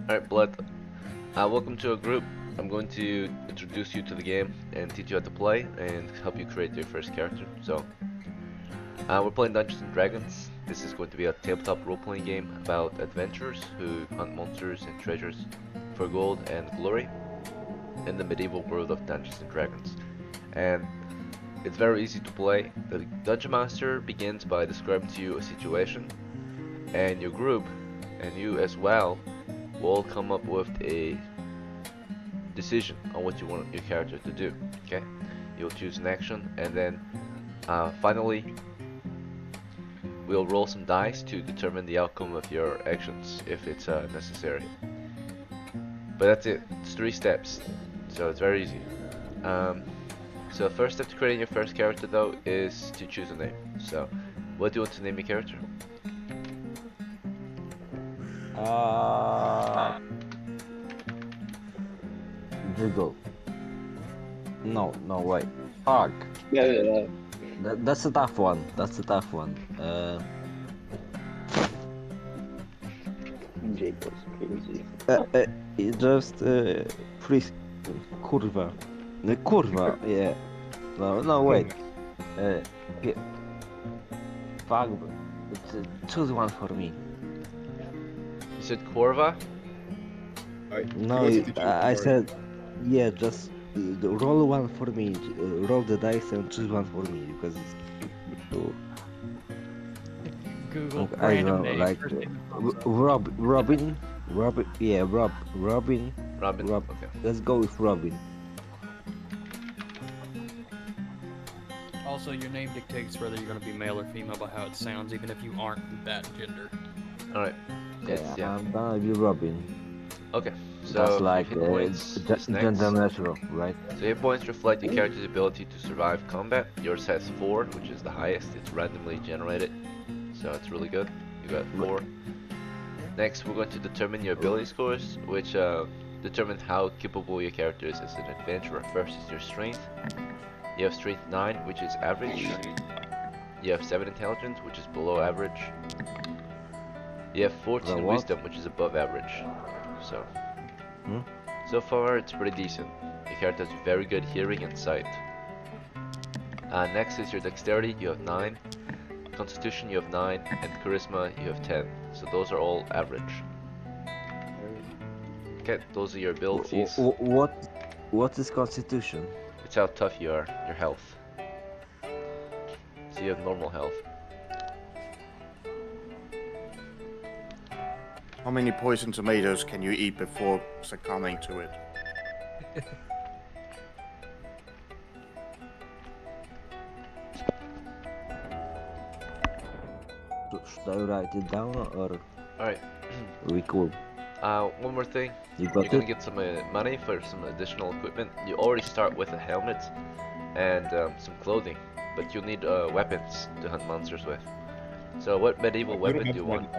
Alright, Blood. Welcome to our group. I'm going to introduce you to the game and teach you how to play and help you create your first character. So, we're playing Dungeons and Dragons. This is going to be a tabletop role-playing game about adventurers who hunt monsters and treasures for gold and glory in the medieval world of Dungeons and Dragons. And it's very easy to play. The Dungeon Master begins by describing to you a situation, and your group, and you as well, will come up with a decision on what you want your character to do. Okay, you'll choose an action, and then finally we'll roll some dice to determine the outcome of your actions if it's necessary. But that's it. It's 3 steps, so it's very easy. So first step to creating your first character though is to choose a name. So what do you want to name your character? Jiggle. No, wait. Fuck. Yeah. That's a tough one. Jake was crazy. It just please, kurwa. Kurwa, yeah. No, wait. Yeah. Fuck. Choose one for me. You said Corva? No, I said, yeah, just roll one for me. Roll the dice and choose one for me because it's too. Google I random don't know, name. like First name that pops up. Robin. Yeah, Robin. Robin? Rob. Okay. Let's go with Robin. Also, your name dictates whether you're going to be male or female by how it sounds, even if you aren't that gender. Alright. Yes, yeah. I'm gonna be Robin. Okay. So That's like hit points is next. gender natural, right? So hit points reflect your character's ability to survive combat. Yours has 4, which is the highest. It's randomly generated, so it's really good. You got 4. Next, we're going to determine your ability scores, which determine how capable your character is as an adventurer. First is your strength. You have strength 9, which is average. You have 7 intelligence, which is below average. You have 14 what? wisdom, which is above average. So, Hmm? so far it's pretty decent. Your character has very good hearing and sight. Next is your dexterity. You have 9. Constitution you have 9, and charisma you have 10. So those are all average. Okay, those are your abilities. What is Constitution? It's how tough you are, your health. So you have normal health. How many poison tomatoes can you eat before succumbing to it? Should I write it down or Alright, we cool? one more thing. You You're got gonna it? get some money for some additional equipment. You already start with a helmet and some clothing, but you'll need weapons to hunt monsters with. So what medieval weapon do you want?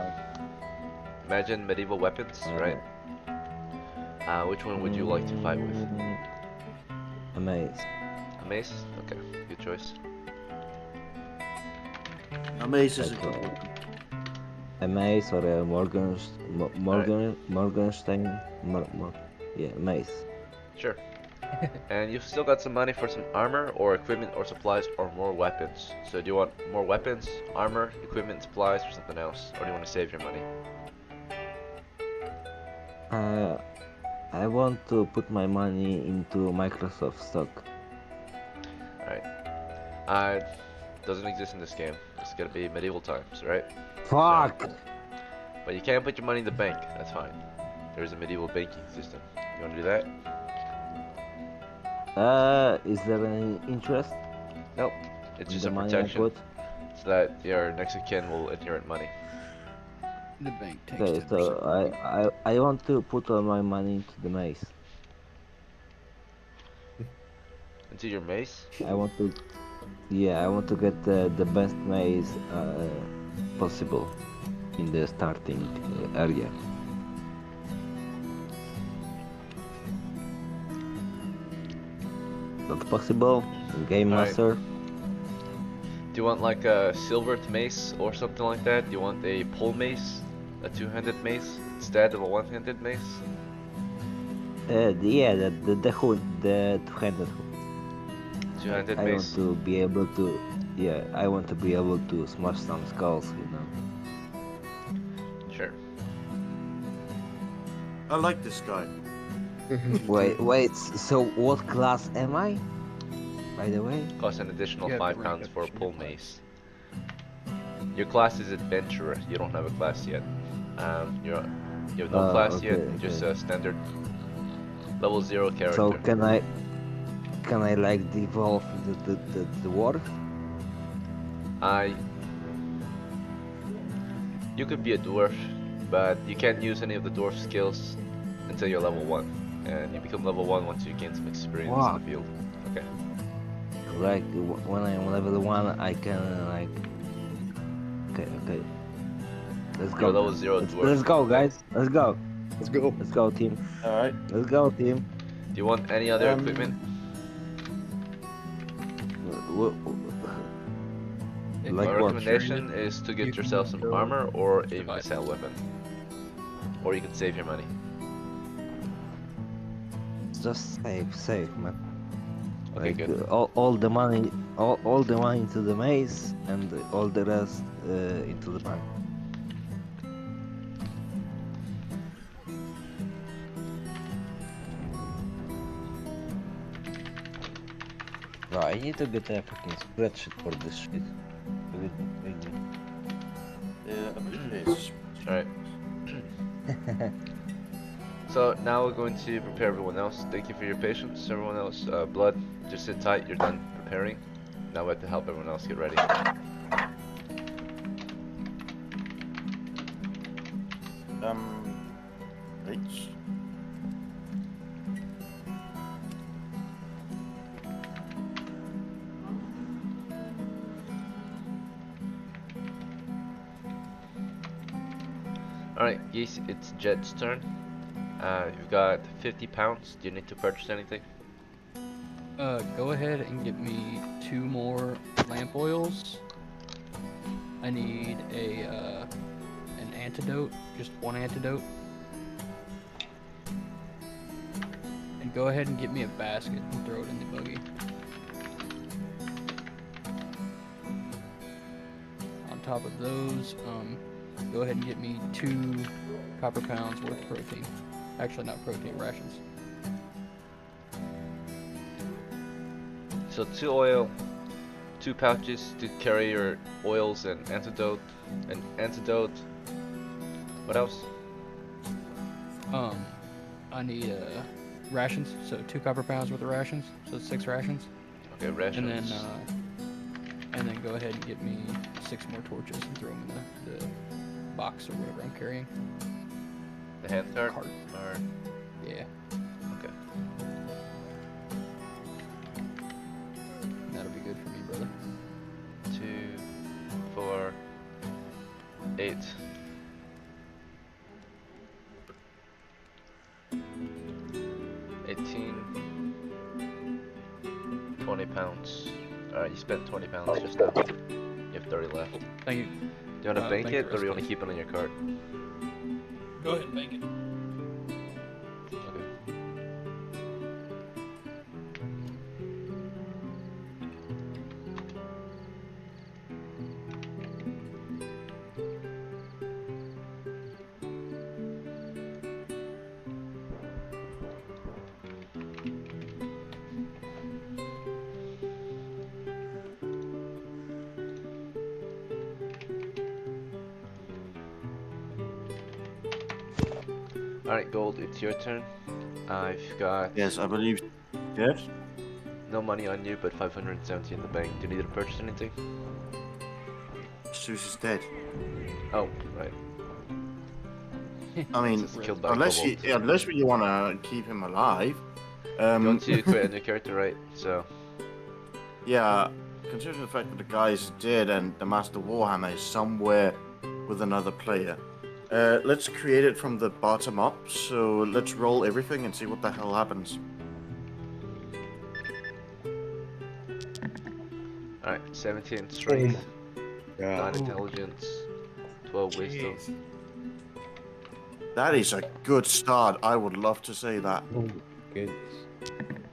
Imagine medieval weapons, right? Which one would you like to fight with? A mace. A mace? Okay, good choice. A mace is a Okay. good one. A mace or a Morgenstein. Yeah, mace. Sure. And you've still got some money for some armor or equipment or supplies or more weapons. So do you want more weapons, armor, equipment, supplies, or something else? Or do you want to save your money? I want to put my money into Microsoft stock. Alright. Doesn't exist in this game. It's gonna be medieval times, right? Fuck! But you can't put your money in the bank. That's fine. There's a medieval banking system. You wanna do that? Is there any interest Nope. It's in just the a money I protection put? so that your next of kin will inherit money. The bank takes Okay, 10%. so I want to put all my money into the mace. Into your mace? I want to get the best maze possible in the starting area. Not possible. Game Alright. master. Do you want like a silvered mace or something like that? Do you want a pole mace? a two-handed mace instead of a one-handed mace? Yeah, the two-handed. Like, Two-handed I want mace. to be able to, yeah, I want to be able to smash some skulls, you know. Sure. I like this guy. Wait, so what class am I? By the way? Costs an additional You have to 5 rank pounds up for a your pull class. mace. Your class is adventurer. You don't have a class yet. You have no class yet. Okay, Just okay. a standard level 0 So character. can I like devolve the dwarf? You could be a dwarf, but you can't use any of the dwarf skills until you're level 1. And you become level 1 once you gain some experience in Wow. the field. Okay. Like when I'm level 1, I can like. Okay. Let's You're go level then. 0 Let's, dwarf. let's go, Okay. guys. Let's go. Let's go. Let's go, team. All right. Let's go, team. Do you want any other equipment? If Like My you're what? recommendation is to you get can yourself some go armor or a survival. missile weapon. Or you can save your money. Just save, man. Okay, Like good. all the money, all the money into the maze, and all the rest into the bank. No, I need to get a fucking spreadsheet for this shit. Yeah, I believe it is. Alright. So now we're going to prepare everyone else. Thank you for your patience, everyone else. Blood, just sit tight, you're done preparing. Now we have to help everyone else get ready. Right. Alright, yes, it's Jed's turn. You've got 50 pounds. Do you need to purchase anything? Go ahead and get me 2 more lamp oils. I need an antidote, just 1 antidote. And go ahead and get me a basket and throw it in the buggy. On top of those, go ahead and get me 2 copper pounds worth of protein. Actually, not protein, rations. So 2 oil, 2 pouches to carry your oils and antidote. What else? I need rations, so 2 copper pounds worth of rations, so 6 rations. Okay, rations. And then go ahead and get me 6 more torches and throw them in the box or whatever I'm carrying. The hand cart? Cart. Or... Yeah, Okay. that'll be good for me, brother. 2, 4, 8. 18, 20 pounds. Alright, you spent 20 pounds just now. You have 30 left. Do Thank you. you want to bank thank you, it, or do you want to Rusty. keep it on your cart? Go ahead and bank it. Okay. Alright, Gold, it's your turn. I've got Yes, I believe. Yes. no money on you, but 570 in the bank. Do you need to purchase anything? Zeus is dead. Oh, right. I mean, Just killed by unless you kobolds. want to keep him alive. You want to create a new character, right? So, Yeah, considering the fact that the guy is dead and the Master Warhammer is somewhere with another player, let's create it from the bottom up. So let's roll everything and see what the hell happens. alright, 17 strength, Yeah. 9 intelligence, 12 wisdom, That is a good start. I would love to say that. Oh, goodness.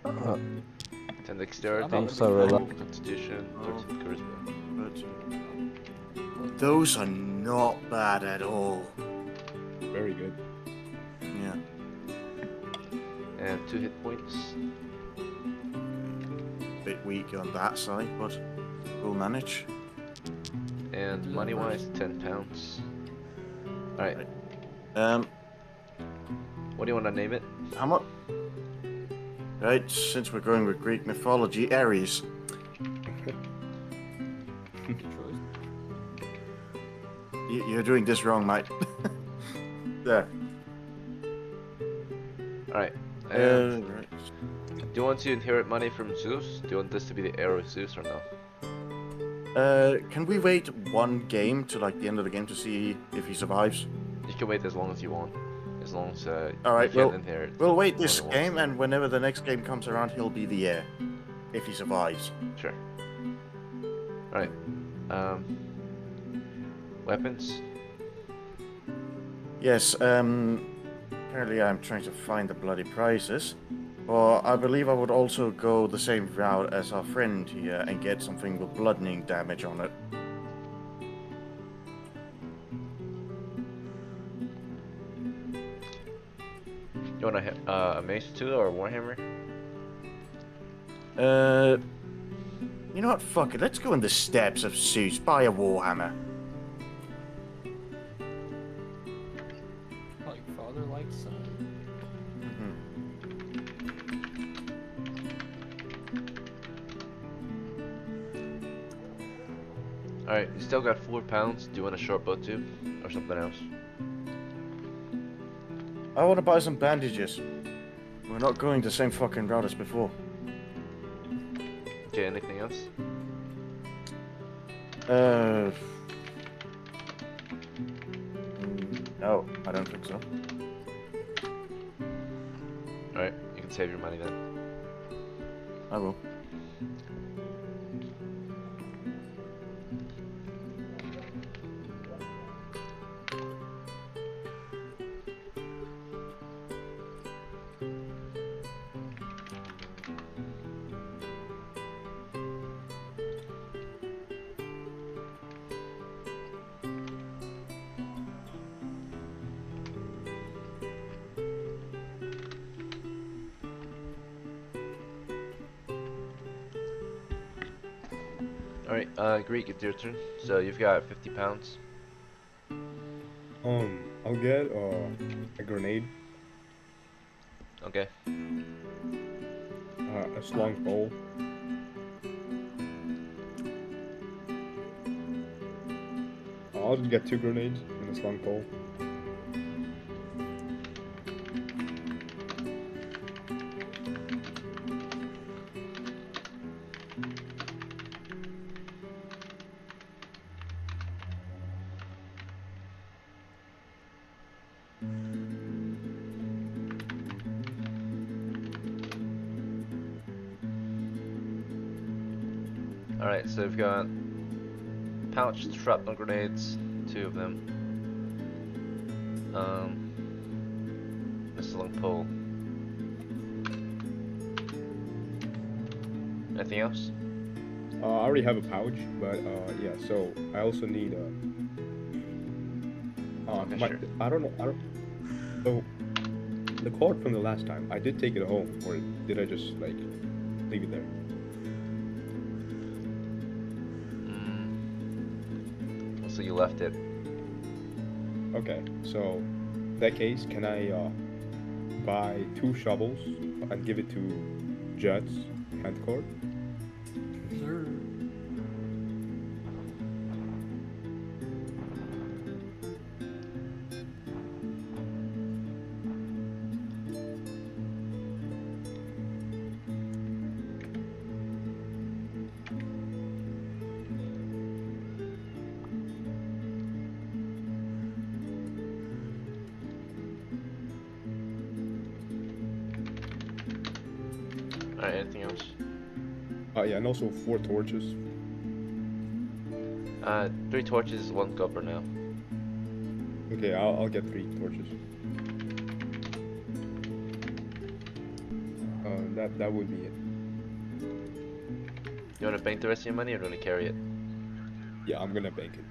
10 dexterity, I'm sorry, 12 constitution, 13 charisma. But those are not bad at all. Very good. Yeah. And 2 hit points. Bit weak on that side, but we'll manage. And money wise, 10 pounds. Alright, what do you want to name it? How much? Right, since we're going with Greek mythology, Ares. Good choice. You're doing this wrong, mate. There. Alright. Right. Do you want to inherit money from Zeus? Do you want this to be the heir of Zeus or no? Can we wait one game to like the end of the game to see if he survives? You can wait as long as you want. As long as All right, you can inherit. We'll wait this only game, once. and whenever the next game comes around, he'll be the heir, if he survives. Sure. Alright. Weapons? Yes. Apparently, I'm trying to find the bloody prices. But I believe I would also go the same route as our friend here and get something with bludgeoning damage on it. You want a mace too or a warhammer? You know what? Fuck it. Let's go in the steps of Zeus. Buy a warhammer. Like father, like son. Alright, you still got 4 pounds. Do you want a short bow too? Or something else? I want to buy some bandages. We're not going the same fucking route as before. Okay, anything else? No, I don't think so. Alright, you can save your money then. I will. Alright, Greek, it's your turn. So you've got 50 pounds. I'll get a grenade, Okay. a slung pole, I'll just get 2 grenades and a slung pole. Alright, so we've got pouch shrapnel grenades, 2 of them. This long pole. Anything else? I already have a pouch, but yeah. So I also need Okay, sure. I don't know. So the cord from the last time, I did take it home, or did I just like leave it there? So you left it. Okay, so in that case, can I buy 2 shovels and give it to Judd's hand cord? Sir. Alright, anything else? Yeah, and also 4 torches. 3 torches, 1 copper now. Okay, I'll get 3 torches. that would be it. You want to bank the rest of your money or do you want to carry it? Yeah, I'm gonna bank it.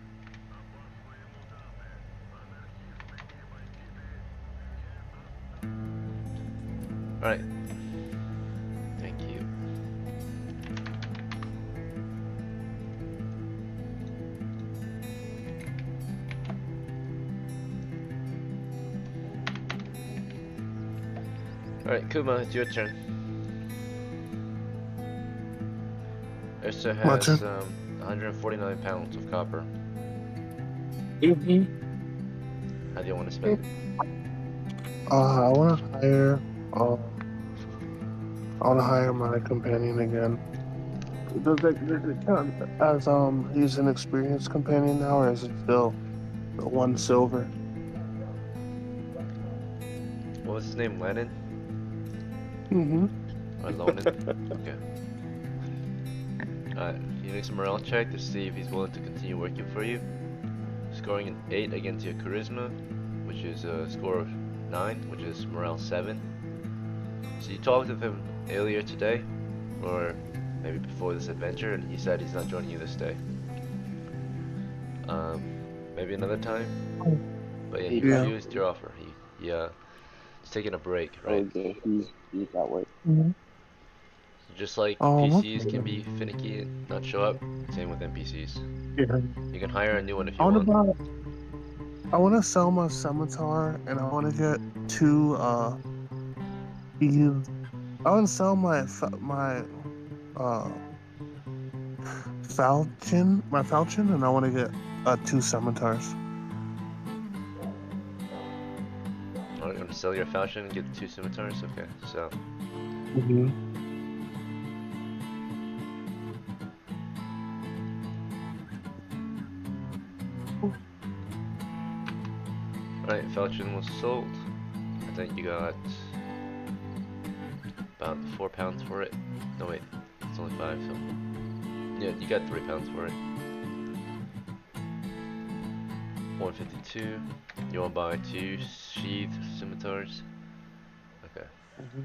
Alright. Thank you. Alright, Kuma, it's your turn. Ursa My has turn. 149 pounds of copper. Mhm. How do you want to spend it? I want to hire. I want to hire my companion again. Does it count as he's an experienced companion now, or is it still the 1 silver? What was his name? Lennon? Mm-hmm. Or Lonan? Okay. Alright, you make some morale check to see if he's willing to continue working for you. Scoring an 8 against your charisma, which is a score of 9, which is morale 7. So you talked with him earlier today, or maybe before this adventure, and he said he's not joining you this day. Maybe another time. But yeah, he Yeah. refused your offer. He's taking a break, right? Okay, he's that way. Mm-hmm. Just like Oh, PCs can be finicky and not show up, same with NPCs. yeah. You can hire a new one if I you want to want. I want to sell my scimitar, and I want to get 2 thieves. I want to sell my uh falchion, and I want to get 2 scimitars. Oh, you want to sell your falchion and get 2 scimitars? Okay, so Mm-hmm. alright, falchion was sold. I think you got about 4 pounds for it. No wait, it's only 5, so yeah, you got 3 pounds for it. 152. You want to buy 2 sheathed scimitars? Okay. Mm-hmm.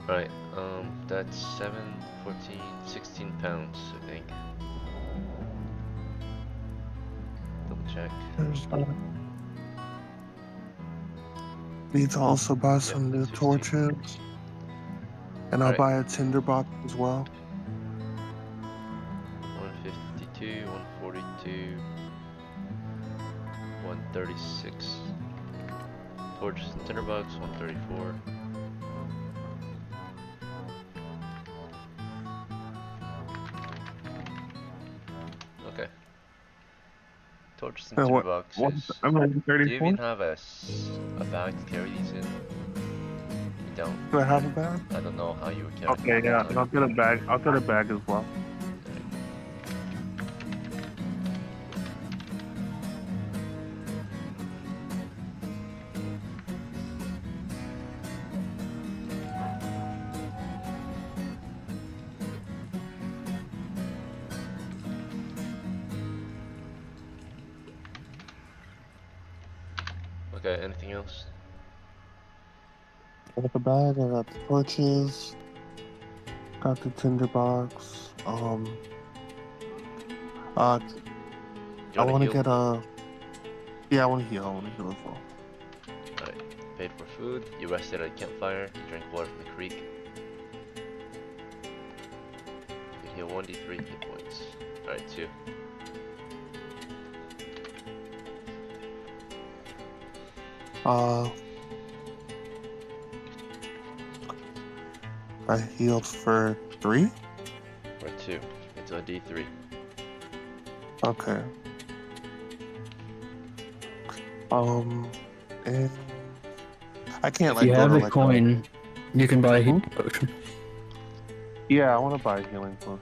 Alright, that's 7, 14, 16 pounds, I think. Double check. Need to also buy Yep, some new 16. torches, and I'll Alright. buy a tinderbox as well. 152, 142, 136. Torches and tinderbox, 134. Okay. Torches and What? tinderboxes. I'm at Do you 34. even have a bag to carry these in? You don't? Do I have a bag? I don't know how you would carry them Okay, all the yeah, time. I'll get a bag. I'll get a bag as well. Okay, anything else? I got the bag. I got the torches. Got the tinderbox. I You wanna want to heal? get a. Yeah, I want to heal. I want to heal as well. Alright, paid for food, you rested at a campfire, you drank water from the creek. You can heal 1d3 hit points. Alright, 2. I healed for 3. Or 2. It's a d3. Okay. And I can't If you go have to a coin, you can buy a healing potion. Yeah, I want to buy a healing potion.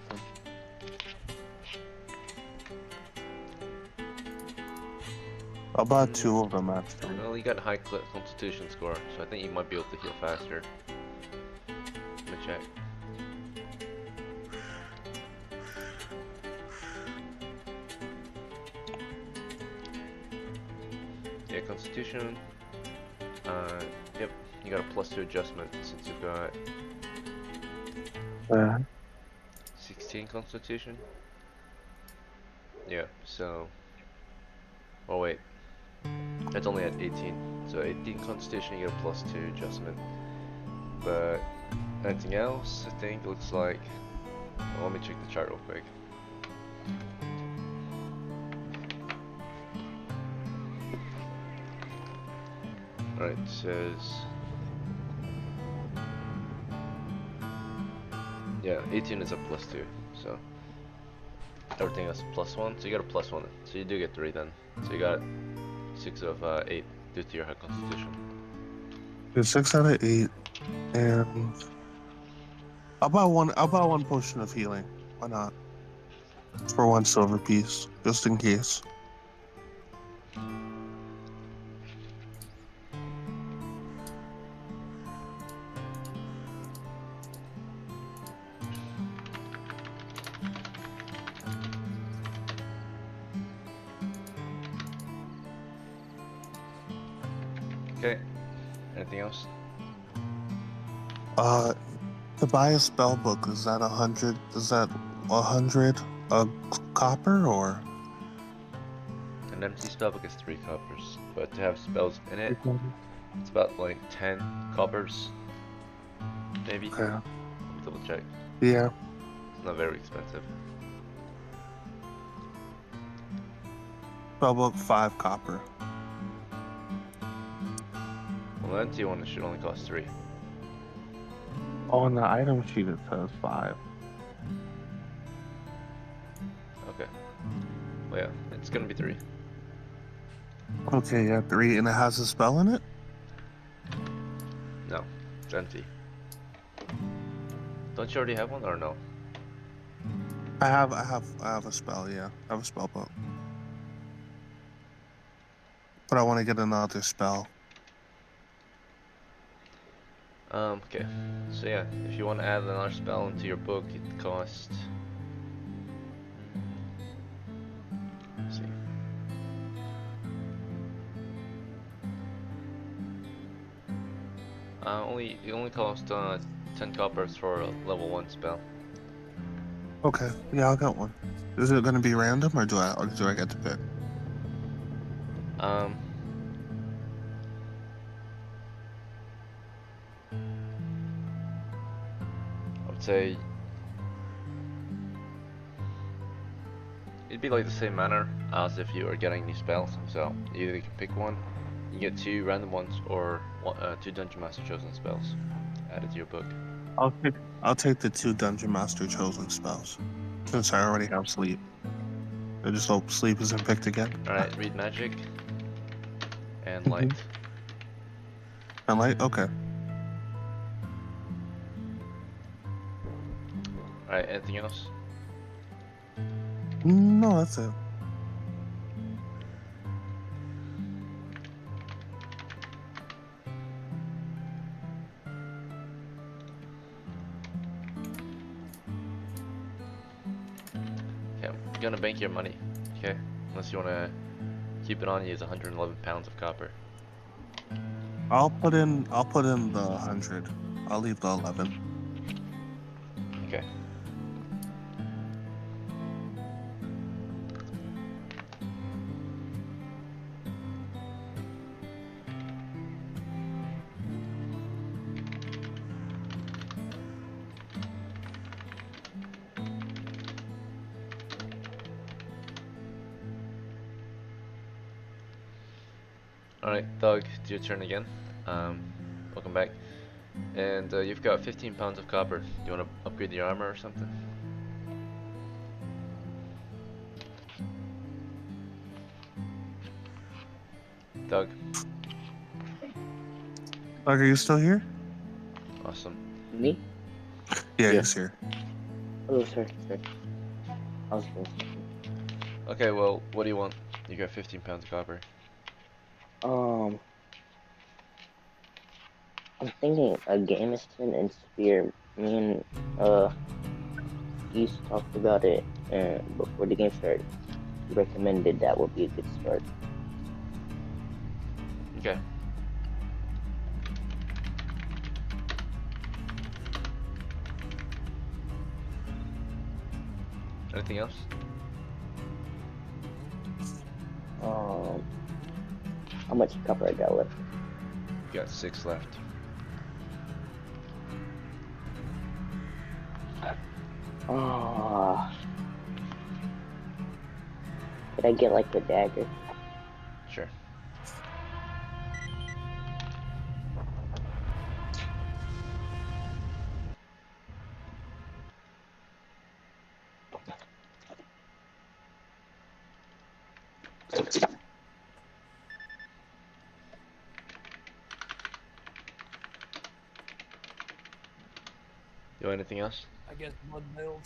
I'll buy 2 of them actually. Well, you got high constitution score, so I think you might be able to heal faster. check. Yeah, Constitution. Yep, you got a +2 adjustment since you've got 16 Constitution. Yeah, so. Oh wait, it's only at 18. So 18 Constitution, you get a +2 adjustment. But anything else, I think looks like. Well, let me check the chart real quick. Alright, it says. Yeah, 18 is a +2, so everything is +1, so you got a +1, so you do get 3 then. So you got 6 of 8 due to your high constitution. It's 6 out of 8, and I'll buy one potion of healing. Why not? For 1 silver piece, just in case. Okay, anything else? To buy a spell book, is that 100? Is that 100 copper or? An empty spellbook is 3 coppers, but to have spells in it, it's about like 10 coppers, maybe. Okay. Let me double check. Yeah. It's not very expensive. Spellbook 5 copper. Well, the empty one should only cost 3. On the item sheet it says 5. Okay. Well, yeah, it's gonna be 3. Okay, yeah, 3, and it has a spell in it? No, it's empty. Don't you already have one, or no? I have a spell, yeah. I have a spell book. But I want to get another spell. Okay. So yeah, if you want to add another spell into your book, it costs. Let's see. It only costs 10 coppers for a level 1 spell. Okay, yeah, I'll get one. Is it going to be random, or do I get to pick? I would say it'd be like the same manner as if you were getting new spells. So you either can pick one, you get 2 random ones, or 2 Dungeon Master chosen spells added to your book. I'll take the 2 Dungeon Master chosen spells, since I already have sleep. I just hope sleep isn't picked again. Alright, read magic and light. And light? Okay. Alright, anything else? No, that's it. Okay, I'm gonna bank your money, okay? Unless you wanna keep it on you, is 111 pounds of copper. I'll put in the 100. I'll leave the 11. Okay. Alright, Doug, it's your turn again. Welcome back. And you've got 15 pounds of copper. Do you want to upgrade your armor or something? Doug? Doug, are you still here? Awesome. Me? Yeah, Yeah. he's here. Oh, sorry. I was supposed Okay, well, what do you want? You got 15 pounds of copper. I'm thinking a gameston and spear Me and Geese talked about it before the game started. He recommended that would be a good start. Okay. Anything else? How much copper I got left? You got 6 left. Oh, did I get like the dagger? Sure. You want anything else? I guess blood build.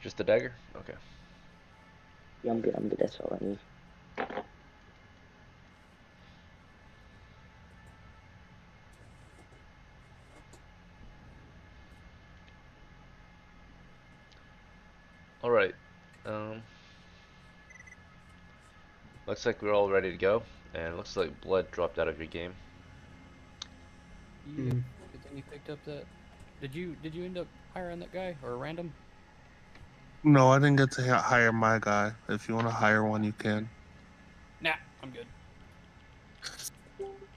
Just the dagger? Okay. Yeah, I'm good. I'm good. That's all I need. Alright. Looks like we're all ready to go. And looks like blood dropped out of your game. Yep. Good thing you picked up that. Did you end up hiring that guy or a random? No, I didn't get to hire my guy. If you want to hire one, you can. Nah, I'm good.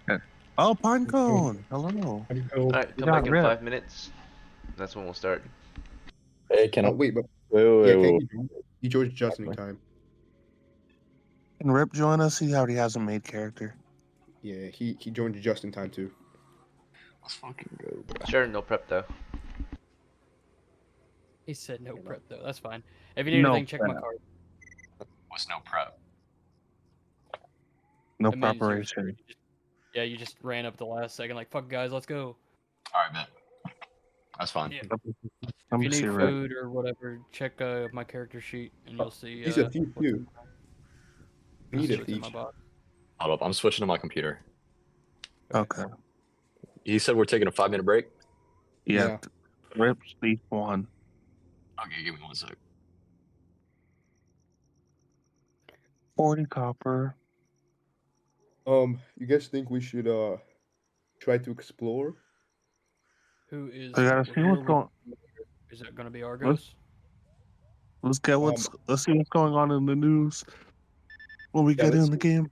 Okay. Oh, Okay. Pinecone! Hello. Alright, You come got back in ripped. 5 minutes. That's when we'll start. Hey, can I? Wait, but Wait, wait, yeah, wait, can wait. you joined just in time? Can Rip join us? He already has a made character. Yeah, he joined just in time too. Let's fucking go, bro. Sure, no prep though. He said no prep though. That's fine. If you need No anything, check my prep. card. What's no prep? No It means you're preparation. screwed. Yeah, you just ran up at the last second, like fuck guys, let's go. All right, man. That's fine. Yeah. Let If me you see need Rip. food or whatever, check my character sheet and you'll see He's a thief what's too. in We my, need a what's in thief. my box. Hold up. I'm switching to my computer. Okay. He said we're taking a 5-minute break. Yeah. Rip Thief 1. Okay, give me 1 sec. 40 copper. You guys think we should try to explore? Who is I gotta see what's going. is it gonna be Let's Argos? let's see what's going on in the news when we Yeah, get in the game.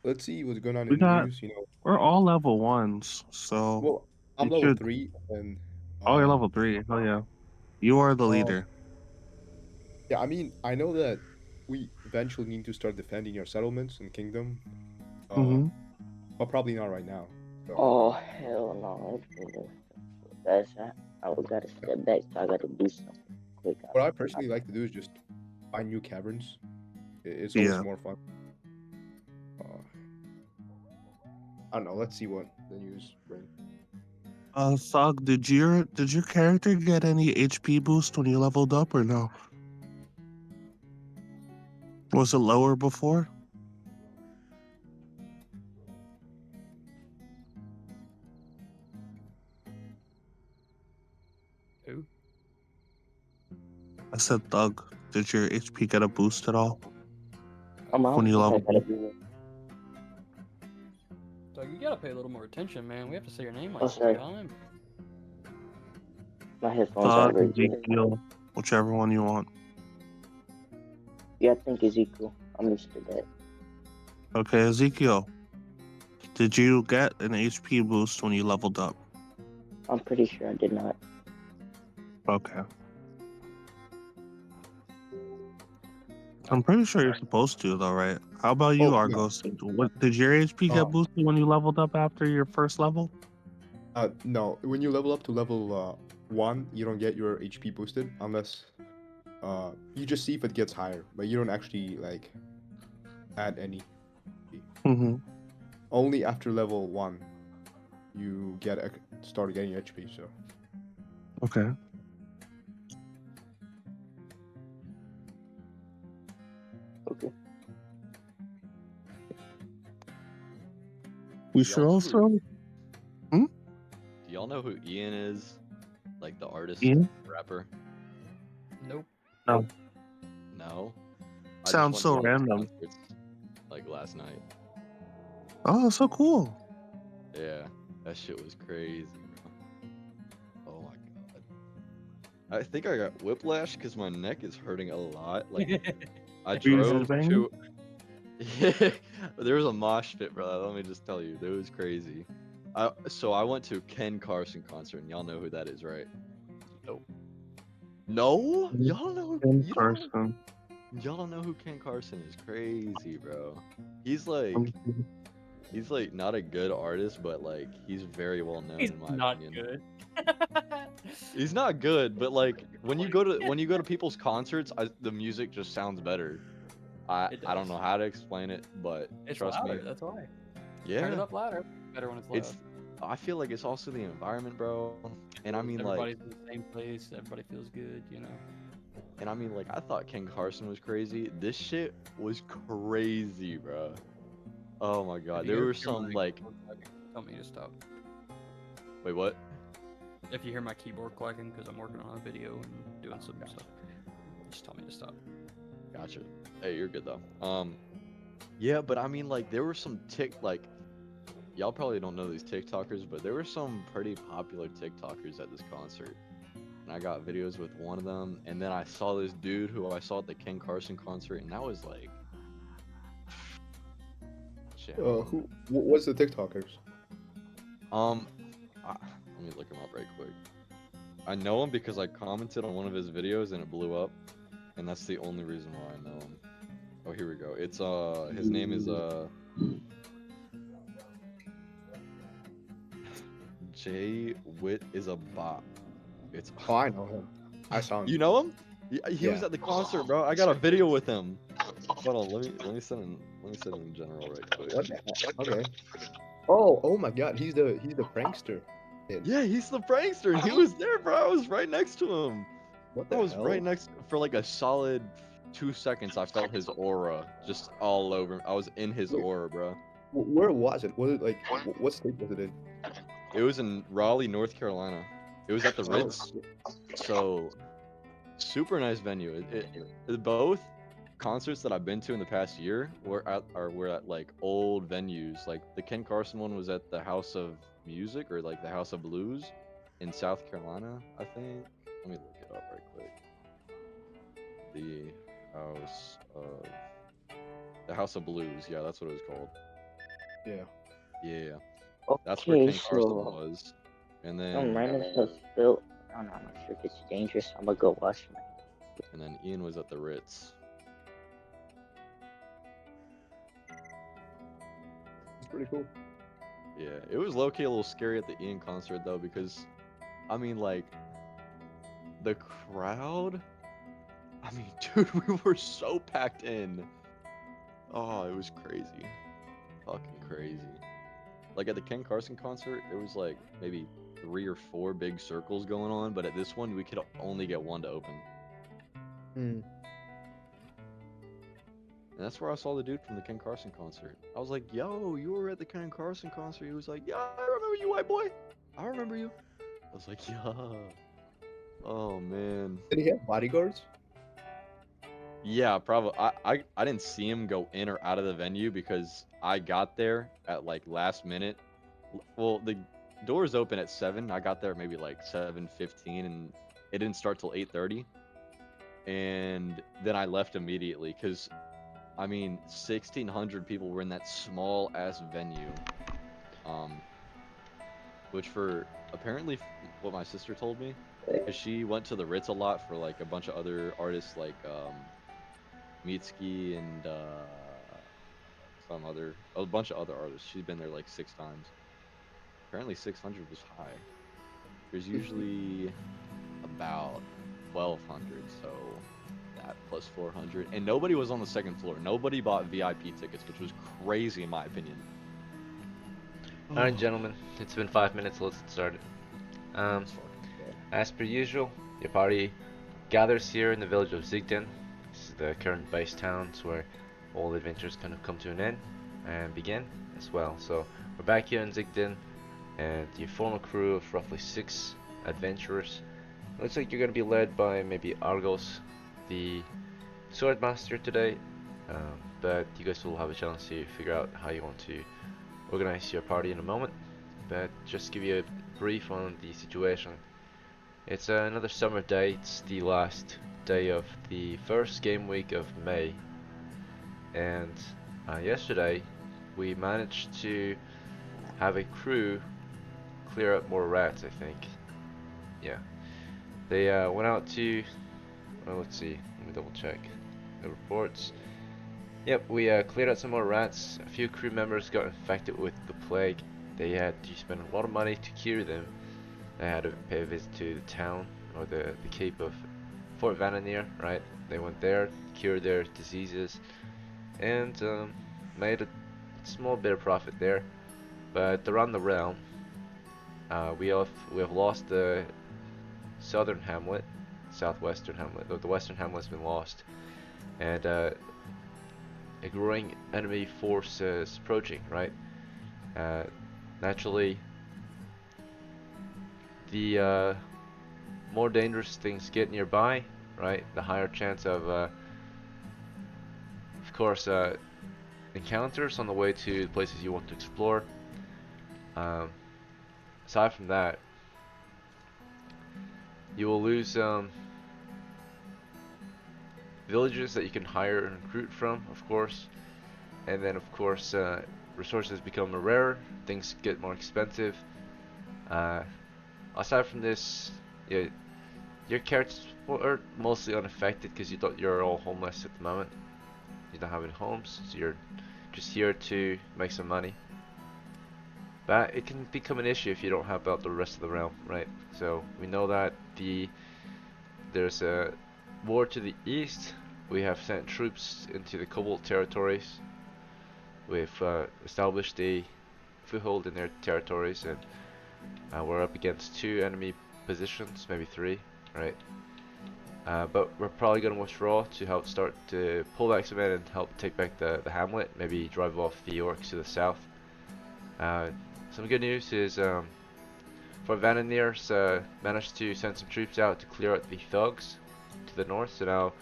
let's see what's going on We in the got news. You know, we're all level 1s, so well, I'm we level should. 3, and Oh, you're level 3. Oh yeah, you are the leader. yeah, I mean, I know that we eventually need to start defending our settlements and kingdom, Mm-hmm. but probably not right now. So, Oh hell no! Guys, I gotta step back, so I gotta do something quick. what I personally like to do is just find new caverns. It's always Yeah. more fun. I don't know. Let's see what the news bring. Thug, did your character get any HP boost when you leveled up or no? Was it lower before? Who? I said Thug. Did your HP get a boost at all I'm out. when you I leveled gotta up? do. So you gotta pay a little more attention, man. We have to say your name like Oh, 4 sorry. times. My headphones Thug, aren't very good. Ezekiel, whichever one you want. Yeah, I think Ezekiel. I'm used to that. Okay, Ezekiel. Did you get an HP boost when you leveled up? I'm pretty sure I did not. Okay. I'm pretty sure you're supposed to, though, right? How about you, Oh, no. Argos? What did your HP get boosted when you leveled up after your first level? No. When you level up to level 1, you don't get your HP boosted unless you just see if it gets higher, but you don't actually like add any. Mm-hmm. Only after level 1 you start getting HP. So Okay. Okay. We Do should y'all know also. Do y'all know who Ian is? Like the artist, Ian? rapper? Nope. No. No. I just Sounds went to so one of his random. concerts, like last night. Oh, so cool. Yeah, that shit was crazy, bro. Oh my god. I think I got whiplash because my neck is hurting a lot. Like I Jesus, drove bang. to. Yeah, there was a mosh pit, bro. Let me just tell you, it was crazy. So I went to a Ken Carson concert, and y'all know who that is, right? Nope. No, y'all know In you don't know, person. y'all don't know who Ken Carson is. Crazy, bro. He's like Um, he's like not a good artist, but like he's very well known He's in my not opinion. good. He's not good, but like when you go to people's concerts, the music just sounds better. I don't does. know how to explain it, but It's trust louder. me, That's why. Turn it yeah, up louder. Better when it's loud. it's. I feel like it's also the environment, bro. And I mean, like, Everybody's in the same place. Everybody feels good, you know. and I mean, like, I thought Ken Carson was crazy. This shit was crazy, bro. Oh my god, If you there hear were your some mic like, clacking, tell me to stop. wait, what? If you hear my keyboard clacking because I'm working on a video and doing some stuff, just tell me to stop. Gotcha. Hey, you're good though. Yeah, but I mean, like, there were some like, y'all probably don't know these TikTokers, but there were some pretty popular TikTokers at this concert. And I got videos with one of them, and then I saw this dude who I saw at the Ken Carson concert, and that was like, shit. What's the TikTokers? Let me look him up right quick. I know him because I commented on one of his videos and it blew up, and that's the only reason why I know him. Oh, here we go. It's his name is Jay Witt is a bot. It's Oh, I know him. I saw him. You know him? He was Yeah. at the concert, bro. I got a video with him. Hold on, let me send him in general right quick. What the heck? Okay. Oh my God, he's the prankster. Yeah, he's the prankster, and he was there, bro. I was right next to him. What I the was hell? right next for like a solid 2 seconds. I felt his aura just all over. I was in his aura, bro. Where was it? Was it like what state was it in? It was in Raleigh, North Carolina. It was at the Ritz. So super nice venue. Both concerts that I've been to in the past year were at like old venues. Like the Ken Carson one was at the House of Music or like the House of Blues in South Carolina, I think. Let me look it up right quick. The House of Blues. Yeah, that's what it was called. Yeah. Yeah. That's where Okay, Ken Carson so was. And some then random stuff spilled. I don't know, I'm not sure if it's dangerous. I'm gonna go wash my hands. and then Ian was at the Ritz. It's pretty cool. Yeah, it was low-key a little scary at the Ian concert though because I mean like the crowd, I mean dude, we were so packed in. Oh, it was crazy. Fucking crazy. Like at the Ken Carson concert, there was like maybe 3 or 4 big circles going on, but at this one we could only get one to open. Hmm. And that's where I saw the dude from the Ken Carson concert. I was like, yo, you were at the Ken Carson concert. He was like, yeah, I remember you, white boy. I remember you. I was like, yeah. Oh, man. Did he have bodyguards? Yeah, probably. I didn't see him go in or out of the venue because I got there at like last minute. Well, the doors open at 7. I got there maybe like 7:15 and it didn't start till 8:30. And then I left immediately because I mean, 1,600 people were in that small ass venue. Which for apparently what my sister told me, because she went to the Ritz a lot for like a bunch of other artists like Mitski and a bunch of other artists. She's been there like 6 times. Apparently 600 was high. There's usually about 1,200, so that plus 400, and nobody was on the second floor. Nobody bought VIP tickets, which was crazy in my opinion. Alright, gentlemen, it's been 5 minutes. Let's get started. As per usual, your party gathers here in the village of Zigden. This is the current base town, where all adventures kind of come to an end. and begin as well. So we're back here in Zigden, and you form a crew of roughly 6 adventurers. It looks like you're going to be led by maybe Argos, the Swordmaster today, but you guys will have a chance to figure out how you want to organize your party in a moment. But just give you a brief on the situation. It's another summer day. It's the last day of the first game week of May, and yesterday we managed to have a crew clear up more rats, I think. Yeah, they went out to, well, let's see, let me double check the reports. Yep, we cleared out some more rats. A few crew members got infected with the plague. They had to spend a lot of money to cure them. They had to pay a visit to the town, or the cape of Fort Vananier, right? They went there, cured their diseases, and made a small bit of profit there. But around the realm, we have lost the southern hamlet, southwestern hamlet. The western hamlet's been lost, and a growing enemy force is approaching. Right, naturally, the more dangerous things get nearby, right, the higher chance of course, encounters on the way to the places you want to explore. Aside from that, you will lose villages that you can hire and recruit from, of course, and then of course resources become rarer, things get more expensive. Aside from this, your characters are mostly unaffected because you're all homeless at the moment. You don't have any homes, so you're just here to make some money. But it can become an issue if you don't help out the rest of the realm, right? So we know that there's a war to the east. We have sent troops into the Cobalt territories. We've established a foothold in their territories, and we're up against 2 enemy positions, maybe 3, right? But we're probably going to withdraw to help start to pull back some men and help take back the hamlet, maybe drive off the orcs to the south. Some good news is Fort Vananier's managed to send some troops out to clear out the thugs to the north, so now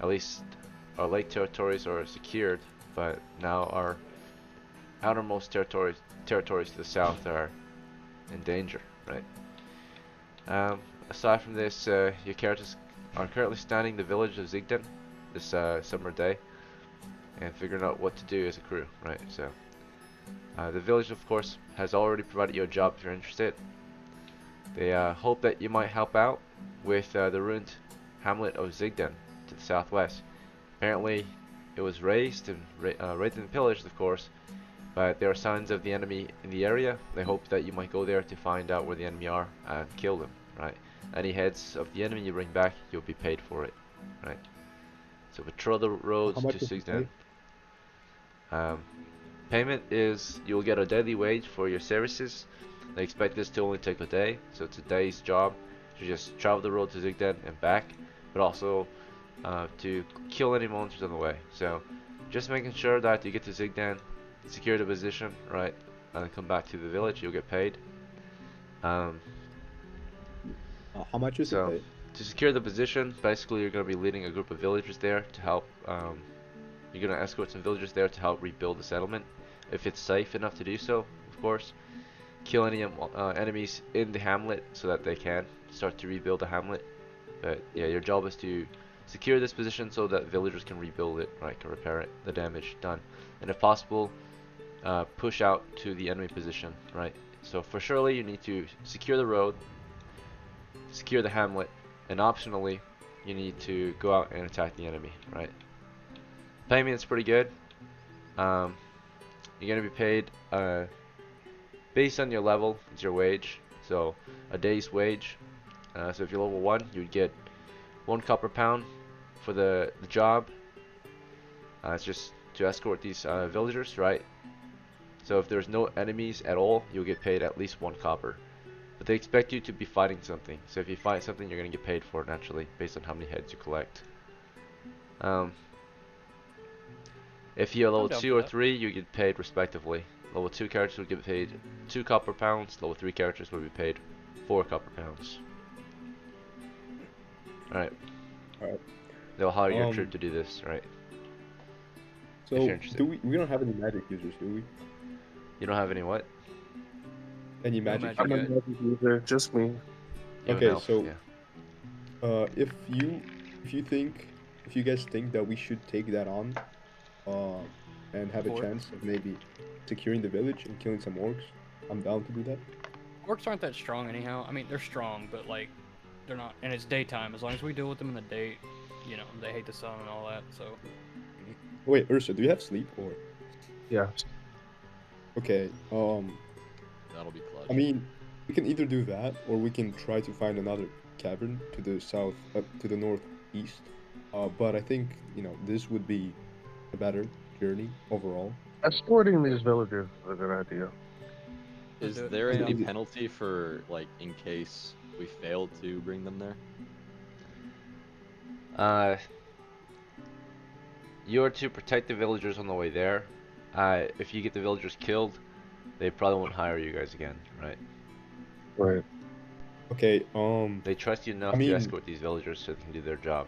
at least our lake territories are secured, but now our outermost territories to the south are in danger, right? Aside from this, your characters are currently standing the village of Zigden this summer day and figuring out what to do as a crew, right? So the village, of course, has already provided you a job if you're interested. They hope that you might help out with the ruined hamlet of Zigden to the southwest. Apparently it was razed and raided and pillaged, of course, but there are signs of the enemy in the area. They hope that you might go there to find out where the enemy are and kill them, right? Any heads of the enemy you bring back, you'll be paid for it, right? So patrol the roads to Zigden. Payment is you'll get a daily wage for your services. They expect this to only take a day, so it's a day's job to just travel the road to Zigden and back, but also to kill any monsters on the way. So just making sure that you get to Zigden, secure the position, right, and come back to the village, you'll get paid. How much is it paid? To secure the position, basically you're going to be leading a group of villagers there to help, you're going to escort some villagers there to help rebuild the settlement, if it's safe enough to do so, of course. Kill any enemies in the hamlet so that they can start to rebuild the hamlet. But yeah, your job is to secure this position so that villagers can rebuild it, right, can repair it, the damage done. And if possible, push out to the enemy position, right? So for surely you need to secure the road, secure the hamlet, and optionally you need to go out and attack the enemy, right? Payment's pretty good. You're gonna be paid based on your level. It's your wage, so a day's wage. So if you're level 1, you'd get 1 copper pound for the job. It's just to escort these villagers, right? So if there's no enemies at all, you'll get paid at least 1 copper. But they expect you to be fighting something. So if you fight something, you're going to get paid for it naturally, based on how many heads you collect. If you're level down 2 for or that. 3, you get paid respectively. Level 2 characters will get paid 2 copper pounds. Level 3 characters will be paid 4 copper pounds. Alright. Alright. They'll hire your troop to do this, right? If So you're interested. we don't have any magic users, do we? You don't have any what? Any No magic? magic I'm a yet. magic user, just me. You have an Okay, elf, so yeah. if you guys think that we should take that on, and have a For it. chance of maybe securing the village and killing some orcs, I'm down to do that. Orcs aren't that strong anyhow. I mean, they're strong, but like, they're not. And it's daytime. As long as we deal with them in the day, you know, they hate the sun and all that. So Wait, Ursa, do you have sleep or? Yeah. Okay. That'll be clutch. I mean, we can either do that or we can try to find another cavern to the south, to the northeast. But I think this would be a better journey overall. Escorting these villagers is a good idea. Is do it. there Yeah. any penalty for, like, in case we fail to bring them there? You're to protect the villagers on the way there. If you get the villagers killed, they probably won't hire you guys again, right? Right. Okay. They trust you enough I mean- to escort these villagers so they can do their job,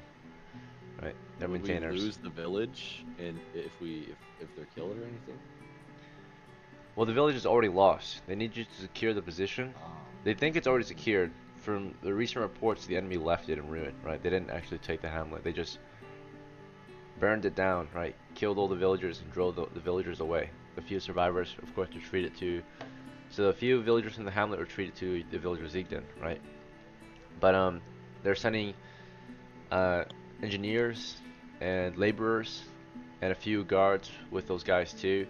right? They're Would we maintainers. lose the village and if they're killed or anything? Well, the village is already lost. They need you to secure the position. They think it's already secured. From the recent reports, the enemy left it in ruin, right? They didn't actually take the hamlet. They just burned it down, right? Killed all the villagers and drove the villagers away. The few survivors, of course, retreated to. So the few villagers in the hamlet retreated to the village of Zigden, right? But they're sending engineers and laborers and a few guards with those guys too.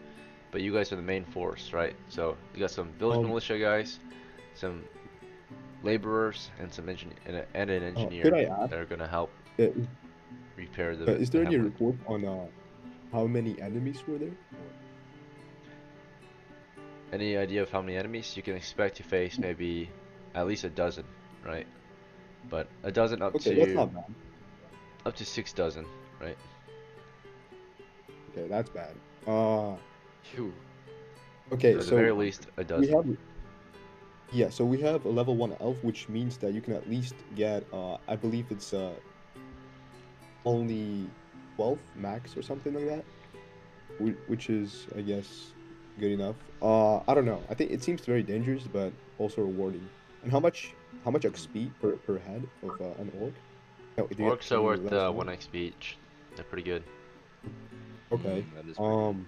But you guys are the main force, right? So you got some village militia guys, some laborers, and some and an engineer could I ask? that are gonna help Uh, repair the. is there the any hamlet. report on how many enemies were there? Any idea of how many enemies you can expect to face? Maybe at least a dozen, right? But a dozen Okay, that's not bad. up to 6 dozen, right? Okay, that's bad. Phew. Okay, At the so very least, a we dozen. have so we have a level 1 elf, which means that you can at least get I believe it's only 12 max or something like that, which is, I guess, good enough. I don't know. I think it seems very dangerous, but also rewarding. And how much XP per head of an orc? No, do you Orcs are can you worth let us know? 1 XP each. They're pretty good. Okay. That is pretty good.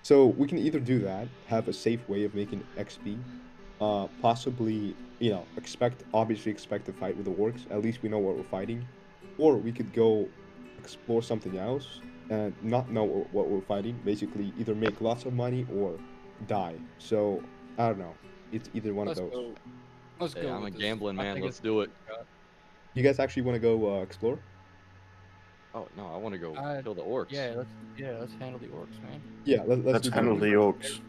So we can either do that, have a safe way of making XP, possibly, obviously expect to fight with the orcs. At least we know what we're fighting. Or we could go explore something else and not know what we're fighting. Basically, either make lots of money or die. So I don't know. It's either one let's of those. go. Let's Hey, go. I'm with a this. gambling I man. think Let's it's- do it. You guys actually want to go explore? Oh no, I want to go Uh, kill the orcs. Yeah, let's handle the orcs, man. Yeah, let's Let's do handle that. the orcs.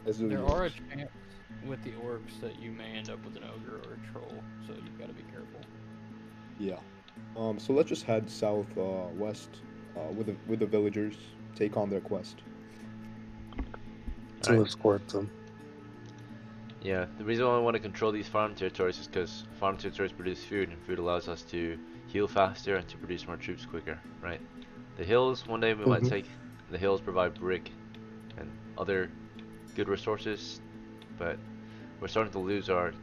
Let's do the There are a orcs. chance with the orcs that you may end up with an ogre or a troll, so you've got to be careful. Yeah. So let's just head south west with the villagers, take on their quest. To Alright. escort them. Yeah, the reason why I want to control these farm territories is because farm territories produce food, and food allows us to heal faster and to produce more troops quicker, right? The hills, one day we might Mhm. take. The hills provide brick and other good resources, but we're starting to lose our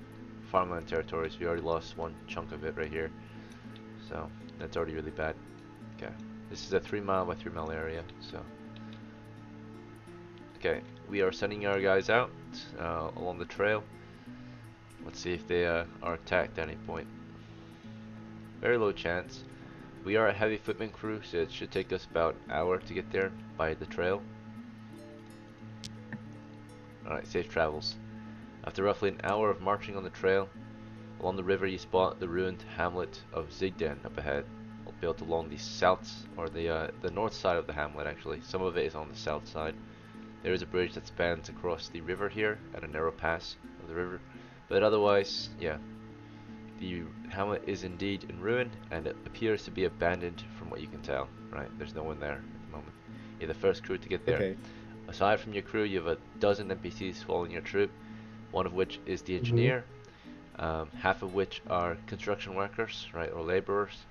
farmland territories. We already lost one chunk of it right here, so that's already really bad. Okay, this is a 3 mile by 3 mile area, so. Okay, we are sending our guys out along the trail. Let's see if they are attacked at any point. Very low chance. We are a heavy footman crew, so it should take us about an hour to get there by the trail. Alright, safe travels. After roughly an hour of marching on the trail, along the river you spot the ruined hamlet of Zigden up ahead, built along the south, or the north side of the hamlet actually. Some of it is on the south side. There is a bridge that spans across the river here at a narrow pass of the river, but otherwise, yeah, the hamlet is indeed in ruin, and it appears to be abandoned from what you can tell, right? There's no one there at the moment. You're the first crew to get there. Okay. Aside from your crew, you have a dozen NPCs following your troop, one of which is the Mhm. engineer, half of which are construction workers, right, or laborers,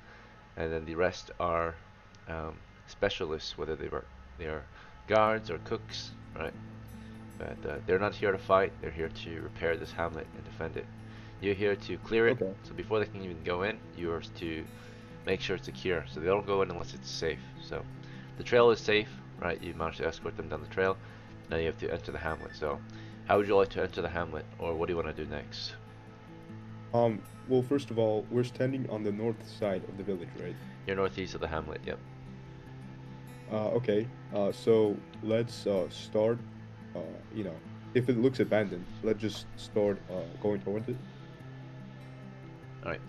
and then the rest are specialists, whether they are guards or cooks, right? But they're not here to fight. They're here to repair this hamlet and defend it. You're here to clear it. Okay. So before they can even go in, you're to make sure it's secure. So they don't go in unless it's safe. So the trail is safe, right? You manage to escort them down the trail. Now you have to enter the hamlet. So how would you like to enter the hamlet, or what do you want to do next? Well, first of all, we're standing on the north side of the village, right? You're northeast of the hamlet. Yep. Okay. So let's start. You know, if it looks abandoned, let's just start going towards it. All right.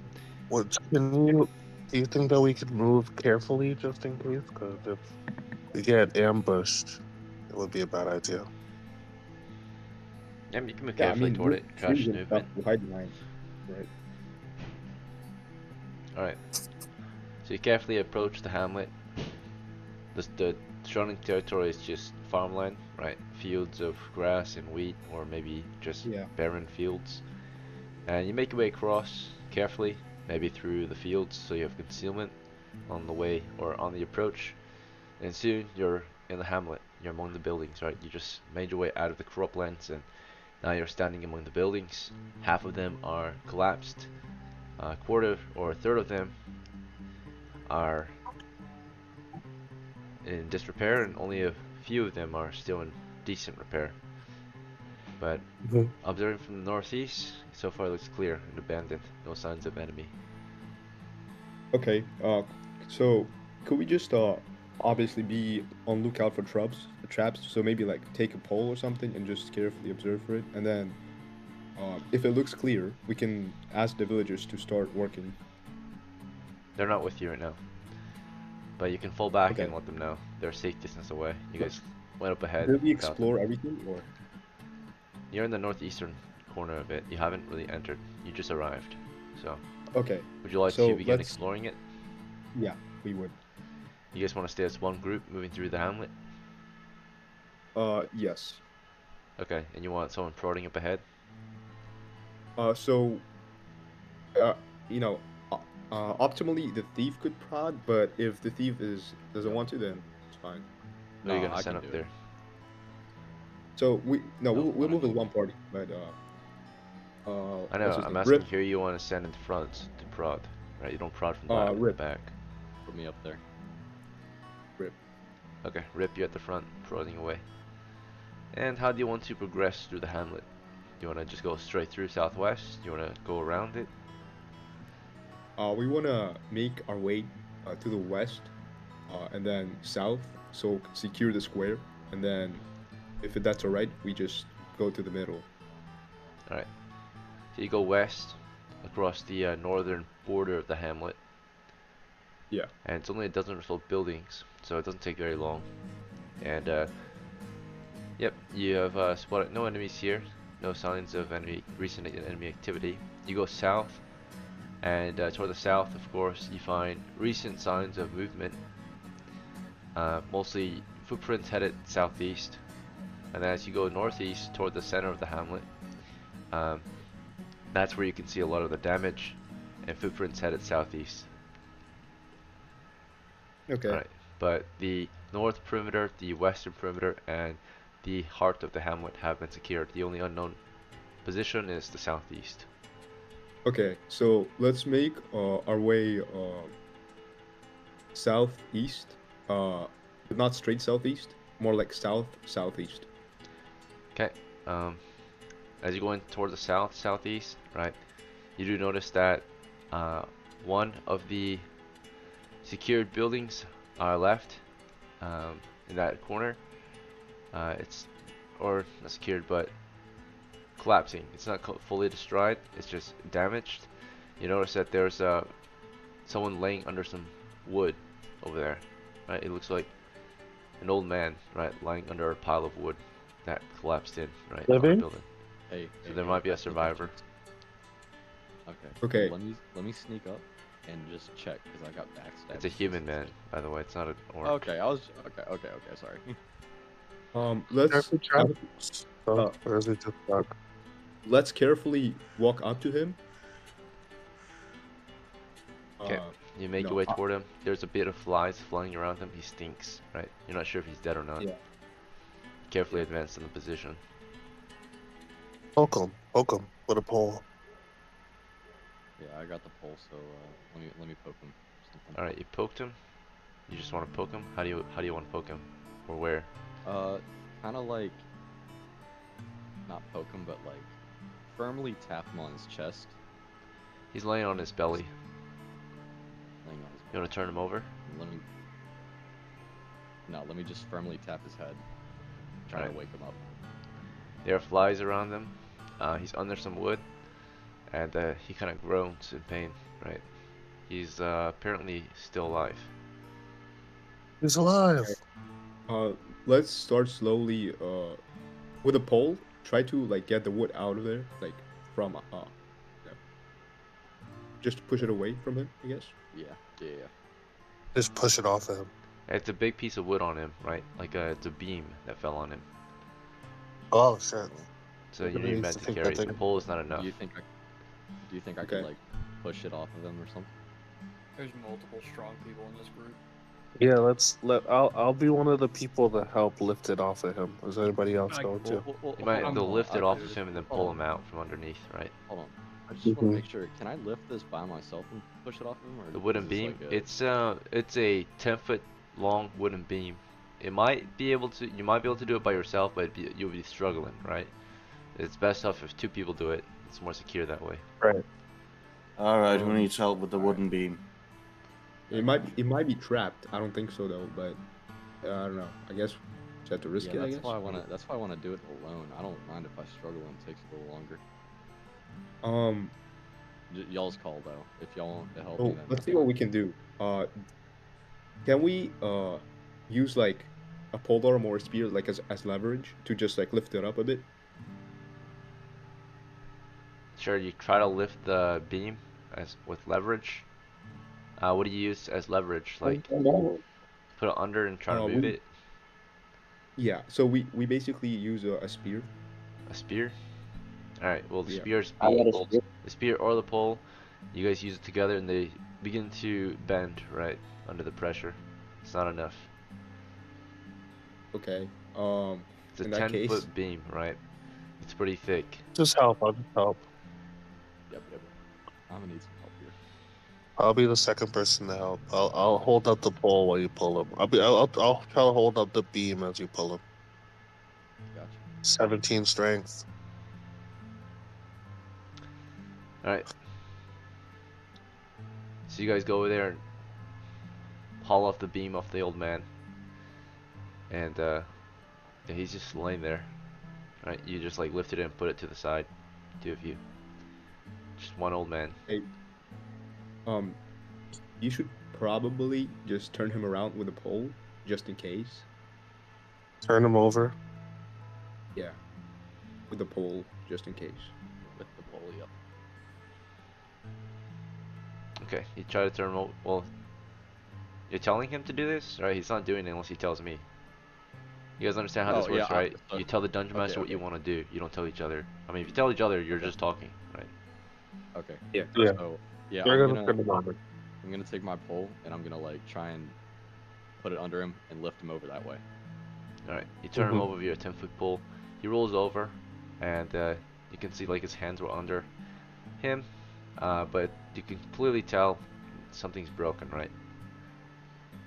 What can you? Do you think that we could move carefully just in case? Because if we get ambushed, it would be a bad idea. Yeah, you can move Yeah, I carefully mean, toward with it. Crouch trees and stuff movement. to hide behind, right? All right. So you carefully approach the hamlet. The surrounding territory is just farmland, right? Fields of grass and wheat, or maybe just Yeah. barren fields. And you make your way across carefully, maybe through the fields, so you have concealment on the way or on the approach. And soon you're in the hamlet. You're among the buildings, right? You just made your way out of the croplands, and now you're standing among the buildings. Half of them are collapsed. A quarter or a third of them are in disrepair, and only a few of them are still in decent repair. But Mhm. observing from the northeast, so far it looks clear and abandoned. No signs of enemy. Okay. So could we just obviously be on lookout for traps? So maybe like take a pole or something and just carefully observe for it, and then if it looks clear, we can ask the villagers to start working. They're not with you right now, but you can fall back Okay. and let them know. They're a safe distance away. You guys went up ahead. Did we without them. explore everything, or? You're in the northeastern corner of it. You haven't really entered. You just arrived. So, Okay. would you like So to begin let's- exploring it? Yeah, we would. You guys want to stay as one group moving through the hamlet? Yes. Okay, and you want someone prodding up ahead? So, you know, optimally the thief could prod, but if the thief doesn't want to, then it's fine. Who are you No, gonna I send can up do there? it. So No, we'll I move don't as one party, but I know. what's his I'm name? asking Rip. who you want to send in front to prod, right? You don't prod from the Rip. back. Put me up there. Rip. Okay, Rip, you at the front, prodding away. And how do you want to progress through the hamlet? Do you want to just go straight through southwest? Do you want to go around it? We wanna make our way to the west, and then south, so secure the square, and then if that's alright, we just go to the middle. Alright. So you go west across the northern border of the hamlet. Yeah. And it's only a dozen or so buildings, so it doesn't take very long. And yep, you have spotted no enemies here, no signs of recent enemy activity. You go south, and toward the south, of course, you find recent signs of movement. Mostly footprints headed southeast, and then as you go northeast toward the center of the hamlet, that's where you can see a lot of the damage, and footprints headed southeast. Okay. Right, but the north perimeter, the western perimeter, and the heart of the hamlet have been secured. The only unknown position is the southeast. Okay, so let's make our way southeast, but not straight southeast, more like southeast. Okay. As you go in toward the southeast, right, you do notice that one of the secured buildings are left in that corner. It's not secured, but collapsing. It's not fully destroyed. It's just damaged. You notice that there's someone laying under some wood over there. Right, it looks like an old man, right, lying under a pile of wood that collapsed in, right, on the Living? building. Hey, So there might be a survivor. Okay. Okay. Let me sneak up and just check because I got backstabbed. It's a human man, by the way. It's not an orc. Okay, I was okay. Sorry. Let's Where is it just stuck? let's carefully walk up to him. Okay, you make no, your way toward him. There's a bit of flies flying around him. He stinks, right? You're not sure if he's dead or not. Yeah. Carefully advance in the position. Poke him with a pole. Yeah, I got the pole, so let me poke him. All right, you poked him. You just want to poke him. How do you want to poke him, or where? Kind of like not poke him, but like firmly tap him on his chest. He's laying on his belly. Laying on his You want to turn him over? Let me just firmly tap his head. Try Alright. to wake him up. There are flies around him. He's under some wood, and he kind of groans in pain. Right? He's apparently still alive. He's alive. Let's start slowly. With a pole, try to like get the wood out of there, like from just push it away from him, I guess. Yeah. Just push it off of him. It's a big piece of wood on him, right? Like it's a beam that fell on him. Oh shit. So You're you gonna need need meant to to take carry. that The thing. pole is not enough. Do you think I Okay. could like push it off of him or something? There's multiple strong people in this group. Yeah, I'll be one of the people that help lift it off of him. Is anybody else I- going to? You might hold they'll on, lift it I'll off do of this. him and then Hold pull on, him out from underneath, right? Hold on. I just want to Mhm. make sure. Can I lift this by myself and push it off of him? Or The wooden is this beam. like a- It's a 10-foot long wooden beam. You might be able to do it by yourself, but you'll be struggling, right? It's best off if two people do it. It's more secure that way. Right. All right, who needs help with the wooden beam? It might be trapped. I don't think so though, but I don't know. I guess you have to risk Yeah, it. I guess. that's why I wanna do it alone. I don't mind if I struggle and it takes a little longer. Y'all's call though. If y'all want to help me, Oh, then let's see what we can do. Can we use like a polearm or a spear like as leverage to just like lift it up a bit? Sure, you try to lift the beam as with leverage. What do you use as leverage? Like put it under and try to move it. Yeah. So we basically use a spear. A spear. All right. Well, the Yeah. spear's I got a beam, spear. the spear or the pole. You guys use it together, and they begin to bend right under the pressure. It's not enough. Okay. It's a In that case- 10-foot beam, right? It's pretty thick. Just help. I'll just help. Yep. I'm gonna need some help here. I'll be the second person to help. I'll hold up the pole while you pull him. I'll try to hold up the beam as you pull him. Gotcha. 17 strength. All right. So you guys go over there and haul off the beam off the old man, and yeah, he's just laying there. Right? You just like lift it and put it to the side. Two of you. Just one old man. You should probably just turn him around with a pole, just in case. Turn him over. Yeah. With the pole, just in case. With the pole, yep. Okay, you try to turn him over. Well, you're telling him to do this, right? He's not doing it unless he tells me. You guys understand how this Oh, works, yeah, right? You tell the dungeon master what okay. you want to do. You don't tell each other. I mean, if you tell each other, you're just talking, right? Okay. Yeah. Yeah. So yeah, You're gonna turn him over. I'm gonna take my pole and I'm gonna like try and put it under him and lift him over that way. Alright, you turn him over via a 10-foot pole. He rolls over, and you can see like his hands were under him, but you can clearly tell something's broken, right?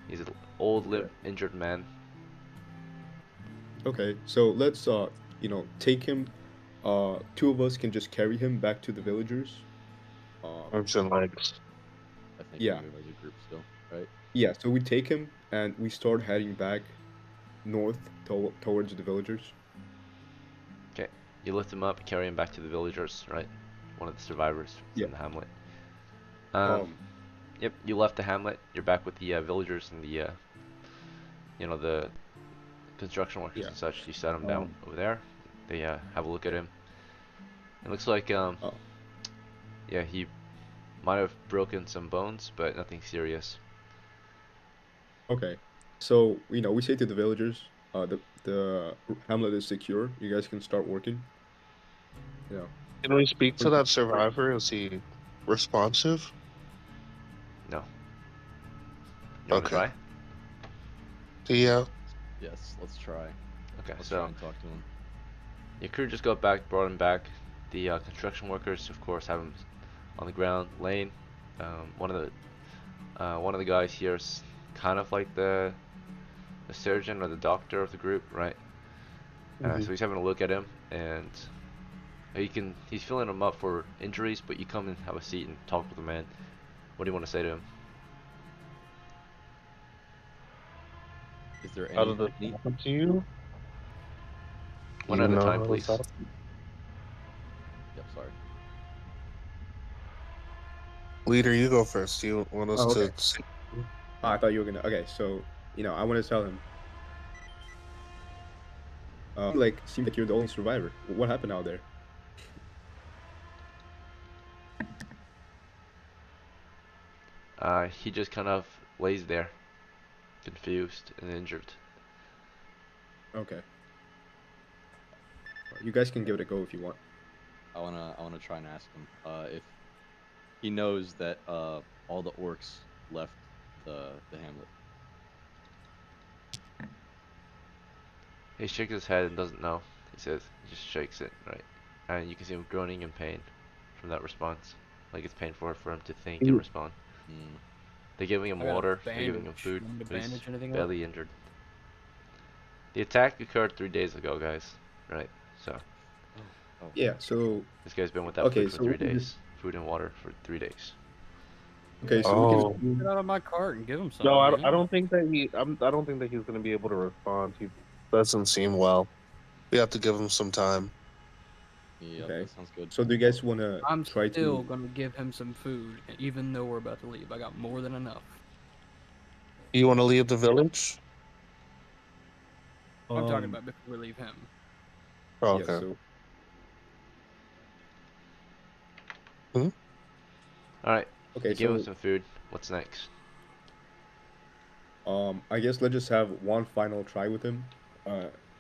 He's an old, injured man. Okay, so let's take him. Two of us can just carry him back to the villagers. Arms and legs. I think Yeah. we move as a group still, right? Yeah, so we take him and we start heading back north towards the villagers. Okay, you lift him up, carry him back to the villagers, right? One of the survivors in the hamlet. Yep, you left the hamlet. You're back with the villagers and the, the construction workers and such. You set him down over there. They have a look at him. It looks like, yeah, he Might have broken some bones, but nothing serious. Okay. So, we say to the villagers, the hamlet is secure. You guys can start working. Yeah. Can we speak to that survivor? Is he responsive? No. You want to Okay. try? Yeah. Yes, let's try. Okay, Let's so try and talk to him. your crew just got back, brought him back. The construction workers, of course, have him on the ground, laying. One of the guys here is kind of like the surgeon or the doctor of the group, right? Mhm. So he's having a look at him, and he's filling him up for injuries. But you come and have a seat and talk with the man. What do you want to say to him? Is there How any did this need? happen to you? Do One you at a know time, how this please. happened? Yep, sorry. Leader, you go first. You want us Oh, okay. to see? I thought you were gonna. Okay, so I want to tell him. Seems like you're the only survivor. What happened out there? He just kind of lays there, confused and injured. Okay. You guys can give it a go if you want. I wanna try and ask him if he knows that all the orcs left the hamlet. He shakes his head and doesn't know. He says, he just shakes it, right? And you can see him groaning in pain from that response. Like it's painful for him to think and respond. Hmm. They're giving him I got a water, they're giving him bandage. food, Want me to but he's bandage anything up? badly injured. The attack occurred 3 days ago, guys. Right? So, Oh. Yeah. So this guy's been without okay. food for So 3 we can days. just Food and water for 3 days. okay. So Oh. we Get out of my cart and give him some. No, man. I don't think that I don't think that he's gonna be able to respond. He doesn't seem well. We have to give him some time. Yep, Okay. that sounds good. So do you guys want to I'm try still to? gonna give him some food, even though we're about to leave. I got more than enough. You want to leave the village? I'm talking about before we leave him. Oh, Yeah. okay. So Alright, okay. you give him So some food. What's next? I guess let's just have one final try with him,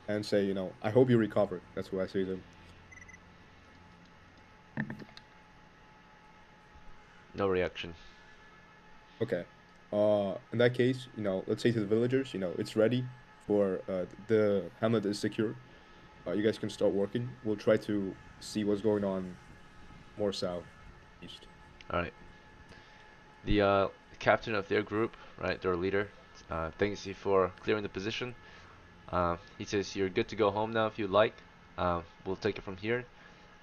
and say I hope you recover. That's what I say to him. No reaction. Okay. In that case, let's say to the villagers, it's ready for the hamlet is secure. You guys can start working. We'll try to see what's going on more south, east. Alright. The captain of their group, right, their leader, thanks you for clearing the position. He says you're good to go home now if you like. We'll take it from here.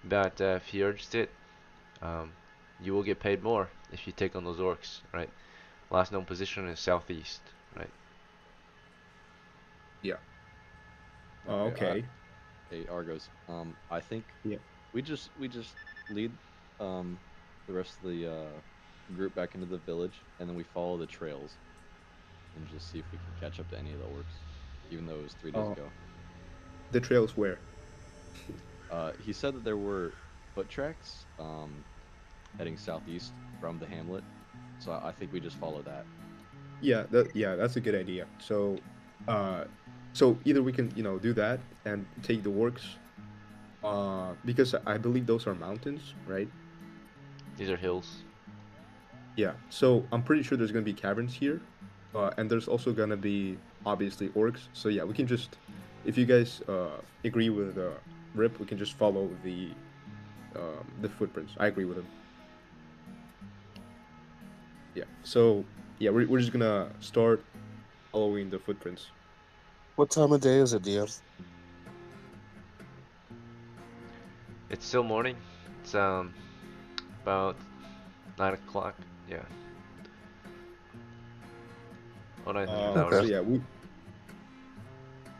But if he urged it, you will get paid more if you take on those orcs, right? Last known position is southeast, right? Yeah. Okay, Okay. Hey Argos, I think Yeah. we just lead the rest of the group back into the village, and then we follow the trails and just see if we can catch up to any of the orcs, even though it was 3 days ago. The trails where? He said that there were foot tracks heading southeast from the hamlet, so I think we just follow that. Yeah. That's a good idea. So, so either we can do that and take the works, because I believe those are mountains, right? These are hills. Yeah. So I'm pretty sure there's gonna be caverns here, and there's also gonna be obviously orcs. So yeah, we can just, if you guys agree with Rip, we can just follow the footprints. I agree with him. Yeah. So yeah, we're just gonna start following the footprints. What time of day is it, DM? It's still morning. It's about 9 o'clock. Yeah. Oh, 900 So hours. yeah,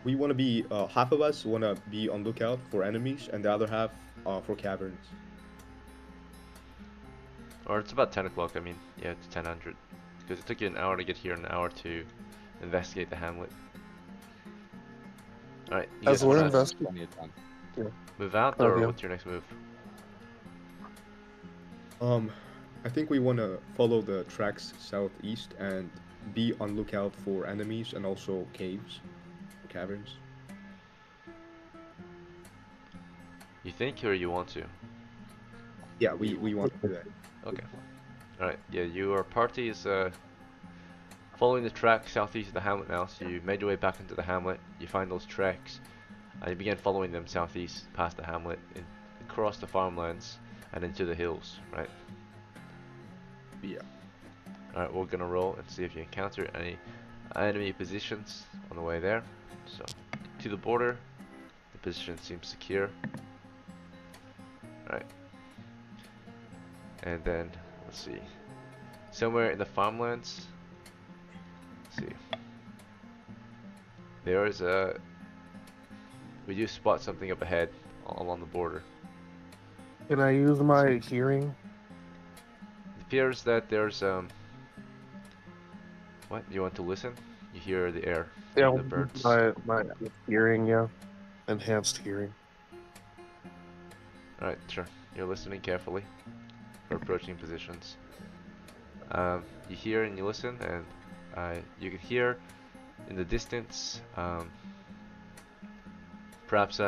we want to be half of us want to be on lookout for enemies, and the other half for caverns. Or it's about 10 o'clock, I mean. Yeah, it's 1000. Because it took you an hour to get here, an hour to investigate the hamlet. Alright, you As guys we're wanna investing. Plenty of time. move out, Oh, or yeah. what's your next move? I think we want to follow the tracks southeast and be on lookout for enemies and also caves, caverns. You think or you want to? Yeah, we want to do that. Okay. Alright, yeah, your party is following the track southeast of the hamlet now, so you made your way back into the hamlet, you find those tracks, and you begin following them southeast past the hamlet, across the farmlands, and into the hills, right? Yeah. Alright, we're gonna roll and see if you encounter any enemy positions on the way there. So, to the border, the position seems secure. Alright. And then, let's see. Somewhere in the farmlands, let's see. There is we do spot something up ahead along the border. Can I use my hearing? It appears that there's what? You want to listen? You hear the air, Yeah, the birds. my hearing, yeah, enhanced hearing. Alright, sure. You're listening carefully for approaching positions. You hear and you listen, and you can hear in the distance, perhaps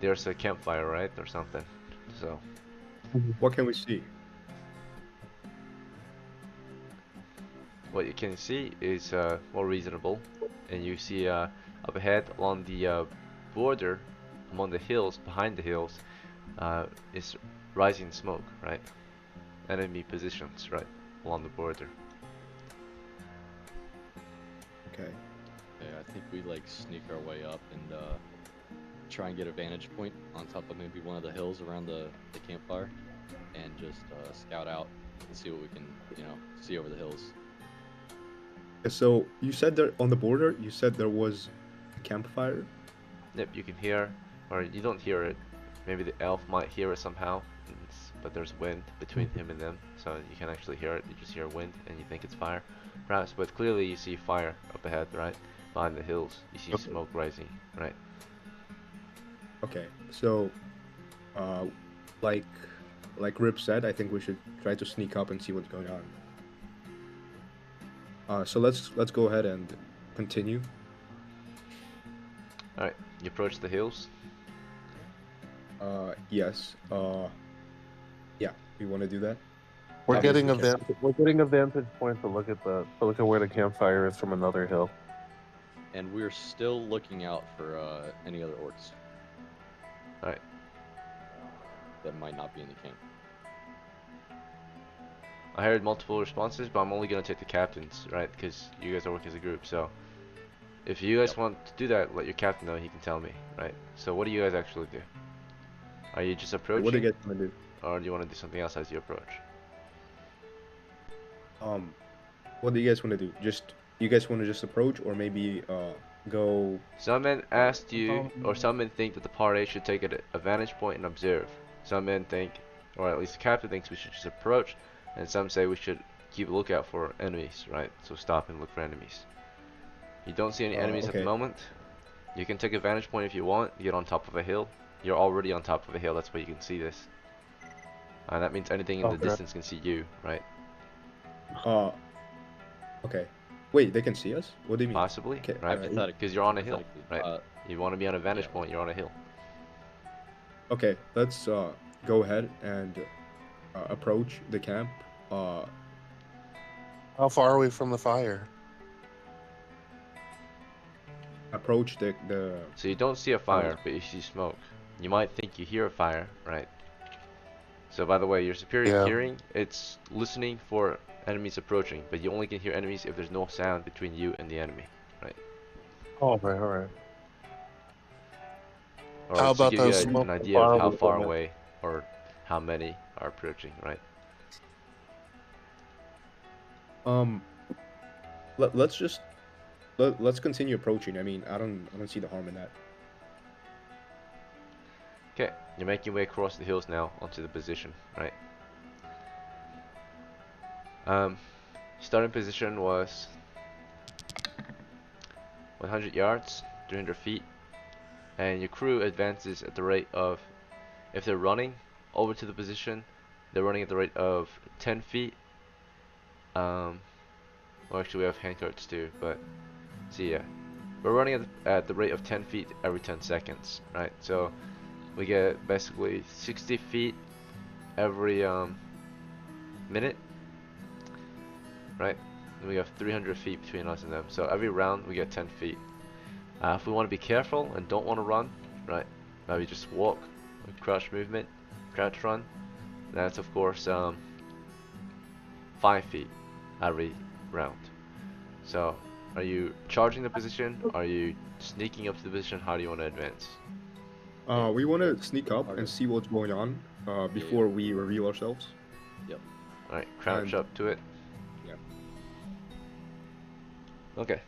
there's a campfire, right, or something. So, What can we see? what you can see is more reasonable, and you see up ahead along the border, among the hills, behind the hills, is rising smoke, right? Enemy positions, right, along the border. Okay. Yeah, I think we like sneak our way up and try and get a vantage point on top of maybe one of the hills around the campfire, and just scout out and see what we can, see over the hills. So you said that on the border, you said there was a campfire? Yep, you can hear, or you don't hear it. Maybe the elf might hear it somehow, but there's wind between him and them, so you can't actually hear it. You just hear wind, and you think it's fire, perhaps. But clearly, you see fire up ahead, right, behind the hills. You see smoke rising, right? Okay. So, like Rip said, I think we should try to sneak up and see what's going on. So let's go ahead and continue. All right, you approach the hills. Yes. Yeah, we want to do that. We're Obviously, getting a vantage point to look at where the campfire is from another hill. And we're still looking out for any other orcs. All right. That might not be in the camp. I heard multiple responses, but I'm only gonna take the captains, right? Because you guys are working as a group. So, if you guys want to do that, let your captain know. He can tell me, right? So, what do you guys actually do? Are you just approaching? What do you guys want to do? Or do you want to do something else as you approach? What do you guys want to do? You guys want to just approach, or maybe go? Some men asked you, or some men think that the party should take a vantage point and observe. Some men think, or at least the captain thinks, we should just approach, and some say we should keep a lookout for enemies, right? So stop and look for enemies. You don't see any enemies at the moment. You can take a vantage point if you want. Get on top of a hill. You're already on top of a hill. That's why you can see this. That means anything in the distance can see you, right? Okay. Wait, they can see us? What do you mean? Possibly, Okay, right? Because you're on a hill, right? You want to be on a vantage point. You're on a hill. Okay, let's go ahead and approach the camp. How far are we from the fire? Approach the. So you don't see a fire, but you see smoke. You might think you hear a fire, right? So by the way, your superior hearing, it's listening for enemies approaching, but you only can hear enemies if there's no sound between you and the enemy, right? Oh, right, all right. Or how about to give you smoke an idea of how far away or how many are approaching, right? Let's continue approaching. I mean, I don't see the harm in that. Okay, you're making your way across the hills now onto the position, right? Starting position was 100 yards, 300 feet, and your crew advances at the rate of, if they're running over to the position, They're running at the rate of 10 feet. Well, actually, we have handcarts too, but see, yeah, we're running at the rate of 10 feet every 10 seconds, right? So we get basically 60 feet every minute, right? And we have 300 feet between us and them. So every round we get 10 feet. If we want to be careful and don't want to run, right? Maybe just walk, like crouch movement, crouch run. That's of course 5 feet every round. So, are you charging the position? Are you sneaking up to the position? How do you want to advance? We want to sneak up and see what's going on before we reveal ourselves. Yep. Alright, crouch up to it. Yeah. Okay.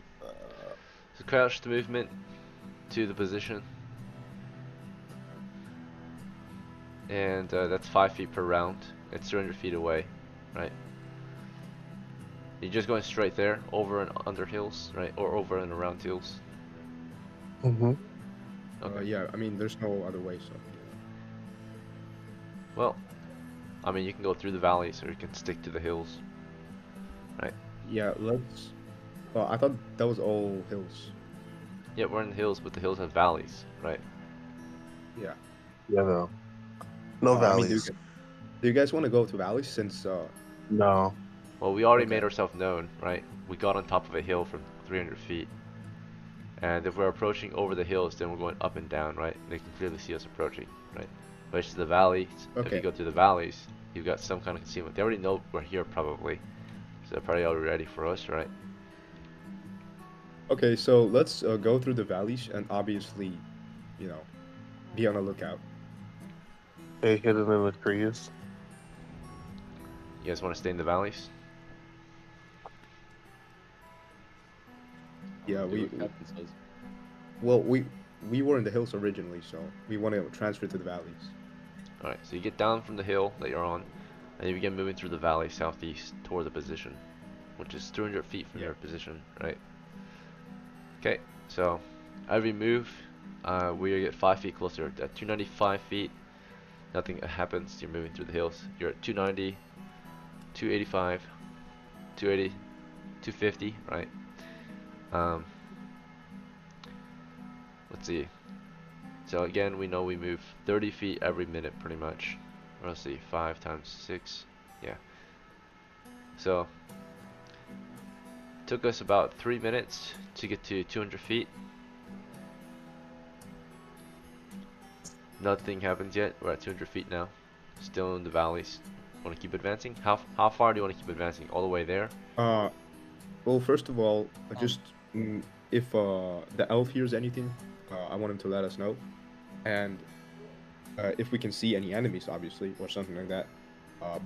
So crouch the movement to the position. And that's 5 feet per round. It's 300 feet away, right? You're just going straight there, over and under hills, right? Or over and around hills. Mm-hmm. Okay. Yeah, I mean, there's no other way, so. Well, I mean, you can go through the valleys or you can stick to the hills, right? Yeah, let's. Well, I thought that was all hills. Yeah, we're in the hills, but the hills have valleys, right? Yeah. Yeah, no. No I mean, valleys. do you guys want to go to valleys since? No. Well, we already Okay. made ourselves known, right? We got on top of a hill from 300 feet. And if we're approaching over the hills, then we're going up and down, right? They can clearly see us approaching, right? But it's the valleys. If Okay. you go to the valleys, you've got some kind of concealment. They already know we're here, probably. So they're probably already ready for us, right? Okay, so let's go through the valleys and obviously, you know, be on the lookout. They hidden in the trees. You guys want to stay in the valleys? Yeah, Do we what Captain says. well we were in the hills originally, so we want to transfer to the valleys. Alright, so you get down from the hill that you're on, and you begin moving through the valley southeast toward the position, which is 300 feet from your position, right? Okay, so every move, we get 5 feet closer. At 295 feet, nothing happens. You're moving through the hills. You're at 290, 285, 280, 250, right? Let's see. So again, we know we move 30 feet every minute, pretty much. Or let's see, 5 times 6, yeah. So took us about 3 minutes to get to 200 feet. Nothing happens yet. We're at 200 feet now. Still in the valleys. Want to keep advancing? How far do you want to keep advancing? All the way there? Well, first of all, just if the elf hears anything, I want him to let us know, and if we can see any enemies, obviously, or something like that.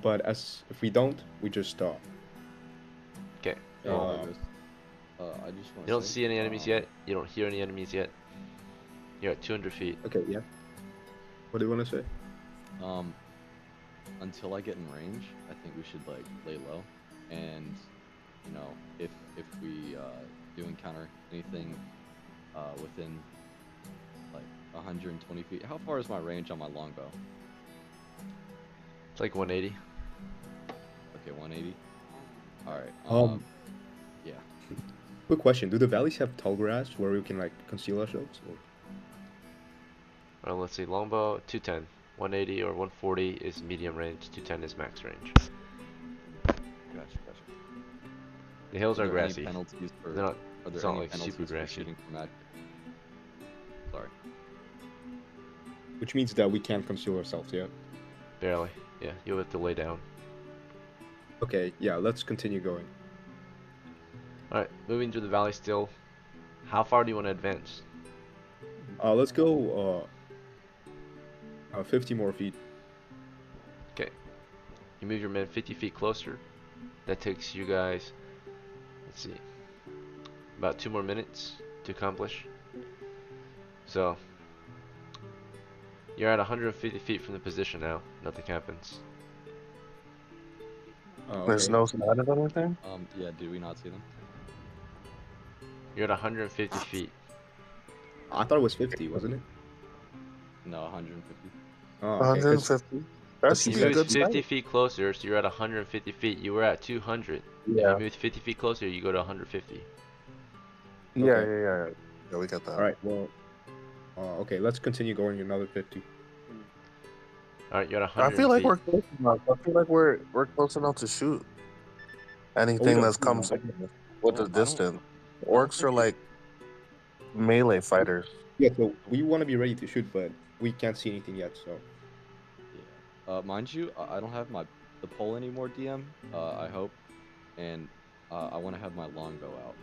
But if we don't, we just Okay. I just want You don't see any enemies yet. You don't hear any enemies yet. You're at 200 feet. Okay, yeah. What do you want to say? Until I get in range, I think we should like lay low, and you know, if we do encounter anything within like 120 feet. How far is my range on my longbow? It's like 180. Okay, 180. All right. Yeah. Quick question: do the valleys have tall grass where we can like conceal ourselves? Or? Well, let's see. Longbow 210. 180 or 140 is medium range. 210 is max range. Gotcha. The hills are there any grassy. penalties for, They're not. are there It's not any like penalties super for grassy. shooting from magic? Sorry. Which means that we can't conceal ourselves, yeah? Barely. Yeah, you'll have to lay down. Okay, yeah, let's continue going. Alright, moving through the valley still. How far do you want to advance? Let's go 50 more feet. Okay. You move your men 50 feet closer. That takes you guys, let's see, about 2 more minutes to accomplish. So, you're at 150 feet from the position now. Nothing happens. There's Okay. no sign of anything? Yeah, did we not see them? You're at 150 feet. I thought it was 50, wasn't it? No, 150. Oh, okay, 'cause- 150. That Let's should You be a moved good 50 start. feet closer, so you're at 150 feet. You were at 200. If you Yeah. moved 50 feet closer, you go to 150. Yeah, Okay. yeah. Yeah, we got that. All right. Well. Okay. Let's continue going another 50. Alright, you're at I 100 feel like feet. we're close enough. I feel like we're close enough to shoot anything don't that's see them. comes with the Well, I distance. don't Orcs think are like melee fighters. Yeah. So we want to be ready to shoot, but we can't see anything yet. So. Yeah. Mind you, I don't have the pole anymore, DM. I hope, and I want to have my longbow out.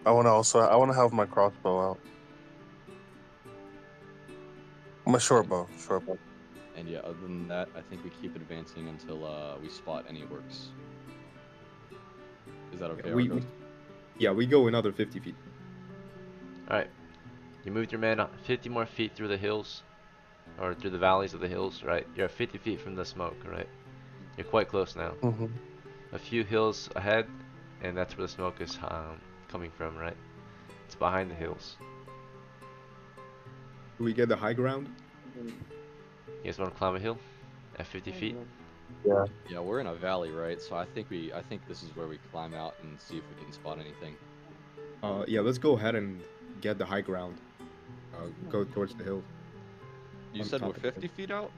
I want to have my crossbow out. My short bow. And yeah, other than that, I think we keep advancing until we spot any orcs. Is that okay, Argos? Yeah, we go another 50 feet. Alright. You moved your man 50 more feet through the hills. Or through the valleys of the hills, right? You're at 50 feet from the smoke, right? You're quite close now. Mm-hmm. A few hills ahead, and that's where the smoke is coming from, right? It's behind the hills. Do we get the high ground? You guys want to climb a hill at 50 feet? Yeah. Yeah, we're in a valley, right? So I think this is where we climb out and see if we can spot anything. Yeah, let's go ahead and get the high ground. Go towards the hill. You On said top we're of the 50 feet out?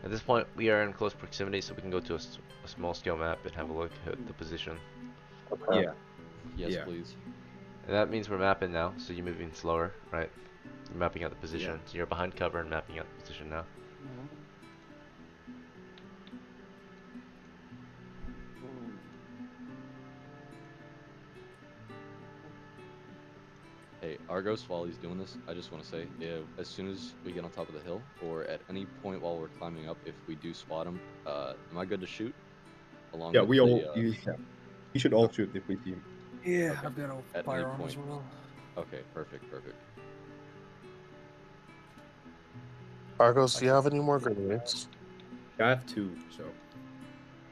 At this point, we are in close proximity, so we can go to a small scale map and have a look at the position. Okay. Yeah. Yes, Yeah. please. And that means we're mapping now, so you're moving slower, right? You're mapping out the position. Yeah. So you're behind cover and mapping out the position now. Hey, Argos, while he's doing this, I just want to say, as soon as we get on top of the hill, or at any point while we're climbing up, if we do spot him, am I good to shoot? Along Yeah, with we the, all. You should all shoot if we see him. Yeah, Okay. I've got a At any firearm as point. well. Okay, perfect. Argos, do you have any more grenades? I have 2, so.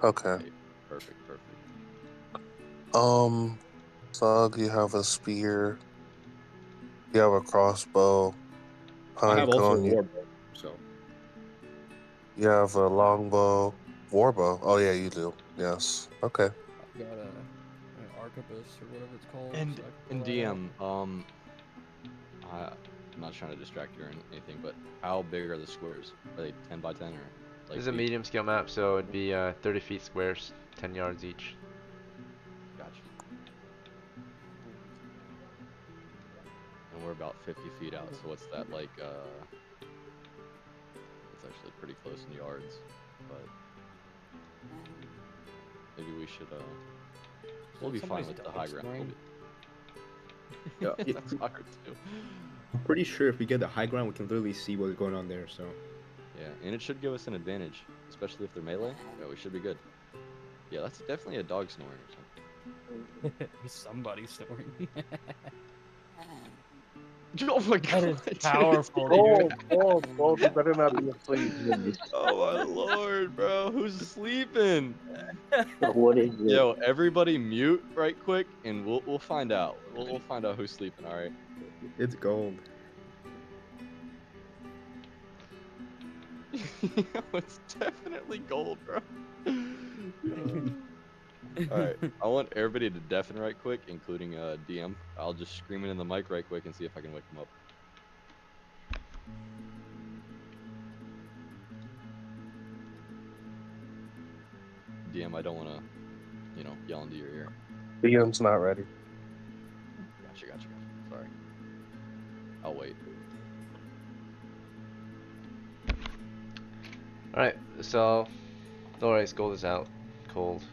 Okay. Okay, perfect. Thug, you have a spear. You have a crossbow. I have also a Pinecone, war bow, so. you have a longbow. Warbow. Oh yeah, you do. Yes. Okay. I've got an arquebus or whatever it's called. And so I can pull that out. DM, I'm not trying to distract you or anything, but how big are the squares? Are they 10 by 10 or like? This is a feet? medium scale map, so it'd be 30 feet squares, 10 yards each. Gotcha. And we're about 50 feet out, so what's that like? It's actually pretty close in yards, but maybe we should. We'll be fine Somebody's with the dog high ground. snoring. Yeah, We'll be... That's hard too. I'm pretty sure if we get the high ground, we can literally see what's going on there. So. Yeah, and it should give us an advantage, especially if they're melee. Yeah, we should be good. Yeah, that's definitely a dog snoring or something. Somebody's snoring. Oh my god, That is dude. powerful, dude. You better not be asleep. Oh my lord, bro, who's sleeping? What is it? Yo, everybody mute right quick, and we'll find out. We'll find out who's sleeping. All right. It's gold. It's definitely gold, bro. Alright, I want everybody to deafen right quick, including DM. I'll just scream it in the mic right quick and see if I can wake them up. DM, I don't want to, yell into your ear. DM's not ready. Gotcha. Sorry. I'll wait. Alright, so Alright, gold is out. Cold.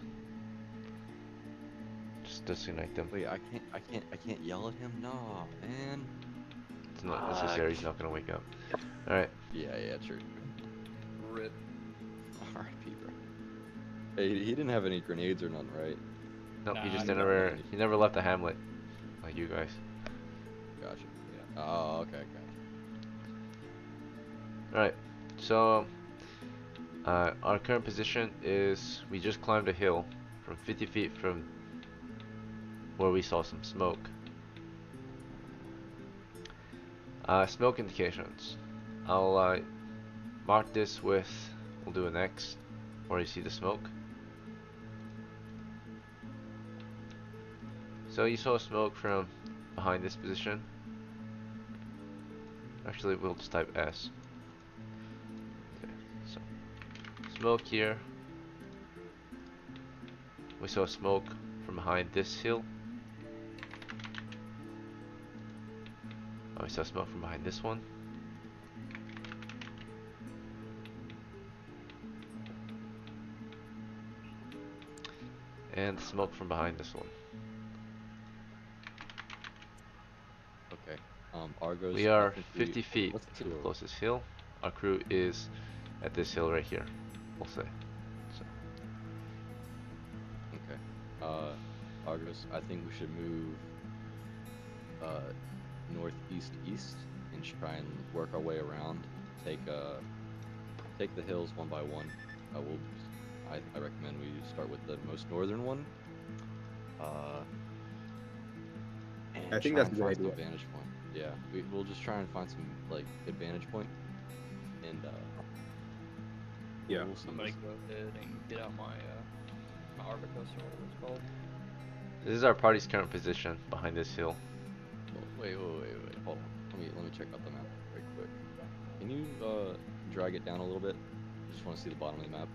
Just disconnect them. Wait, I can't yell at him? No, man. It's not necessary, he's not gonna wake up. Alright. Yeah, true. Rip. R.I.P. bro. Hey, he didn't have any grenades or nothing, right? Nope, Nah, he just I never left the hamlet. Like you guys. Gotcha. Yeah. Oh, okay. Alright, so our current position is we just climbed a hill from 50 feet from where we saw some smoke. Smoke indications. I'll mark this with, we'll do an X, where you see the smoke. So you saw smoke from behind this position. Actually, we'll just type S. Okay, so smoke here. We saw smoke from behind this hill. Oh, we saw smoke from behind this one. And smoke from behind this one. Okay. Argos. We I are think 50 feet let's to the do it. closest hill. Our crew is at this hill right here, we'll say. So, Okay. Argos, I think we should move northeast east and try and work our way around. Take the hills one by one. I recommend we start with the most northern one. And I think try that's and a good find some idea. vantage point. Yeah, we'll just try and find some like good vantage point, and Yeah. we'll see. I'm gonna go ahead and get out my my Arbicus or whatever it's called. this is our party's current position behind this hill. Oh, wait, hold on. Let me check out the map right quick. Can you drag it down a little bit? I just want to see the bottom of the map.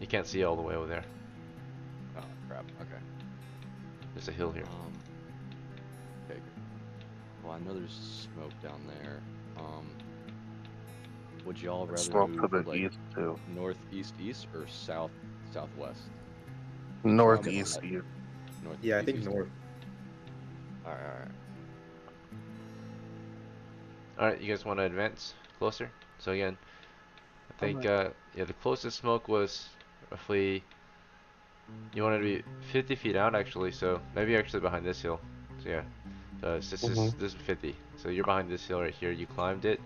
You can't see all the way over there. Oh crap. Okay. There's a hill here. Okay. Good. Well, I know there's smoke down there. Would y'all rather Smoke to move the like east too. northeast east or southwest? Northeast North- east. Northeast. Yeah, I think east? north. All right. Alright, you guys want to advance closer? So again, I think, Alright. yeah, the closest smoke was roughly, you wanted to be 50 feet out actually, so maybe actually behind this hill. So yeah, this is 50. So you're behind this hill right here, you climbed it,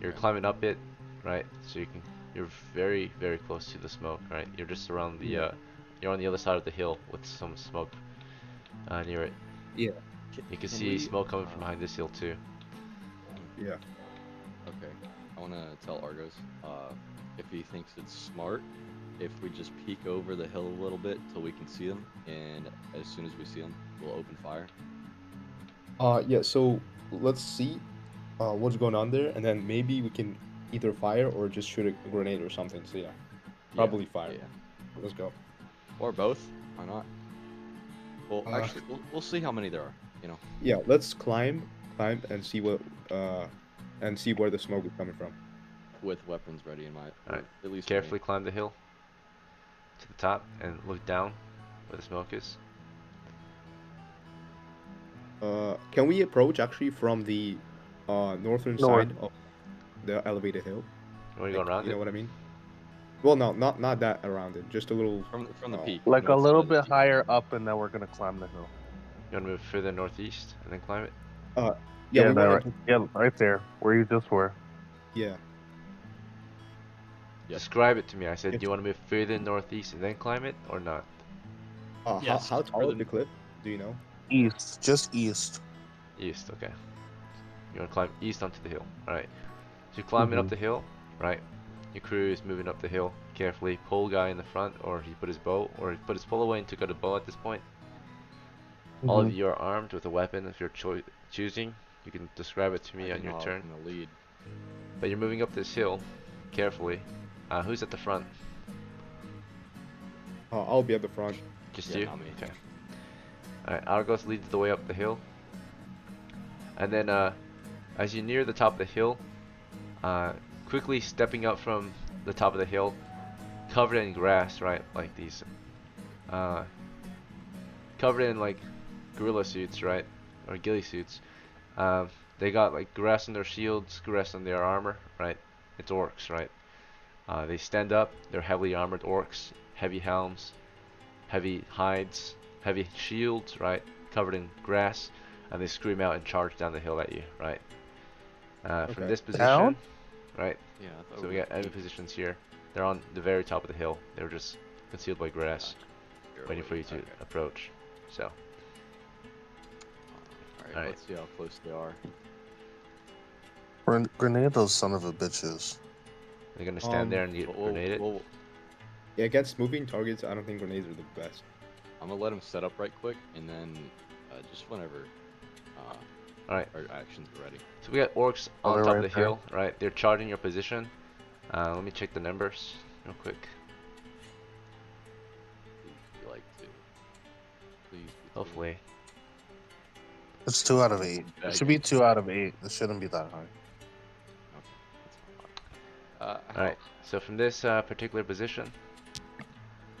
you're Okay. climbing up it, right? So you're very, very close to the smoke, right? You're just around the, Yeah. you're on the other side of the hill with some smoke near it. Yeah. You can Can see we, smoke coming from behind this hill too. Yeah. Okay. I want to tell Argos if he thinks it's smart if we just peek over the hill a little bit till we can see them, and as soon as we see them, we'll open fire. Yeah, so let's see what's going on there, and then maybe we can either fire or just shoot a grenade or something. So yeah, probably fire. Yeah. Let's go. Or both. Why not? Well, Uh, actually, we'll see how many there are. You know. Yeah, let's climb and see what and see where the smoke is coming from. With weapons ready in my. Alright, At least. carefully climb the hill to the top and look down where the smoke is. Can we approach actually from the northern North. side of the elevated hill? You want to go around You know it? what I mean? Well, no, not that around it. Just a little. From the peak. Like a north little side of the bit peak. higher up, and then we're gonna climb the hill. You want to move further northeast and then climb it? Yeah, we that want right, yeah, right there, where you just were. Yeah. Yep. Describe it to me. I said, If- do you want to move further northeast and then climb it or not? Yes, How tall is further- the cliff? Do you know? East, just east. East, okay. You want to climb east onto the hill. Alright. So you're climbing up the hill, right? Your crew is moving up the hill carefully. Pole guy in the front, or he put his bow, or he put his pole away and took out a bow at this point. All of you are armed with a weapon if you're choosing. You can describe it to me on your turn. In the lead. But you're moving up this hill carefully. Who's at the front? I'll be at the front. Just Yeah, you? not me. Okay. Alright, Argos leads the way up the hill. And then as you near the top of the hill, quickly stepping up from the top of the hill, covered in grass, right? Like these, covered in like gorilla suits, right? Or ghillie suits. They got like grass on their shields, grass on their armor, right? It's orcs, right? They stand up, they're heavily armored orcs, heavy helms, heavy hides, heavy shields, right? Covered in grass, and they scream out and charge down the hill at you, right? From Okay. this position, Down? right? Yeah. I thought So we got enemy positions here. They're on the very top of the hill. They're just concealed by grass, waiting for you to approach. So, Alright, let's see how close they are. Grenade those son of a bitches. They're gonna stand there and get grenaded. Yeah, against moving targets, I don't think grenades are the best. I'm gonna let him set up right quick, and then just whenever Alright. our actions are ready. So we got orcs on top of the hill, right? They're charging your position. Let me check the numbers real quick. If you like to. Please. Hopefully. It's 2 out of 8. It should be 2 out of 8. It shouldn't be that high. Alright, so from this particular position,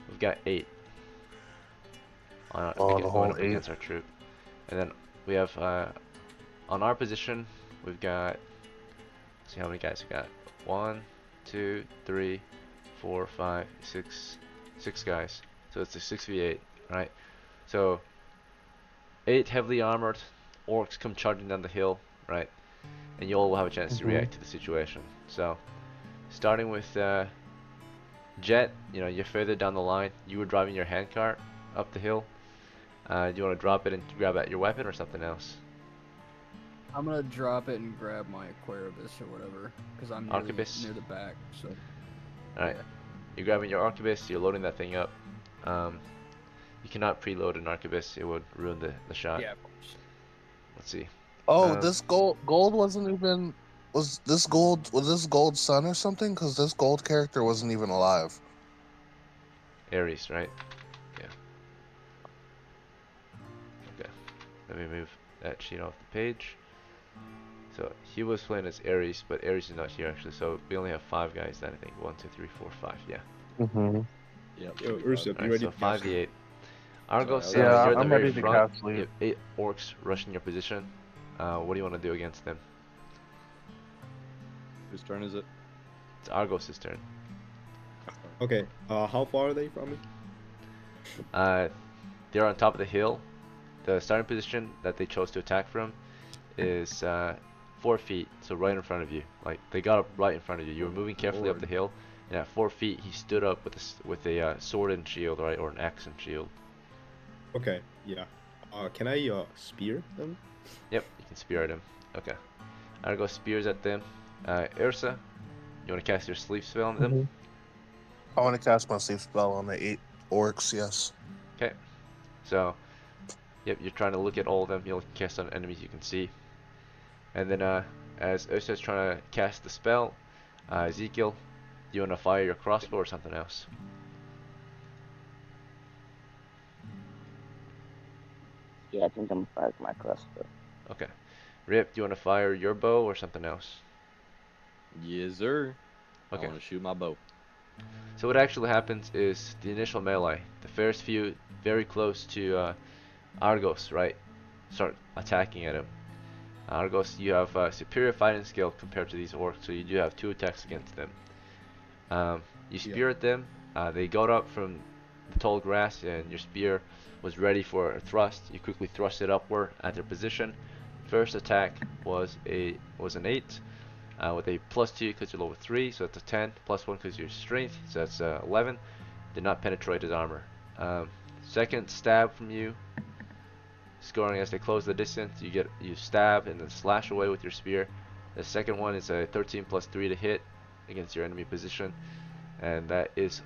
we've got 8 the whole up against our troop. And then we have, on our position, we've got, let's see how many guys we got. 1, 2, 3, 4, 5, 6 guys. So it's a 6v8, right? So 8 heavily armored orcs come charging down the hill, right? And you all will have a chance to react to the situation. So starting with Jet, you know, you're further down the line. You were driving your handcart up the hill. Do you want to drop it and grab at your weapon or something else? I'm gonna drop it and grab my Aquaribus or whatever, because I'm near the back. So. Alright, yeah. You're grabbing your arquebus. You're loading that thing up. You cannot preload an arquebus; it would ruin the shot. Yeah, of course. Let's see. Oh, this gold wasn't even. Was this gold son or something? Because this gold character wasn't even alive. Ares, right? Yeah. Okay. Let me move that sheet off the page. So he was playing as Ares, but Ares is not here actually. So we only have 5 guys then, I think. 1, 2, 3, 4, 5. Yeah. Yep. Yo, Ursa, you ready? So 5v8. Argos, yeah, you're in the I'm very ready to front. cast You lead. have 8 orcs rushing your position. What do you want to do against them? Whose turn is it? It's Argos' turn. Okay. How far are they from me? They're on top of the hill. The starting position that they chose to attack from is 4 feet, so right in front of you. Like they got up right in front of you. You were moving carefully up the hill, and at 4 feet, he stood up with a sword and shield, right, or an axe and shield. Okay. Yeah. Can I spear them? Yep, you can spear at him. Okay. Argos spears at them. Ursa, you want to cast your sleep spell on them? I want to cast my sleep spell on the 8 orcs. Yes. Okay. So, yep, you're trying to look at all of them. You'll cast on enemies you can see. And then, as Ursa is trying to cast the spell, Ezekiel, do you want to fire your crossbow or something else? Yeah, I think I'm gonna fire my crossbow. Okay. Rip, do you want to fire your bow or something else? Yes, sir. Okay. I want to shoot my bow. So what actually happens is the initial melee, the first few very close to Argos, right, start attacking at him. Argos, you have superior fighting skill compared to these orcs, so you do have 2 attacks against them. You spear at them, they got up from the tall grass and your spear was ready for a thrust. You quickly thrust it upward at their position. First attack was an 8 with a +2 because you're level 3, so that's a 10, +1 because you're strength, so that's 11. Did not penetrate his armor. Second stab from you, scoring as they close the distance. You stab and then slash away with your spear. The second one is a 13 +3 to hit against your enemy position, and that is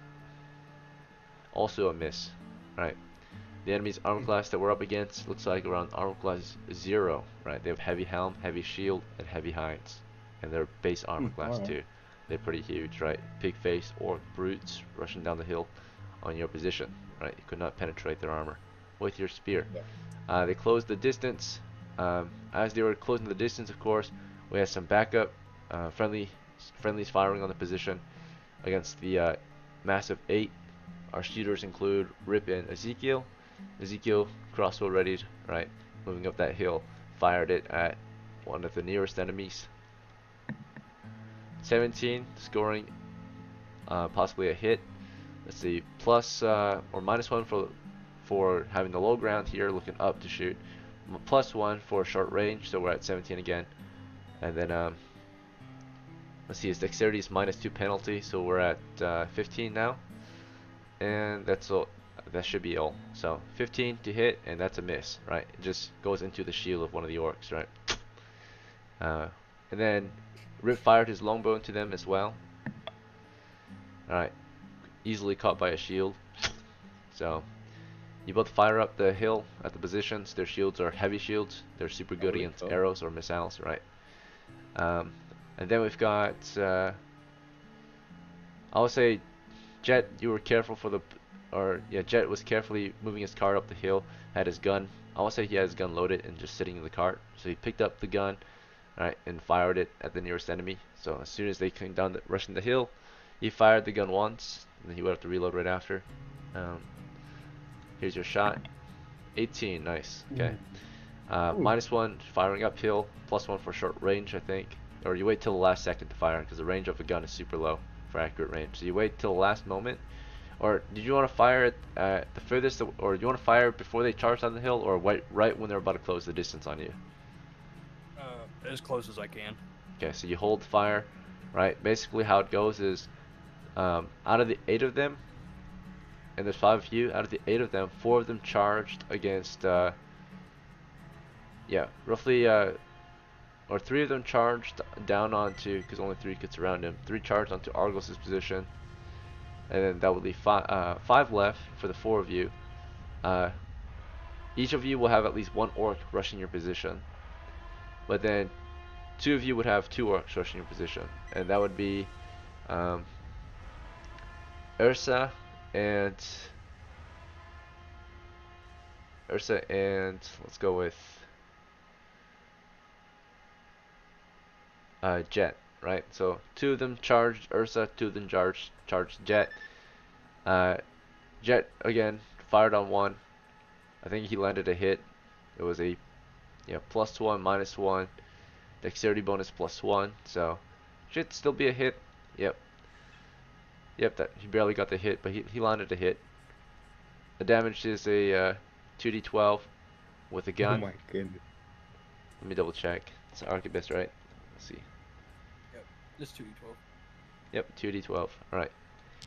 also a miss. Right. The enemy's armor class that we're up against looks like around armor class 0. Right. They have heavy helm, heavy shield, and heavy hinds, and their base armor class 2. They're pretty huge, right? Pig face orc brutes rushing down the hill on your position. Right. You could not penetrate their armor with your spear. They closed the distance. As they were closing the distance, of course, we had some backup. Friendlies firing on the position against the massive 8. Our shooters include Rip and Ezekiel. Ezekiel, crossbow readied, right, moving up that hill, fired it at one of the nearest enemies. 17, scoring possibly a hit. Let's see, plus or -1 for having the low ground here, looking up to shoot. +1 for short range, so we're at 17 again. And then let's see, his dexterity is -2 penalty, so we're at 15 now. And that's all. That should be all. So 15 to hit, and that's a miss, right? It just goes into the shield of one of the orcs, right? And then Rip fired his longbow into them as well. Alright, easily caught by a shield. So, you both fire up the hill at the positions. Their shields are heavy shields. They're super good against arrows or missiles, right? And then we've got, I would say, Jet, you were careful for the, Jet was carefully moving his cart up the hill, had his gun. I would say he had his gun loaded and just sitting in the cart. So he picked up the gun, right, and fired it at the nearest enemy. So as soon as they came down, rushing the hill, he fired the gun once, and then he would have to reload right after. Here's your shot. 18, nice. Okay. -1 firing uphill, +1 for short range, I think. Or you wait till the last second to fire, because the range of a gun is super low for accurate range. So you wait till the last moment. Or did you want to fire at the furthest, or do you want to fire before they charge down the hill, or right when they're about to close the distance on you? As close as I can. Okay, so you hold fire, right? Basically how it goes is, out of the 8 of them, and there's 5 of you, out of the 8 of them, 4 of them charged against, roughly, or 3 of them charged down onto, because only 3 could surround him, 3 charged onto Argos's position, and then that would leave 5 left for the 4 of you. Each of you will have at least 1 orc rushing your position, but then 2 of you would have 2 orcs rushing your position, and that would be Ursa and let's go with Jet, right? So 2 of them charged Ursa, 2 of them charged Jet. Jet again fired on 1. I think he landed a hit. It was a +1, -1, dexterity bonus +1. So should still be a hit. Yep, that he barely got the hit, but he landed a hit. The damage is a 2d12 with a gun. Oh my goodness. Let me double check. It's Arquebus, right? Let's see. Yep, just 2d12. Yep, 2d12. Alright.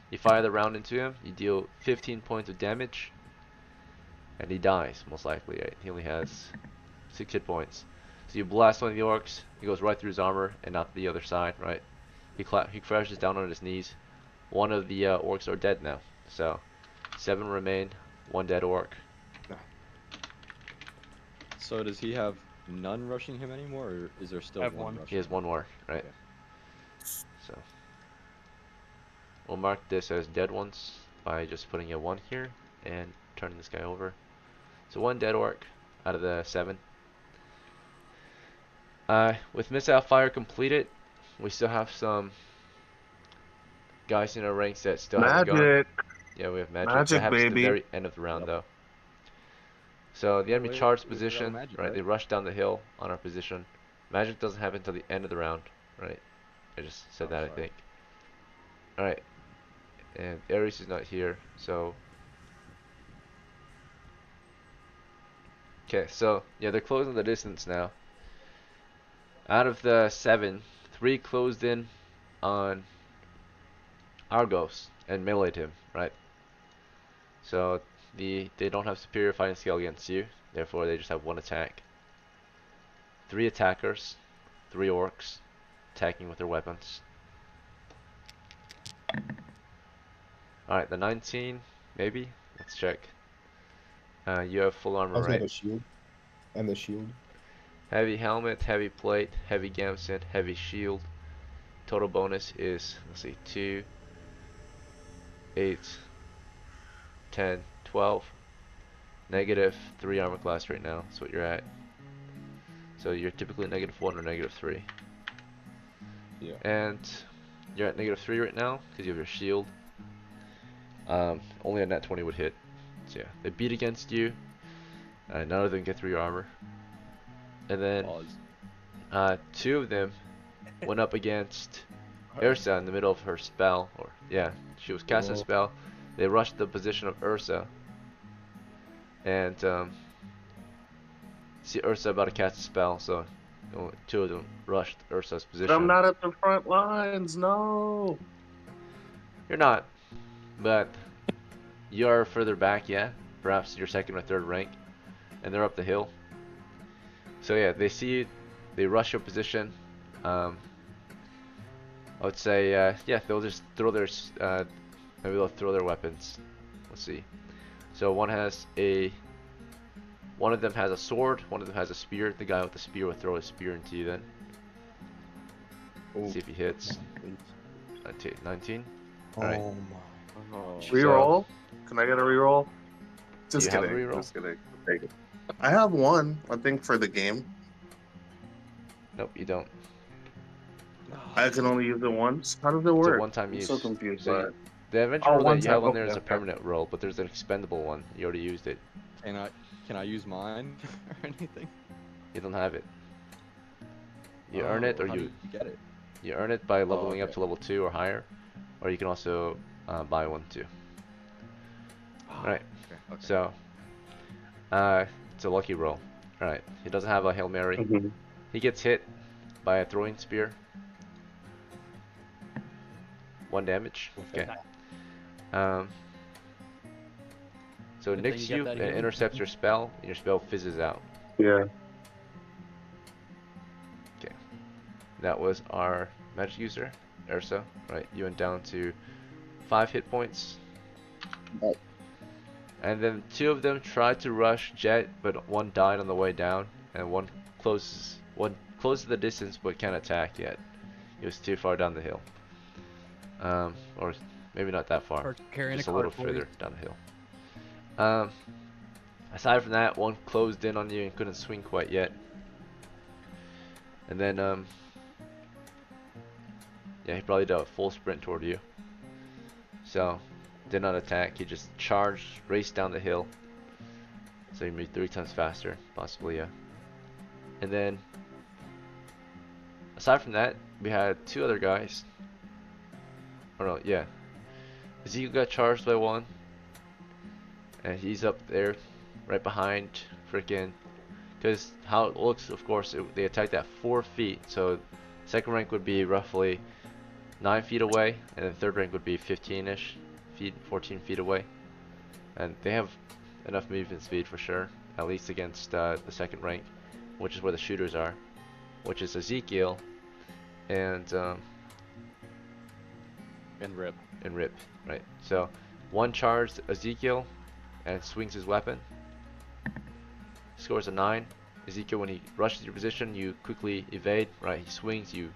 You fire the round into him, you deal 15 points of damage, and he dies, most likely, right? He only has 6 hit points. So you blast one of the orcs, he goes right through his armor and out the other side, right? He crashes down on his knees. 1 of the orcs are dead now. So 7 remain, 1 dead orc. So does he have none rushing him anymore, or is there still one rushing? He has 1 more, right? Okay. So we'll mark this as dead ones by just putting a 1 here and turning this guy over. So 1 dead orc out of the 7. With missile fire completed, we still have some guys in our ranks that still haven't gone. Magic. Yeah, we have magic. Magic, That happens at the baby. very end of the round, though. So the enemy Wait, charged we forgot position, magic, right? right? They rush down the hill on our position. Magic doesn't happen until the end of the round, right? I just said that, sorry. I think. Alright. And Ares is not here, so... Okay, so, yeah, they're closing the distance now. Out of the 7, 3 closed in on Argos and meleeed him, right? So they don't have superior fighting skill against you, therefore they just have 1 attack. 3 attackers, 3 orcs, attacking with their weapons. Alright, the 19, maybe? Let's check. You have full armor, Also right? the shield. And the shield. Heavy helmet, heavy plate, heavy gamson, heavy shield. Total bonus is, let's see, 2, 8, 10, 12. -3 armor class right now. That's what you're at. So you're typically -1 or -3. Yeah. And you're at -3 right now because you have your shield. Only a net 20 would hit. So yeah, they beat against you. None of them get through your armor. And then Pause. 2 of them went up against Ursa in the middle of her spell. Or yeah, she was casting a spell. They rushed the position of Ursa. And see Ursa about to cast a spell, so 2 of them rushed Ursa's position. I'm not at the front lines, no. You're not, but you're further back, yeah. Perhaps you're 2nd or 3rd rank, and they're up the hill. So yeah, they see you, they rush your position. I would say, yeah, they'll just throw their, maybe they'll throw their weapons. Let's see. So one of them has a sword, one of them has a spear. The guy with the spear will throw a spear into you then. Oh, See if he hits. 19. Alright. oh my. Oh. Reroll? Can I get a reroll? Do Just you have a kidding. reroll? Just kidding. Take it. I have one, I think, for the game. Nope, you don't. I can only use it once. How does it It's a work? one-time I'm use. so confused So by you, it. the adventure Oh, roll one that you have time. on there is Okay, a okay. permanent roll, but there's an expendable one. You already used it. Can I use mine or anything? You don't have it. You earn it, or how do you get it? earn it by leveling up okay. to level 2 or higher, or you can also buy one too. Alright, Okay. so it's a lucky roll. Alright, he doesn't have a Hail Mary. Mhm. He gets hit by a throwing spear. 1 damage. Okay. So it Good thing nicks you you got and that healing. intercepts your spell, and your spell fizzes out. Yeah. Okay. That was our magic user, Ursa. Right, you went down to 5 hit points. But And then 2 of them tried to rush Jet, but 1 died on the way down, and one closes the distance but can't attack yet. He was too far down the hill. Or maybe not that far, Or carrying just a a little cart for you. further down the hill. Aside from that, one closed in on you and couldn't swing quite yet. And then, yeah, he probably did a full sprint toward you. So, did not attack, he just charged, raced down the hill. So he moved 3 times faster, possibly, yeah. And then, aside from that, we had 2 other guys. Or no, yeah. Ezekiel got charged by 1. And he's up there, right behind freaking. Because how it looks, of course, they attacked at 4 feet. So, second rank would be roughly 9 feet away, and then third rank would be 15-ish feet, 14 feet away. And they have enough movement speed for sure, at least against the second rank, which is where the shooters are, which is Ezekiel and Rip. Rip, right? So one charged Ezekiel and swings his weapon, scores a 9. Ezekiel, when he rushes your position, you quickly evade, right? He swings, you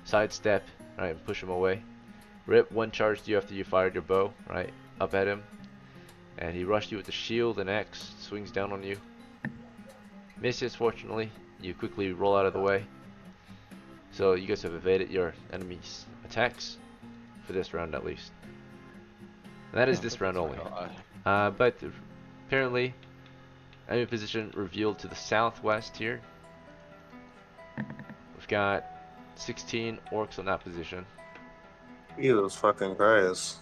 sidestep, right, and push him away. Rip one charged you after you fired your bow, right, up at him, and he rushed you with the shield and axe, swings down on you. Misses, fortunately. You quickly roll out of the way. So you guys have evaded your enemy's attacks for this round at least. And that is this round only. But apparently, enemy position revealed to the southwest here. We've got 16 orcs on that position. Jesus fucking Christ.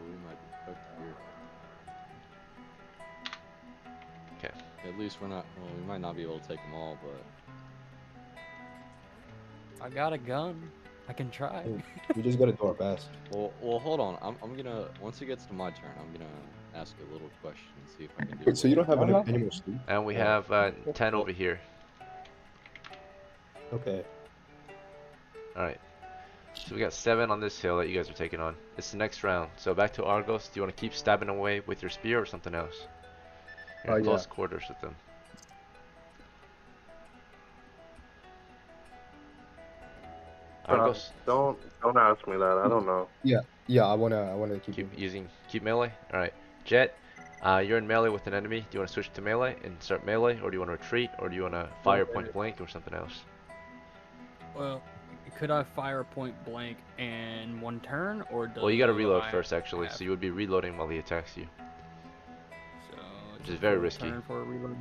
We might be cooked here. Okay. At least we're not. Well, we might not be able to take them all, but I got a gun. I can try. We just gotta do our best. well, hold on. I'm gonna once it gets to my turn, I'm gonna ask a little question and see if I can do. Wait, so you don't have Uh-huh. any more sleep? And we have 10 over here. Okay. Alright. So we got 7 on this hill that you guys are taking on. It's the next round. So back to Argos. Do you want to keep stabbing away with your spear or something else? You're in Yeah. close quarters with them. Argos, Don't ask me that. I don't know. Yeah, I wanna keep keep melee. All right, Jet, you're in melee with an enemy. Do you want to switch to melee and start melee, or do you want to retreat, or do you want to fire point blank or something else? Well, could I fire point blank in 1 turn, or does Well, you got to reload I first actually, have- so you would be reloading while he attacks you. So, Which just is very full risky. turn for a reload.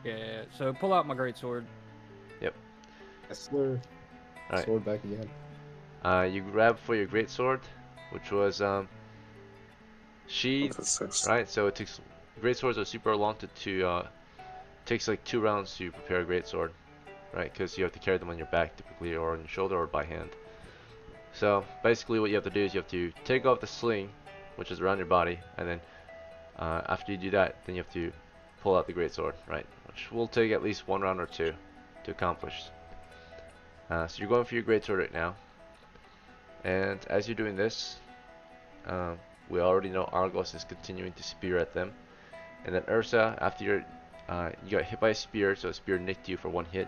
Yeah. So pull out my greatsword. Yes, sir. Alright. Sword back again. You grab for your greatsword, which was sheathed, That's a 6. right? So it takes greatswords are super long to takes like 2 rounds to prepare a greatsword, right? Because you have to carry them on your back typically, or on your shoulder, or by hand. So basically, what you have to do is you have to take off the sling, which is around your body, and then after you do that, then you have to pull out the greatsword, right? Which will take at least 1 round or 2 to accomplish. So you're going for your greatsword right now. And as you're doing this, we already know Argos is continuing to spear at them. And then Ursa, after you got hit by a spear, so a spear nicked you for 1 hit.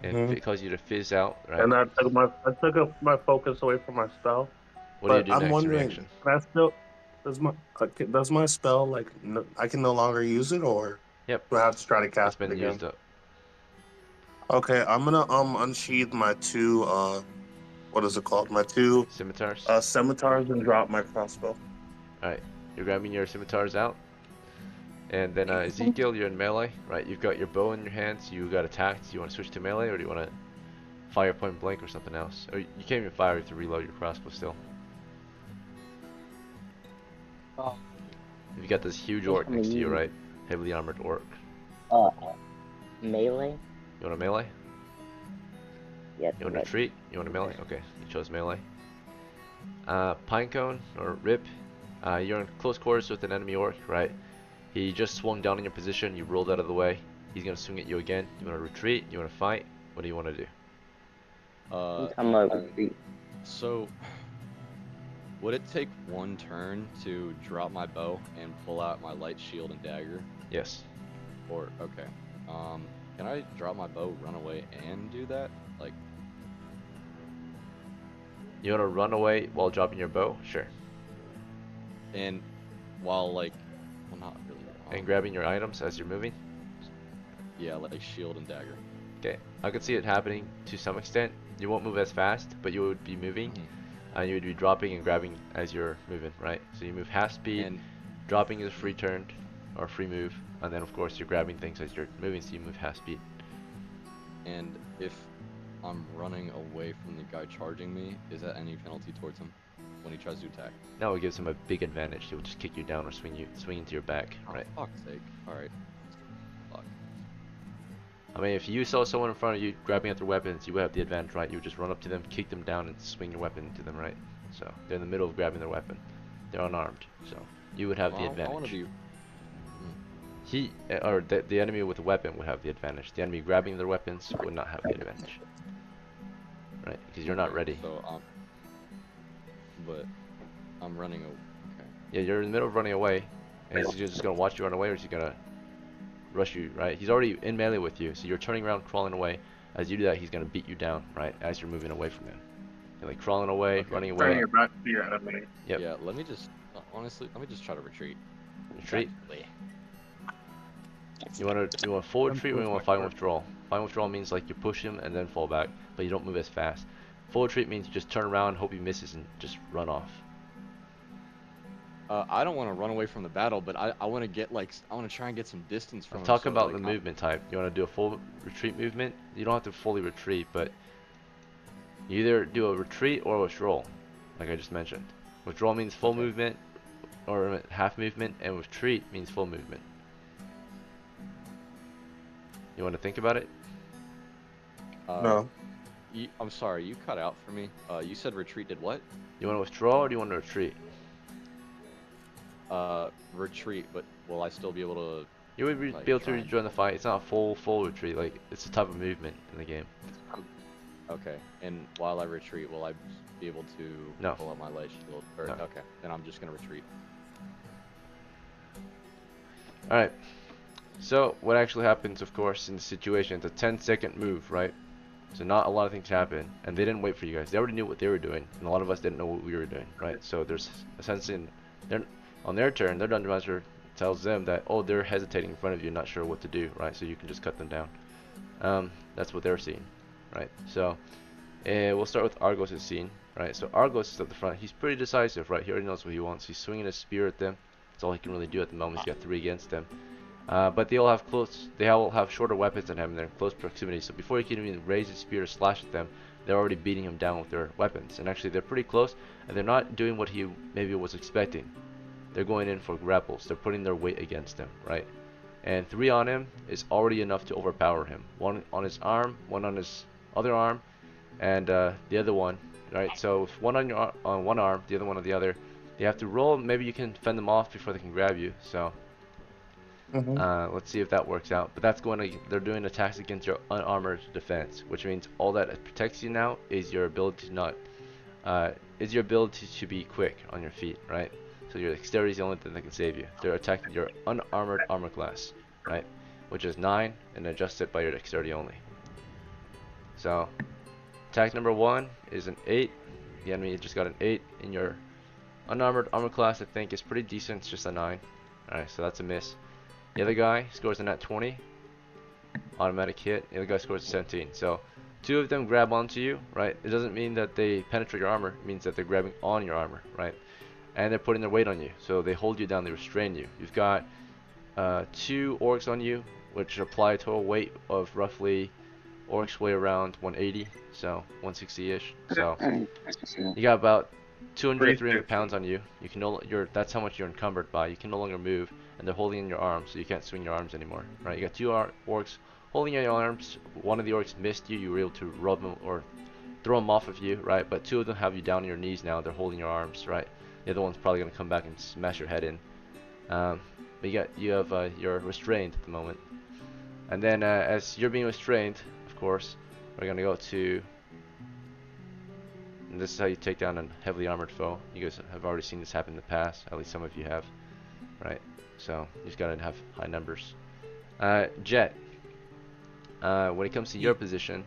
And it caused you to fizz out, right? And my focus away from my spell. What do you But do I'm next? wondering, Reaction. can I still does my spell like I can no longer use it, or Yep, do I have to try to it's cast it been again? used up. Okay, I'm gonna unsheath my two what is it called? My two Scimitars. scimitars and drop my crossbow. Alright, you're grabbing your scimitars out. And then Ezekiel, you're in melee, right? You've got your bow in your hands, you got attacked. Do you want to switch to melee, or do you want to fire point blank or something else? Or you can't even fire to reload your crossbow still. Oh. You got this huge orc next to you, right? Heavily armored orc. Melee? You want a melee? Yes. You want to retreat? You want a melee? Okay, you chose melee. Pinecone, or Rip, you're in close quarters with an enemy orc, right? He just swung down in your position, you rolled out of the way. He's going to swing at you again. You want to retreat? You want to fight? What do you want to do? I'm gonna retreat. So, would it take 1 turn to drop my bow and pull out my light shield and dagger? Yes. Or, okay. Can I drop my bow, run away, and do that? Like, you want to run away while dropping your bow? Sure. and while, like, well, not really. And grabbing your items as you're moving? Yeah, like shield and dagger. Okay, I could see it happening to some extent. You won't move as fast, but you would be moving. And you would be dropping and grabbing as you're moving, right? So you move half speed, And dropping is a free turn, or free move. And then, of course, you're grabbing things as you're moving, so you move half speed. And if I'm running away from the guy charging me, is that any penalty towards him when he tries to attack? No, it gives him a big advantage. He will just kick you down or swing into your back, right? Oh, fuck's sake. Alright. Fuck. I mean, if you saw someone in front of you grabbing at their weapons, you would have the advantage, right? You would just run up to them, kick them down, and swing your weapon into them, right? So they're in the middle of grabbing their weapon. They're unarmed, so you would have the advantage. I want to be... The enemy with the weapon would have the advantage. The enemy grabbing their weapons would not have the advantage, right? Because you're not ready. So, but I'm running away. Okay. Yeah, you're in the middle of running away, and is he just gonna watch you run away, or is he gonna rush you, right? He's already in melee with you, so you're turning around, crawling away. As you do that, he's gonna beat you down, right? As you're moving away from him. You're like crawling away, running away. Turning your back to your enemy. Yep. Yeah, let me just, honestly, let me just try to retreat. Retreat. You want full retreat, or you want fine withdrawal? Fine withdrawal means like you push him and then fall back, but you don't move as fast. Full retreat means you just turn around, hope he misses, and just run off. I don't want to run away from the battle, but I want to get I want to try and get some distance from I'm him. talking so, about like, the movement type. You want to do a full retreat movement? You don't have to fully retreat, but you either do a retreat or a withdrawal, like I just mentioned. Withdrawal means full movement, or half movement, and retreat means full movement. You want to think about it? No. I'm sorry, you cut out for me. You said retreat did what? You want to withdraw or do you want to retreat? Retreat, but will I still be able to? You would be able to rejoin the fight. It's not a full retreat. Like, it's a type of movement in the game. Okay, and while I retreat, will I be able to pull up my light shield? Or, No. Okay, then I'm just gonna retreat. Alright. So, what actually happens, of course, in the situation, it's a 10-second move, right? So not a lot of things happen, and they didn't wait for you guys. They already knew what they were doing, and a lot of us didn't know what we were doing, right? So there's a sense on their turn, their dungeon master tells them that, oh, they're hesitating in front of you, not sure what to do, right? So you can just cut them down. That's what they're seeing, right? So we'll start with Argos' scene, right? So Argos is at the front. He's pretty decisive, right? He already knows what he wants. He's swinging his spear at them. That's all he can really do at the moment. He's got 3 against them. But they all have shorter weapons than him, and they're in close proximity. So before he can even raise his spear to slash at them, they're already beating him down with their weapons. And actually, they're pretty close, and they're not doing what he maybe was expecting. They're going in for grapples. They're putting their weight against him, right? And 3 on him is already enough to overpower him. 1 on his arm, 1 on his other arm, and the other one, right? So if 1 on one arm, the other one on the other, they have to roll. Maybe you can fend them off before they can grab you. So. Let's see if that works out. But they're doing attacks against your unarmored defense, which means all that protects you now is your ability to not is your ability to be quick on your feet, right? So your dexterity is the only thing that can save you. They're attacking your unarmored armor class, right? Which is 9 and adjusted by your dexterity only. So attack number 1 is an 8. The enemy just got an 8 in your unarmored armor class. I think is pretty decent. It's just a 9. Alright, so that's a miss. The other guy scores a nat 20. Automatic hit. The other guy scores a 17. So 2 of them grab onto you, right? It doesn't mean that they penetrate your armor. It means that they're grabbing on your armor, right? And they're putting their weight on you. So they hold you down, they restrain you. You've got 2 orcs on you, which apply a total weight of roughly, orcs weigh around 180, so 160-ish. So you got about 200 300 pounds on you. You can that's how much you're encumbered by. You can no longer move, and they're holding in your arms, so you can't swing your arms anymore. Right? You got 2 orcs holding in your arms. One of the orcs missed you. You were able to rub them or throw them off of you, right? But 2 of them have you down on your knees now. They're holding your arms, right? The other one's probably gonna come back and smash your head in. But you're restrained at the moment. And then as you're being restrained, of course, we're gonna go to. And this is how you take down a heavily armored foe. You guys have already seen this happen in the past. At least some of you have, right? So you just gotta have high numbers. Jet. When it comes to your position,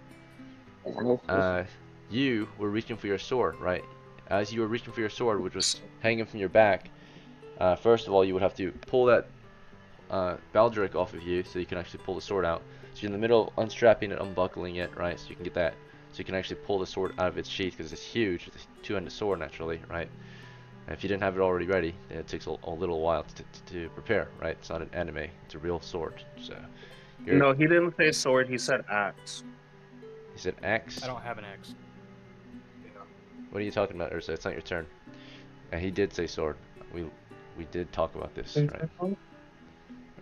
you were reaching for your sword, right? As you were reaching for your sword, which was hanging from your back, first of all, you would have to pull that baldric off of you so you can actually pull the sword out. So you're in the middle of unstrapping and unbuckling it, right? So you can get that, so you can actually pull the sword out of its sheath because it's huge. It's a 2-handed sword naturally, right? And if you didn't have it already ready, then it takes a little while to prepare, right? It's not an anime, it's a real sword. So no, he didn't say sword, he said axe. He said axe? I don't have an axe. What are you talking about, Ursa? It's not your turn. And he did say sword. We did talk about this, right?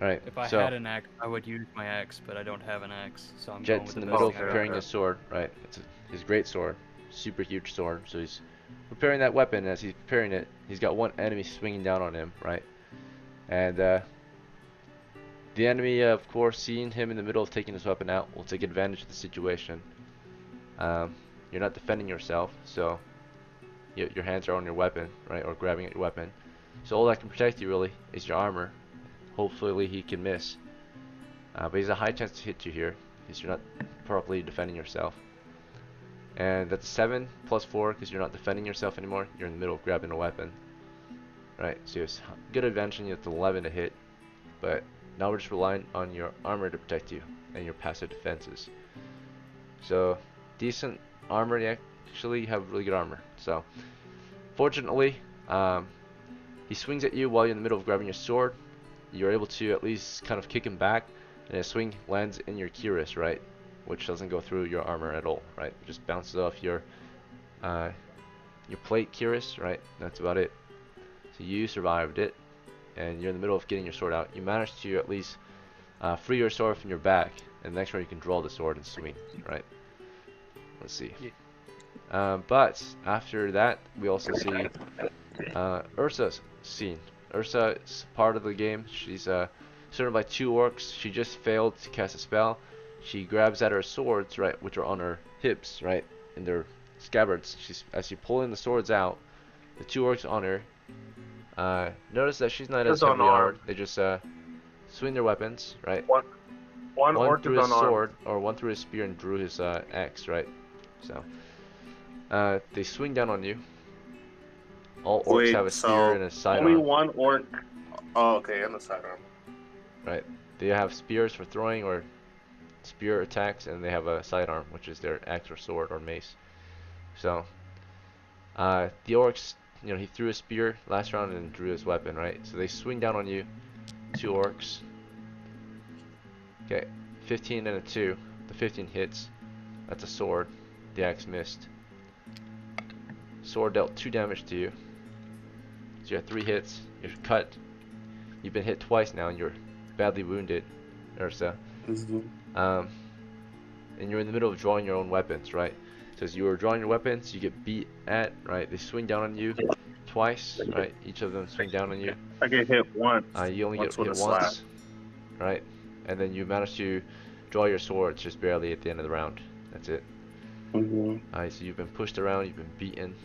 Alright, If I so had an axe, I would use my axe, but I don't have an axe, so I'm Jet's going in with the the middle of best thing I preparing got. his sword, right? It's his great sword, super huge sword. So he's preparing that weapon. As he's preparing it, he's got one enemy swinging down on him, right? And the enemy, of course, seeing him in the middle of taking his weapon out, will take advantage of the situation. You're not defending yourself, so your hands are on your weapon, right, or grabbing at your weapon. So all that can protect you really is your armor. Hopefully he can miss, but he has a high chance to hit you here because you're not properly defending yourself. And that's 7 plus 4 because you're not defending yourself anymore. You're in the middle of grabbing a weapon, right? So it's good advantage. You have 11 to hit, but now we're just relying on your armor to protect you and your passive defenses. So decent armor. You actually have really good armor. So fortunately, he swings at you while you're in the middle of grabbing your sword. You're able to at least kind of kick him back, and his swing lands in your cuirass, right? Which doesn't go through your armor at all, right? It just bounces off your plate cuirass, right? That's about it. So you survived it, and you're in the middle of getting your sword out. You managed to at least free your sword from your back, and the next round you can draw the sword and swing, right? Let's see. But after that, we also see Ursa's scene. Ursa is part of the game. She's surrounded by 2 orcs. She just failed to cast a spell. She grabs at her swords, right, which are on her hips, right, in their scabbards. As she's pulling the swords out, the 2 orcs on her. Notice that she's not as heavily armored. They just swing their weapons, right? One threw his sword, or one threw his spear and drew his axe, right? So they swing down on you. All orcs have a spear and a sidearm. Only one orc. Oh, okay, and a sidearm. Right. They have spears for throwing or spear attacks, and they have a sidearm, which is their axe or sword or mace. So the orcs, he threw a spear last round and drew his weapon, right? So they swing down on you. 2 orcs. Okay, 15 and a 2. The 15 hits. That's a sword. The axe missed. Sword dealt 2 damage to you. So you have 3 hits. You're cut. You've been hit twice now, and you're badly wounded, Ursa. And you're in the middle of drawing your own weapons, right? So as you were drawing your weapons, you get beat at, right? They swing down on you twice, right? Each of them swing down on you. I get hit once. You only get hit once, right? And then you manage to draw your swords just barely at the end of the round. That's it. So you've been pushed around, you've been beaten,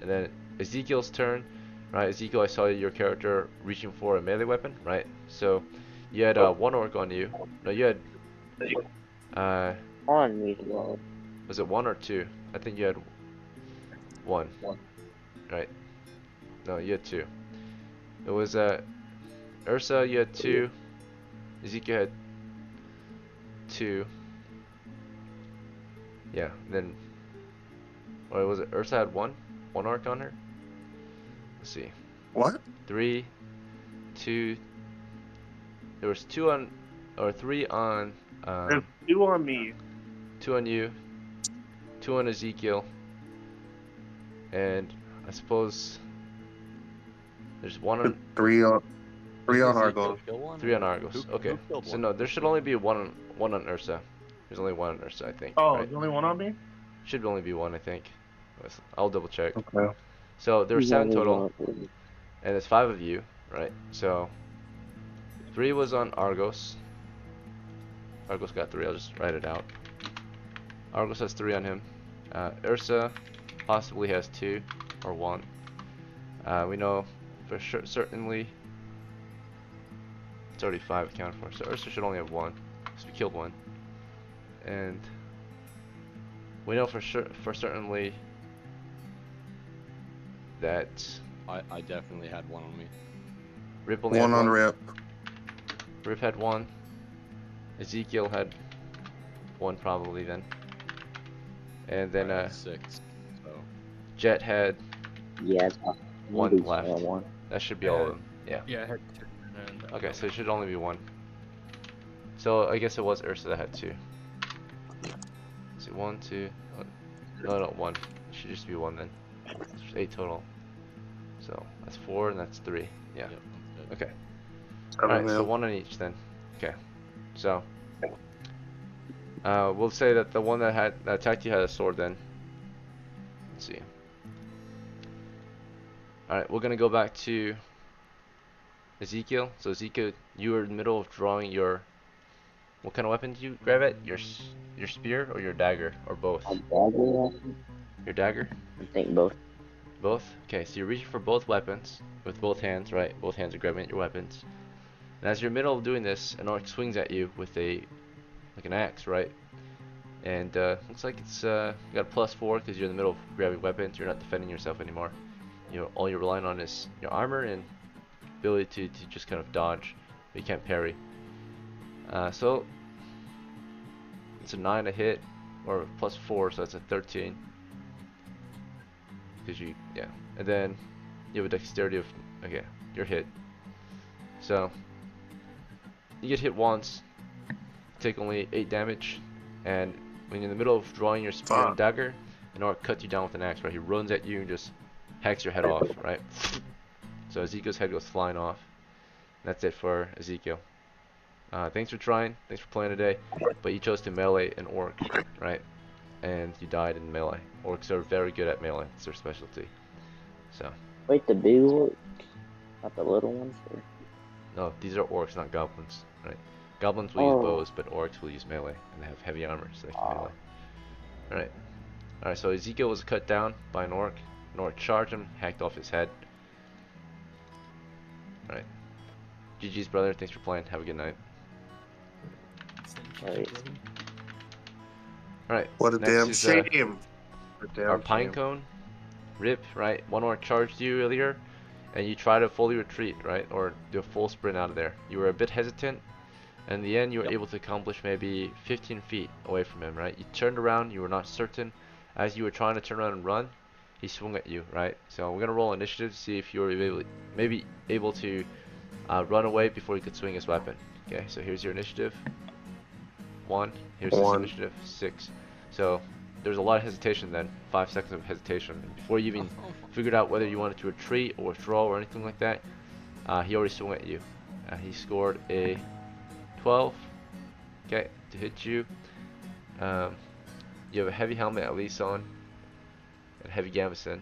And then Ezekiel's turn, right? Ezekiel, I saw your character reaching for a melee weapon, right? So you had one orc on you. No, you had On me, well. was it one or two? I think you had one, right? No, you had two. It was Ursa, you had two. Ezekiel had two. Yeah, then or was it Ursa had one? One arc on her? Let's see. What? 3, 2. There was 2 on, or 3 on. There's 2 on me. 2 on you. 2 on Ezekiel. And I suppose there's 1 on. 3 on Ezekiel Argos. kill one, 3 on or Argos. who Okay. killed So one? no, there should only be one on Ursa. There's only 1 on Ursa, I think. Oh, Right? there's only 1 on me? Should only be 1, I think. I'll double check. Okay. So there were 7 Yeah, total, yeah. and there's 5 of you, right? So 3 was on Argos. Argos got 3. I'll just write it out. Argos has 3 on him. Ursa possibly has 2 or 1. We know for sure, certainly it's already 5 accounted for. So Ursa should only have 1. So we killed 1. And we know for sure, for certainly that I definitely had one on me. Rip only 1 had on 1. Rip. Rip had 1. Ezekiel had 1 probably then. And then I had 6. So Jet had Yeah, 1 left. One. That should be all of them. Yeah. Yeah, I had 2. And, Okay, so it should only be 1. So I guess it was Ursa that had 2. So 1, 2. No, 1. It should just be 1 then. There's 8 total. So that's 4 and that's 3. Yeah. yep, that's it. Okay. Alright, so 1 on each then. Okay. So we'll say that the one that attacked you had a sword then. Let's see. Alright, we're gonna go back to Ezekiel. So Ezekiel, you were in the middle of drawing your. What kind of weapon did you grab at? Your spear or your dagger or both? A dagger, I think. Your dagger? I think both. Both? Okay, so you're reaching for both weapons with both hands, right? Both hands are grabbing at your weapons. And as you're in the middle of doing this, an orc swings at you with like an axe, right? And looks like it's you got a +4 because you're in the middle of grabbing weapons. You're not defending yourself anymore. You know, all you're relying on is your armor and ability to just kind of dodge, but you can't parry. So it's a 9 to hit, or +4, so that's a 13. Because yeah, and then you have a dexterity of, okay, you're hit. So you get hit once, take only 8 damage, and when you're in the middle of drawing your spear and dagger, an orc cuts you down with an axe, right? He runs at you and just hacks your head off, right? So Ezekiel's head goes flying off. That's it for Ezekiel. Thanks for trying, thanks for playing today, but you chose to melee an orc, right? And you died in melee. Orcs are very good at melee, it's their specialty. So, Wait, the big orcs? Not the little ones? Or? no, these are orcs, not goblins, right? Goblins will use bows, but orcs will use melee, and they have heavy armor, so they can melee. Alright, so Ezekiel was cut down by an orc. An orc charged him, hacked off his head. Alright. GG's, brother, thanks for playing, have a good night. Alright. Alright, What a next damn is, shame. our Pinecone. Rip, right? One orc charged you earlier, and you try to fully retreat, right? Or do a full sprint out of there. You were a bit hesitant, and in the end you were able to accomplish maybe 15 feet away from him, right? You turned around, you were not certain. As you were trying to turn around and run, he swung at you, right? So we're gonna roll initiative to see if you were maybe able to run away before he could swing his weapon. Okay, so here's your initiative. 1. Here's his 1. initiative. 6. So there's a lot of hesitation then. 5 seconds of hesitation. And before you even figured out whether you wanted to retreat or withdraw or anything like that, he already swung at you. He scored a 12. Okay, to hit you. You have a heavy helmet at least on, and heavy gambeson,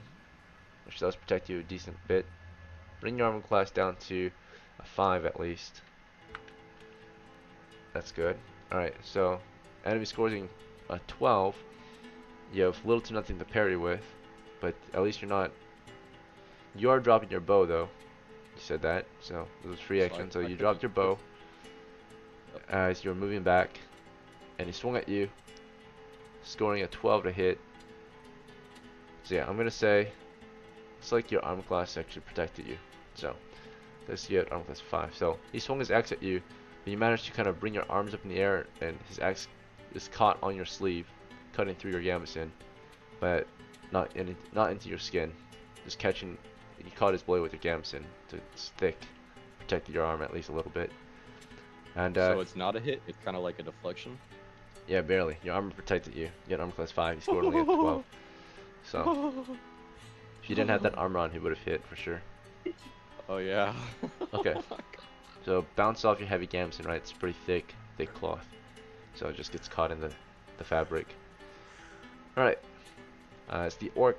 which does protect you a decent bit. Bring your armor class down to a 5 at least. That's good. Alright, so enemy scoring a 12. You have little to nothing to parry with, but at least you're not You are dropping your bow though. You said that, so it was free action. So you dropped your bow as you're moving back, and he swung at you, scoring a 12 to hit. So yeah, I'm gonna say it's like your armor class actually protected you. So let's see at armor class 5. So he swung his axe at you, but you managed to kind of bring your arms up in the air, and his axe is caught on your sleeve, cutting through your gambeson, but not into your skin. Just catching. You caught his blade with your gambeson, so it's thick, protected your arm at least a little bit. And so it's not a hit. It's kind of like a deflection. Yeah, barely. Your armor protected you. You had armor class 5. You scored only at 12. So if you didn't have that armor on, he would have hit for sure. Oh yeah. Okay. So bounce off your heavy gambeson, right? It's pretty thick cloth. So it just gets caught in the fabric. All right. As the orc,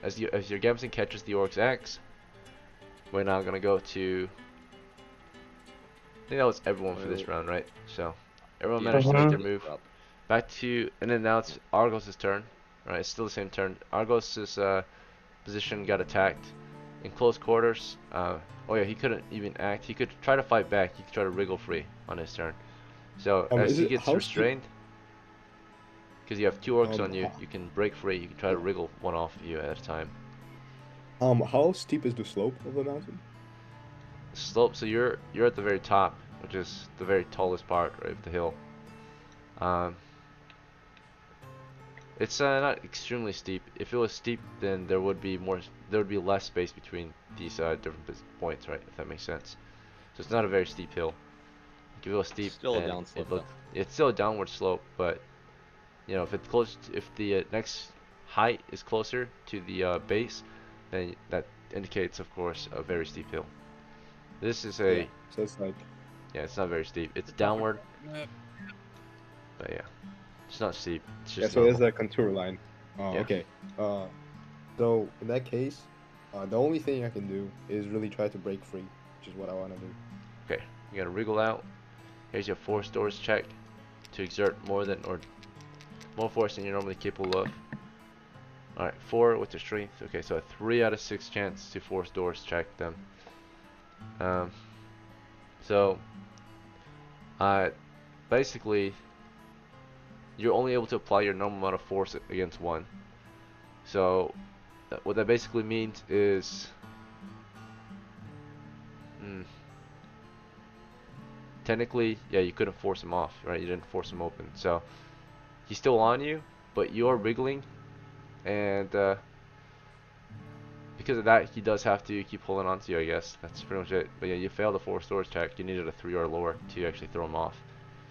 as your gambeson catches the orc's axe, we're now gonna go to. I think that was everyone for this round, right? So everyone managed to make their move. Back to, and then now it's Argos' turn. Right, it's still the same turn. Argos' position got attacked in close quarters. Oh yeah, he couldn't even act. He could try to fight back. He could try to wriggle free on his turn. So as he gets restrained, because you have 2 orcs on you, you can break free. You can try to wriggle one off of you at a time. How steep is the slope of the mountain? Slope. So you're at the very top, which is the very tallest part right, of the hill. It's not extremely steep. If it was steep, then there would be less space between these different points, right? If that makes sense. So it's not a very steep hill. If it was steep, still a down slope. It's still a downward slope, but you know, if the next height is closer to the base, then that indicates, of course, a very steep hill. This is a. Yeah, so it's like. Yeah, it's not very steep. It's downward. But yeah. It's not steep. It's just so there's a contour line. Oh, yeah. Okay. So in that case, the only thing I can do is really try to break free, which is what I want to do. Okay, you gotta wriggle out. Here's your force doors check to exert more force than you're normally capable of. All right, 4 with your strength. Okay, so a 3 out of 6 chance to force doors check them. Basically. You're only able to apply your normal amount of force against one. So what that basically means is technically, yeah, you couldn't force him off, right? You didn't force him open. So he's still on you, but you're wriggling, and because of that, he does have to keep holding on to you, I guess. That's pretty much it. But yeah, you failed the force doors check. You needed a 3 or lower to actually throw him off.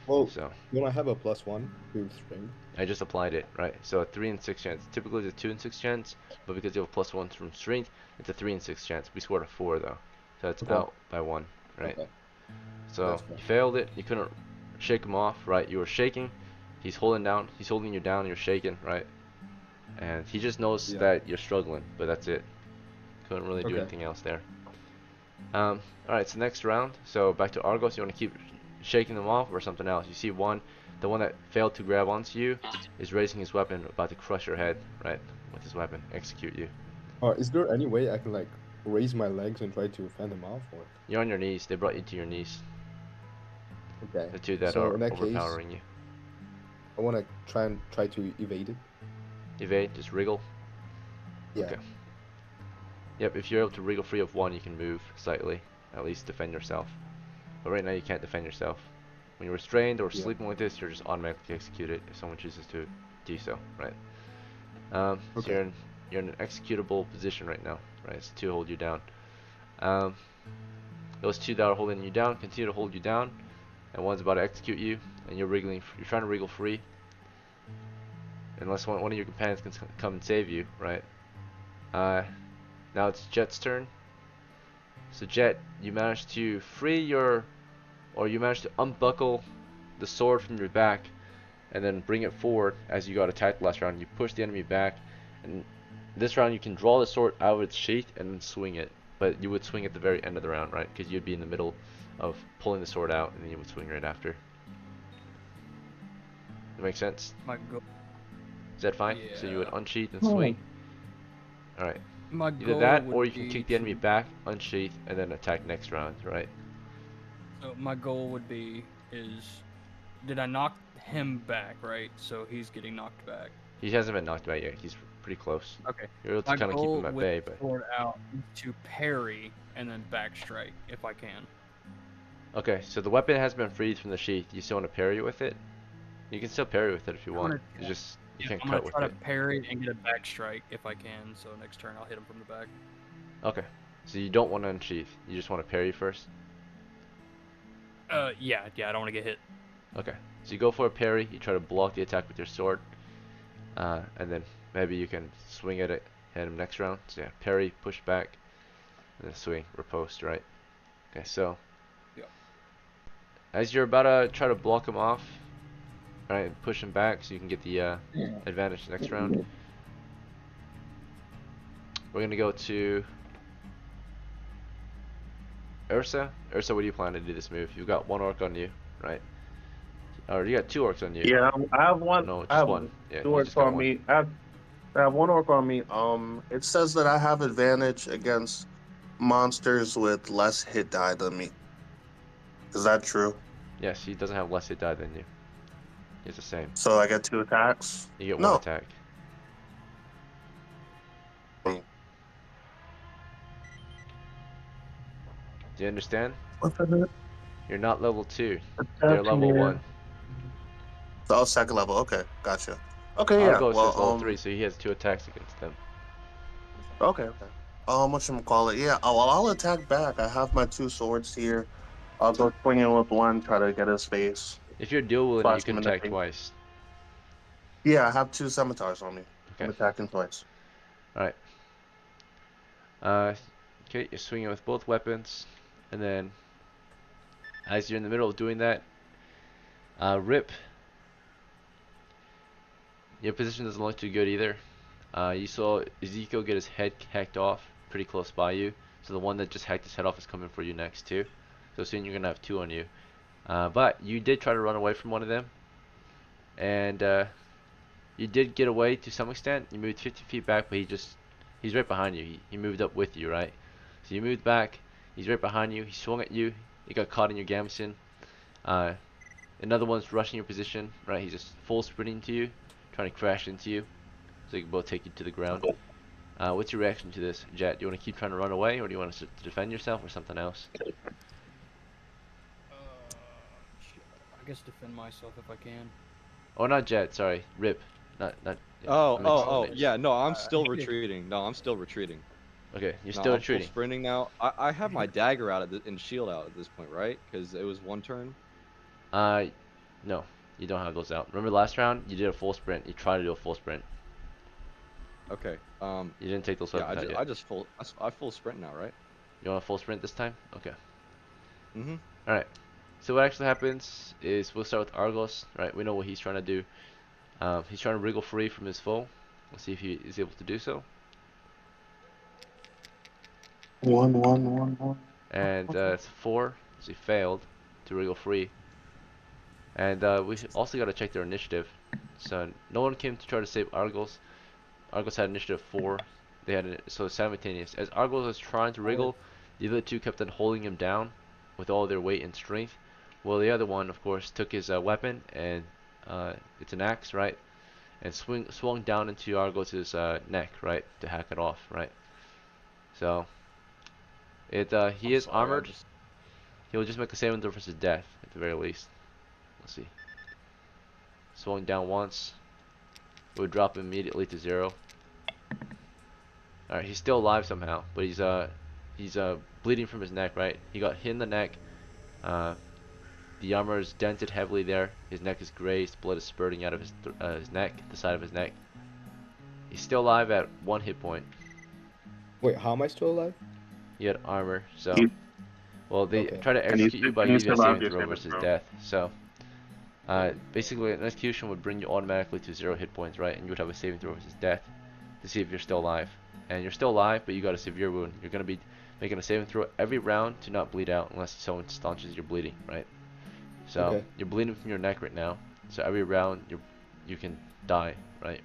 Well, so don't I have a +1 to strength? I just applied it, right? So a 3 and 6 chance. Typically it's a 2 and 6 chance, but because you have a +1 from strength, it's a 3 and 6 chance. We scored a 4 though, so it's out by 1, right? Okay. So you failed it. You couldn't shake him off, right? You were shaking. He's holding you down. You're shaking, right? And he just knows that you're struggling, but that's it. Couldn't really do anything else there. All right, so next round. So back to Argos. You want to keep shaking them off or something else? You see the one that failed to grab onto you is raising his weapon, about to crush your head, right? With his weapon, execute you. Is there any way I can like raise my legs and try to fend him off? Or you're on your knees. They brought you to your knees. Okay. The 2 that are overpowering you. I want to try to evade it. Evade, just wriggle. Yeah. Okay. Yep, if you're able to wriggle free of 1, you can move slightly, at least defend yourself. But right now you can't defend yourself. When you're restrained or sleeping like this, you're just automatically executed if someone chooses to do so, right? So you're in an executable position right now, right? It's 2 hold you down. Those 2 that are holding you down continue to hold you down, and 1's about to execute you, and you're trying to wriggle free. Unless one of your companions can come and save you, right? Now it's Jet's turn. So Jet, you managed to unbuckle the sword from your back and then bring it forward as you got attacked last round. You push the enemy back, and this round you can draw the sword out of its sheath and then swing it. But you would swing at the very end of the round, right? Because you'd be in the middle of pulling the sword out, and then you would swing right after. That makes sense? My go. Is that fine? Yeah. So you would unsheath and swing. All right. My Either goal that, would or you can be kick the enemy back, unsheath, and then attack next round, right? So my goal would be is, did I knock him back, right? So he's getting knocked back. He hasn't been knocked back yet. He's pretty close. Okay. You're able to My kind of keep goal him at with bay, the but sword out is to parry and then back strike if I can. okay. So the weapon has been freed from the sheath. You still want to parry with it? You can still parry with it if you want. You just you can't I'm cut gonna with try it. to parry and get a back strike if I can. So next turn I'll hit him from the back. Okay. So you don't want to unsheath. You just want to parry first. Yeah, I don't want to get hit. Okay. So you go for a parry. You try to block the attack with your sword, and then maybe you can swing at it, hit him next round. So yeah, parry, push back, and then swing, riposte, right? Okay. So Yep. as you're about to try to block him off, right, and push him back so you can get the advantage next round. We're gonna go to Ursa. Ursa, what do you plan to do this move? You've got one orc on you, right? Or you got two orcs on you. Yeah, I have one. No, I just have one. Yeah, two you orcs just got on one. me. I have one orc on me. It says that I have advantage against monsters with less hit die than me. Is that true? Yes, he doesn't have less hit die than you. He's the same. So I get 2 attacks? You get one No. attack. Do you understand? What the heck? You're not level 2. They're level 1. Oh, second level. Okay, gotcha. Okay, yeah. Argos Well, is level 3, so he has 2 attacks against them. Okay. Whatchamacallit? Yeah. Oh, well, I'll attack back. I have my 2 swords here. I'll go swing in with one, try to get his face. If you're dual wielding, you Slash can him in the attack face. twice. Yeah, I have 2 scimitars on me. I'm Okay. attacking twice. Alright. Okay, you're swinging with both weapons, and then as you're in the middle of doing that, Rip, your position doesn't look too good either. You saw Ezekiel get his head hacked off pretty close by you, so the one that just hacked his head off is coming for you next too. So soon you're gonna have 2 on you. But you did try to run away from one of them, and you did get away to some extent. You moved 50 feet back, but he's right behind you. He moved up with you, right? So you moved back, he's right behind you, he swung at you, he got caught in your gambeson. Another one's rushing your position, right? He's just full sprinting to you, trying to crash into you, so he can both take you to the ground. What's your reaction to this, Jet? Do you want to keep trying to run away, or do you want to defend yourself, or something else? I guess defend myself if I can. Oh, not Jet, sorry, Rip. Not. Yeah. No, I'm still retreating. No, I'm still retreating. Okay, you're No, still I'm full retreating. sprinting now. I have my dagger out and shield out at this point, right? Because it was one turn. No, you don't have those out. Remember last round, you did a full sprint. You tried to do a full sprint. Okay. You didn't take those Yeah, weapons out yet. I full sprint now, right? You want a full sprint this time? Okay. Mhm. Alright. So what actually happens is we'll start with Argos, right? We know what he's trying to do. He's trying to wriggle free from his foe. Let's see if he is able to do so. One. And it's 4, so he failed to wriggle free. And we also got to check their initiative. So no one came to try to save Argos. Argos had initiative 4. They had so simultaneous. As Argos was trying to wriggle, the other two kept on holding him down with all their weight and strength. Well, the other one, of course, took his weapon, and it's an axe, right? And swung down into Argos's neck, right, to hack it off, right? So he is armored. He'll just make a saving throw versus death at the very least. Let's see. Swung down once. It would drop him immediately to 0. Alright, he's still alive somehow, but he's bleeding from his neck, right? He got hit in the neck. The armor is dented heavily there. His neck is grazed. Blood is spurting out of his neck, the side of his neck. He's still alive at 1 hit point. Wait, how am I still alive? He had armor, so well they Okay. try to execute you by using a saving throw saving versus throw. death. So basically an execution would bring you automatically to 0 hit points, right? And you would have a saving throw versus death to see if you're still alive. And you're still alive, but you got a severe wound. You're gonna be making a saving throw every round to not bleed out unless someone staunches your bleeding, right? So Okay. you're bleeding from your neck right now. So every round you can die, right?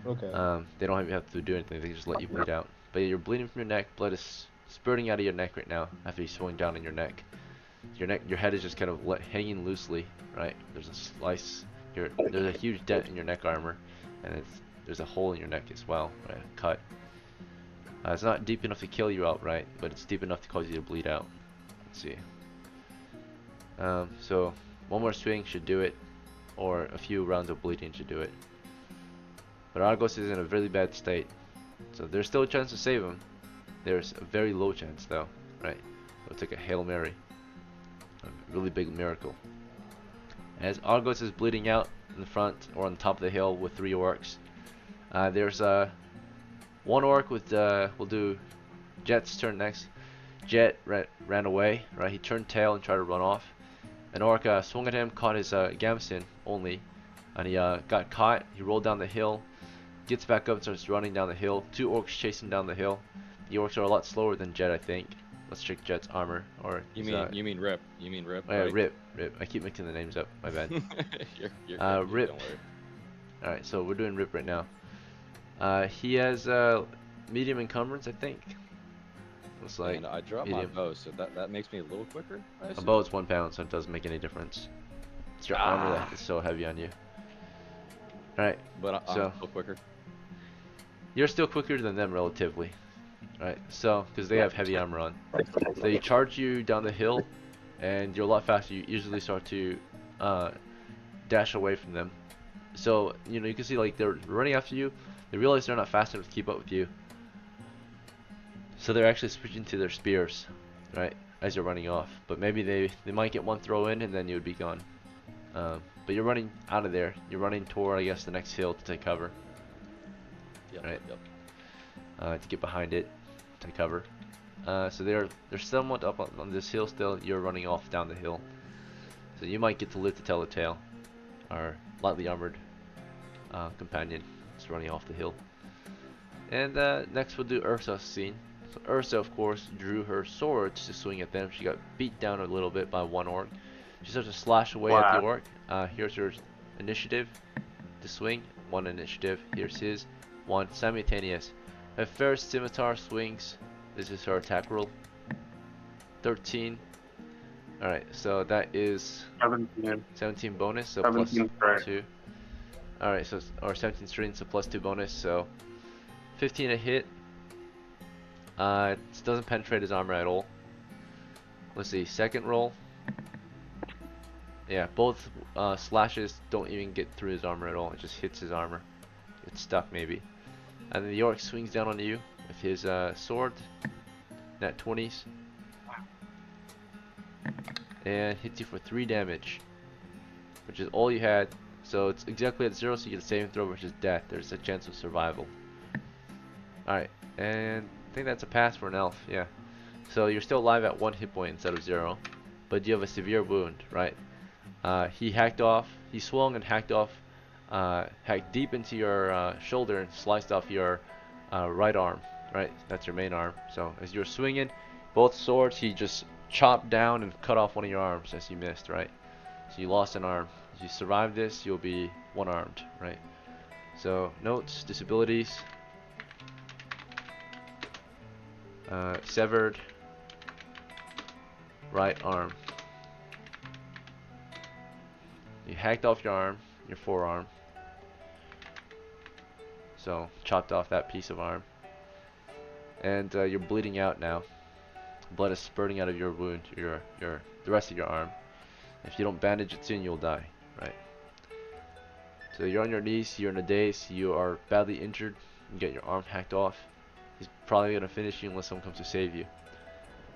Okay. They don't have to do anything. They just let you bleed out. But you're bleeding from your neck. Blood is spurting out of your neck right now after you swing down in your neck. Your head is just kind of hanging loosely, right? There's a slice. There's a huge dent in your neck armor, and there's a hole in your neck as well, right? A cut. It's not deep enough to kill you outright, but it's deep enough to cause you to bleed out. Let's see. So one more swing should do it, or a few rounds of bleeding should do it. But Argos is in a really bad state, so there's still a chance to save him. There's a very low chance though, right? So it's like a Hail Mary, a really big miracle. As Argos is bleeding out in the front or on top of the hill with 3 orcs, there's one orc with we'll do Jet's turn next. Jet ran away, right? He turned tail and tried to run off. An orc swung at him, caught his gamson only, and he got caught. He rolled down the hill, gets back up and starts running down the hill. 2 orcs chasing down the hill. The orcs are a lot slower than Jet, I think. Let's check Jet's armor. Or you mean Rip? You mean Rip? Oh, yeah, right? Rip. I keep mixing the names up. My bad. you're good, Rip. don't worry. All right, so we're doing Rip right now. He has medium encumbrance, I think. Looks like. And I dropped medium. my bow, so that makes me a little quicker. I A assume? bow is 1 pound, so it doesn't make any difference. It's your armor that is so heavy on you. All right, But I'm so still quicker. you're still quicker than them relatively. Right, so because they have heavy armor on, they charge you down the hill, and you're a lot faster. You usually start to dash away from them. So you can see like they're running after you. They realize they're not fast enough to keep up with you, so they're actually switching to their spears, right, as you're running off. But maybe they might get 1 throw in, and then you would be gone. But you're running out of there. You're running toward, I guess, the next hill to take cover. Yep, Right. Yep. To get behind it, to cover. So they're somewhat up on this hill still. You're running off down the hill, so you might get to live to tell the tale. Our lightly armored companion is running off the hill. And next we'll do Ursa's scene. So Ursa, of course, drew her sword to swing at them. She got beat down a little bit by 1 orc. She starts to slash away at the orc. Here's her initiative to swing. 1 initiative. Here's his. 1 simultaneous. At first, scimitar swings. This is her attack roll. 13. Alright, so that is 17 bonus, so plus 2. Alright, so or 17 strength, so plus 2 bonus, so 15 a hit. It doesn't penetrate his armor at all. Let's see, second roll. Yeah, both slashes don't even get through his armor at all. It just hits his armor. It's stuck maybe. And then the orc swings down on you with his sword. Nat 20s. And hits you for 3 damage. Which is all you had. So it's exactly at 0, so you get a saving throw, which is death. There's a chance of survival. Alright, and I think that's a pass for an elf, yeah. So you're still alive at 1 hit point instead of 0. But you have a severe wound, right? He swung and hacked deep into your shoulder and sliced off your right arm, right? That's your main arm. So as you're swinging both swords, he just chopped down and cut off one of your arms as you missed, right? So you lost an arm. If you survive this, you'll be 1-armed, right? So notes, disabilities, severed right arm. You hacked off your arm, your forearm. So chopped off that piece of arm, and you're bleeding out now. Blood is spurting out of your wound, the rest of your arm. If you don't bandage it soon, you'll die, right? So you're on your knees, you're in a daze, you are badly injured, you get your arm hacked off. He's probably gonna finish you unless someone comes to save you.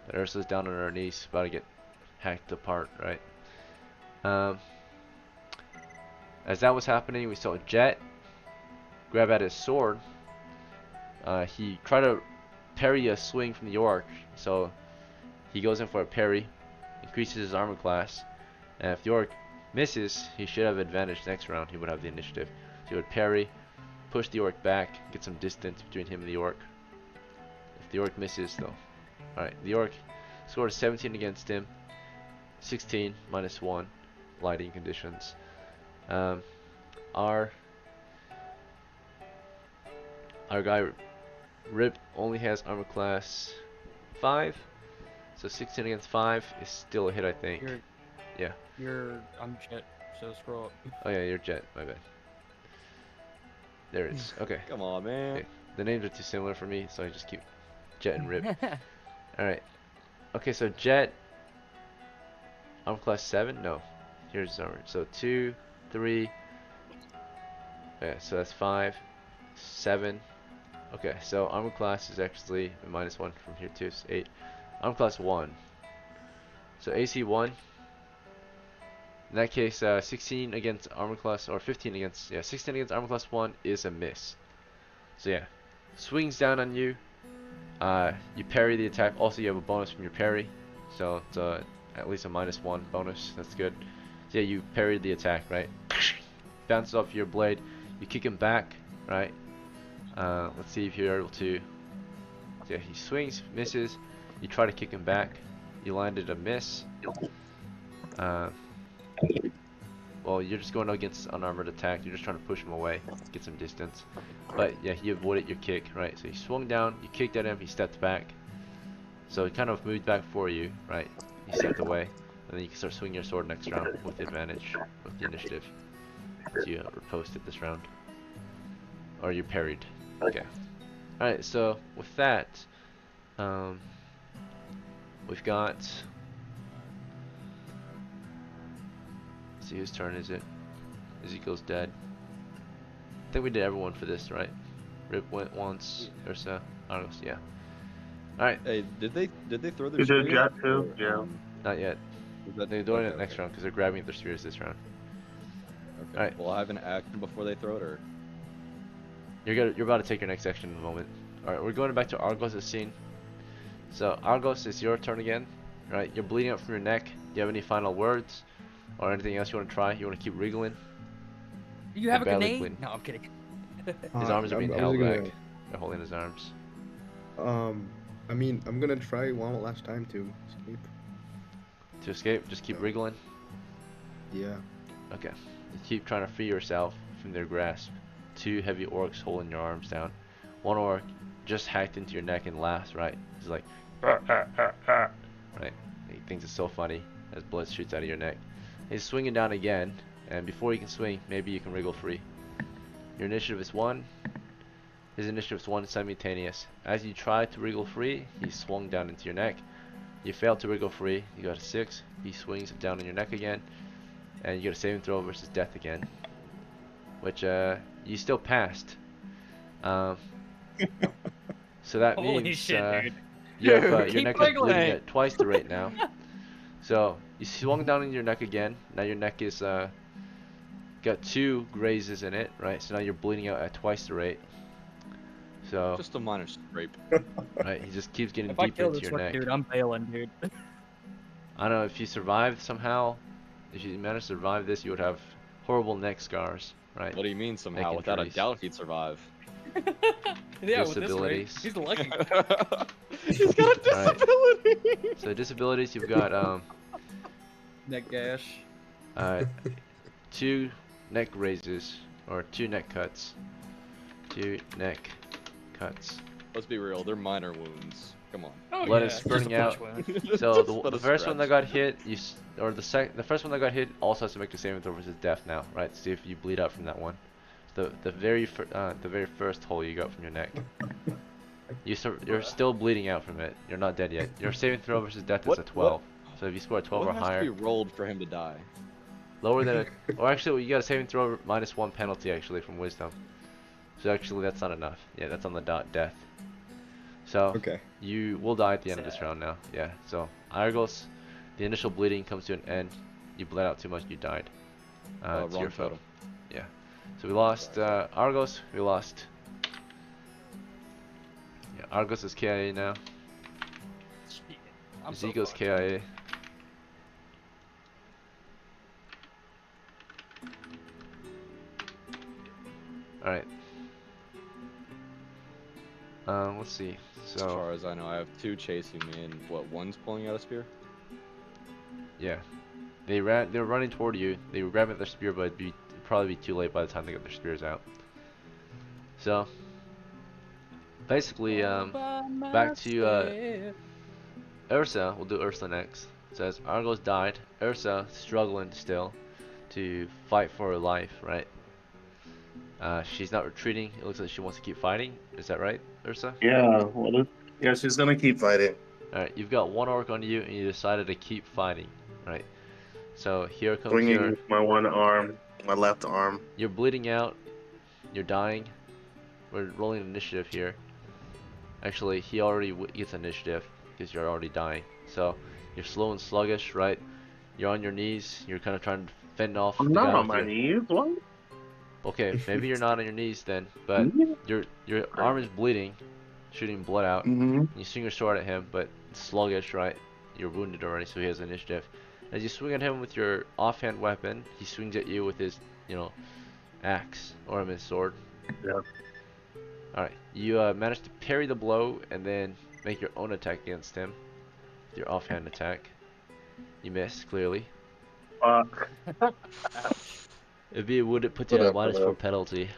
But Ursula's down on her knees, about to get hacked apart, right? As that was happening, we saw Jet grab at his sword. He tried to parry a swing from the orc, so he goes in for a parry, increases his armor class, and if the orc misses, he should have advantage next round. He would have the initiative. So he would parry, push the orc back, get some distance between him and the orc. If the orc misses, though, alright, the orc scored 17 against him, 16 minus 1, lighting conditions. Our Our guy Rip only has armor class 5, so 16 against 5 is still a hit, I think. Yeah. I'm Jet, so scroll up. Oh yeah, you're Jet. My bad. There it is. Okay. Come on, man. Okay. The names are too similar for me, so I just keep Jet and Rip. All right. Okay, so Jet, armor class 7. No, here's his armor. So 2, 3. Yeah, so that's 5, 7. Okay, so armor class is actually a -1 from here too. So 8. Armor class 1. So AC 1. In that case, 16 against armor class, or 15 against, 16 against armor class 1 is a miss. So yeah, swings down on you. You parry the attack. Also, you have a bonus from your parry, so it's at least a -1 bonus. That's good. So yeah, you parried the attack, right? Bounces off your blade. You kick him back, right? Let's see if you're able to. Yeah, he swings, misses. You try to kick him back. You landed a miss. Well, you're just going against unarmored attack. You're just trying to push him away, get some distance. But yeah, he avoided your kick, right? So he swung down, you kicked at him, he stepped back. So he kind of moved back for you, right? He stepped away, and then you can start swinging your sword next round with advantage, with the initiative. So you riposted this round, or you parried. Okay. All right. So with that, we've got. See whose turn is it? Ezekiel's dead. I think we did everyone for this, right? Rip went once, Ursa, Argos, yeah. Alright. Hey, did they throw their You did spear? Jet too? Yeah. Not yet. They're doing it next round because they're grabbing their spears this round. Okay. Alright. Will I have an action before they throw it, or? You're about to take your next action in a moment. Alright, we're going back to Argos' scene. So Argos, it's your turn again. Right, you're bleeding out from your neck. Do you have any final words? Or anything else you want to try? You want to keep wriggling? Do you have a badly grenade? bleeding. No, I'm kidding. His arms are being I was held gonna- back. They're holding his arms. I mean, I'm gonna try one last time to escape. To escape, just keep wriggling. Yeah. Okay. You keep trying to free yourself from their grasp. 2 heavy orcs holding your arms down. 1 orc just hacked into your neck and laughs, right? He's like, right? He thinks it's so funny as blood shoots out of your neck. He's swinging down again, and before you can swing, maybe you can wriggle free. Your initiative is 1. His initiative is 1 simultaneous. As you try to wriggle free, he swung down into your neck. You failed to wriggle free. You got a 6. He swings down on your neck again, and you get a saving throw versus death again, which you still passed. So that Holy means shit, dude. you have, your Keep neck is bleeding wiggling. at twice the rate now. So you swung down in your neck again. Now your neck is got 2 grazes in it, right? So now you're bleeding out at twice the rate. So Just a minor scrape. right, he just keeps getting If I deeper kill into this your one, neck. dude, I'm failing, dude. I don't know if you survived somehow. If you managed to survive this, you would have horrible neck scars, right? What do you mean somehow? Neck Without a injuries. doubt, he'd survive. Yeah, with this rate, Disabilities. he's lucky. He's got a Alright. disability. So disabilities, you've got Neck gash. 2 neck raises or 2 neck cuts. 2 neck cuts. Let's be real, they're minor wounds. Come on. Oh, Blood yeah, is just a spurting flesh out. wound. So Just let the us first one that scratch. got hit, the first one that got hit also has to make a saving throw versus death now, right? See if you bleed out from that one. The very first hole you got from your neck. You're still bleeding out from it. You're not dead yet. Your saving throw versus death is a 12. So if you score a 12 What or has higher, to be rolled for him to die? lower than a, or actually you got a saving throw -1 penalty actually from wisdom. So actually that's not enough. Yeah, that's on the dot death. So Okay. you will die at the end of this round now. Yeah. So Argos, the initial bleeding comes to an end. You bled out too much. You died. It's Wrong your fault. photo. Yeah. So we lost Argos. We lost. Yeah, Argos is KIA now. Shit, I'm so Ezekiel's fucked. KIA. Alright. Let's see. As So far as I know, I have 2 chasing me, and what, one's pulling out a spear? yeah, they were running toward you. They were grabbing their spear, but it'd probably be too late by the time they got their spears out. So basically, back to Ursa. We'll do Ursa next. It says Argos died. Ursa struggling still to fight for her life, right? She's not retreating. It looks like she wants to keep fighting. Is that right, Ursa? Yeah, yeah, she's gonna keep fighting. Alright, you've got one orc on you and you decided to keep fighting, right? So here comes Swinging your... with my one arm, my left arm. You're bleeding out. You're dying. We're rolling initiative here. Actually, he already gets initiative because you're already dying. So you're slow and sluggish, right? You're on your knees. You're kind of trying to fend off I'm the not guy on with my your... knees. What? Okay, maybe you're not on your knees then, but your arm is bleeding, shooting blood out. Mm-hmm. You swing your sword at him, but it's sluggish, right? You're wounded already, so he has initiative. As you swing at him with your offhand weapon, he swings at you with his, axe or his sword. Yeah. Alright, you manage to parry the blow and then make your own attack against him. With your offhand attack. You miss, clearly. Fuck. Would it put you at a -4 penalty?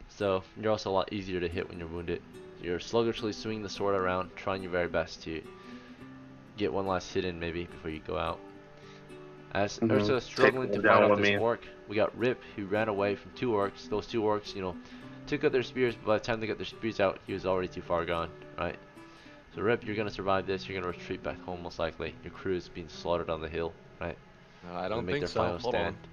So you're also a lot easier to hit when you're wounded. You're sluggishly swinging the sword around, trying your very best to get one last hit in maybe before you go out. As Ursa is struggling to fight off this orc, we got Rip who ran away from 2 orcs. Those 2 orcs, took out their spears, but by the time they got their spears out, he was already too far gone, right? So Rip, you're gonna survive this. You're gonna retreat back home most likely. Your crew is being slaughtered on the hill, right? I don't make think their so. final Hold stand. on.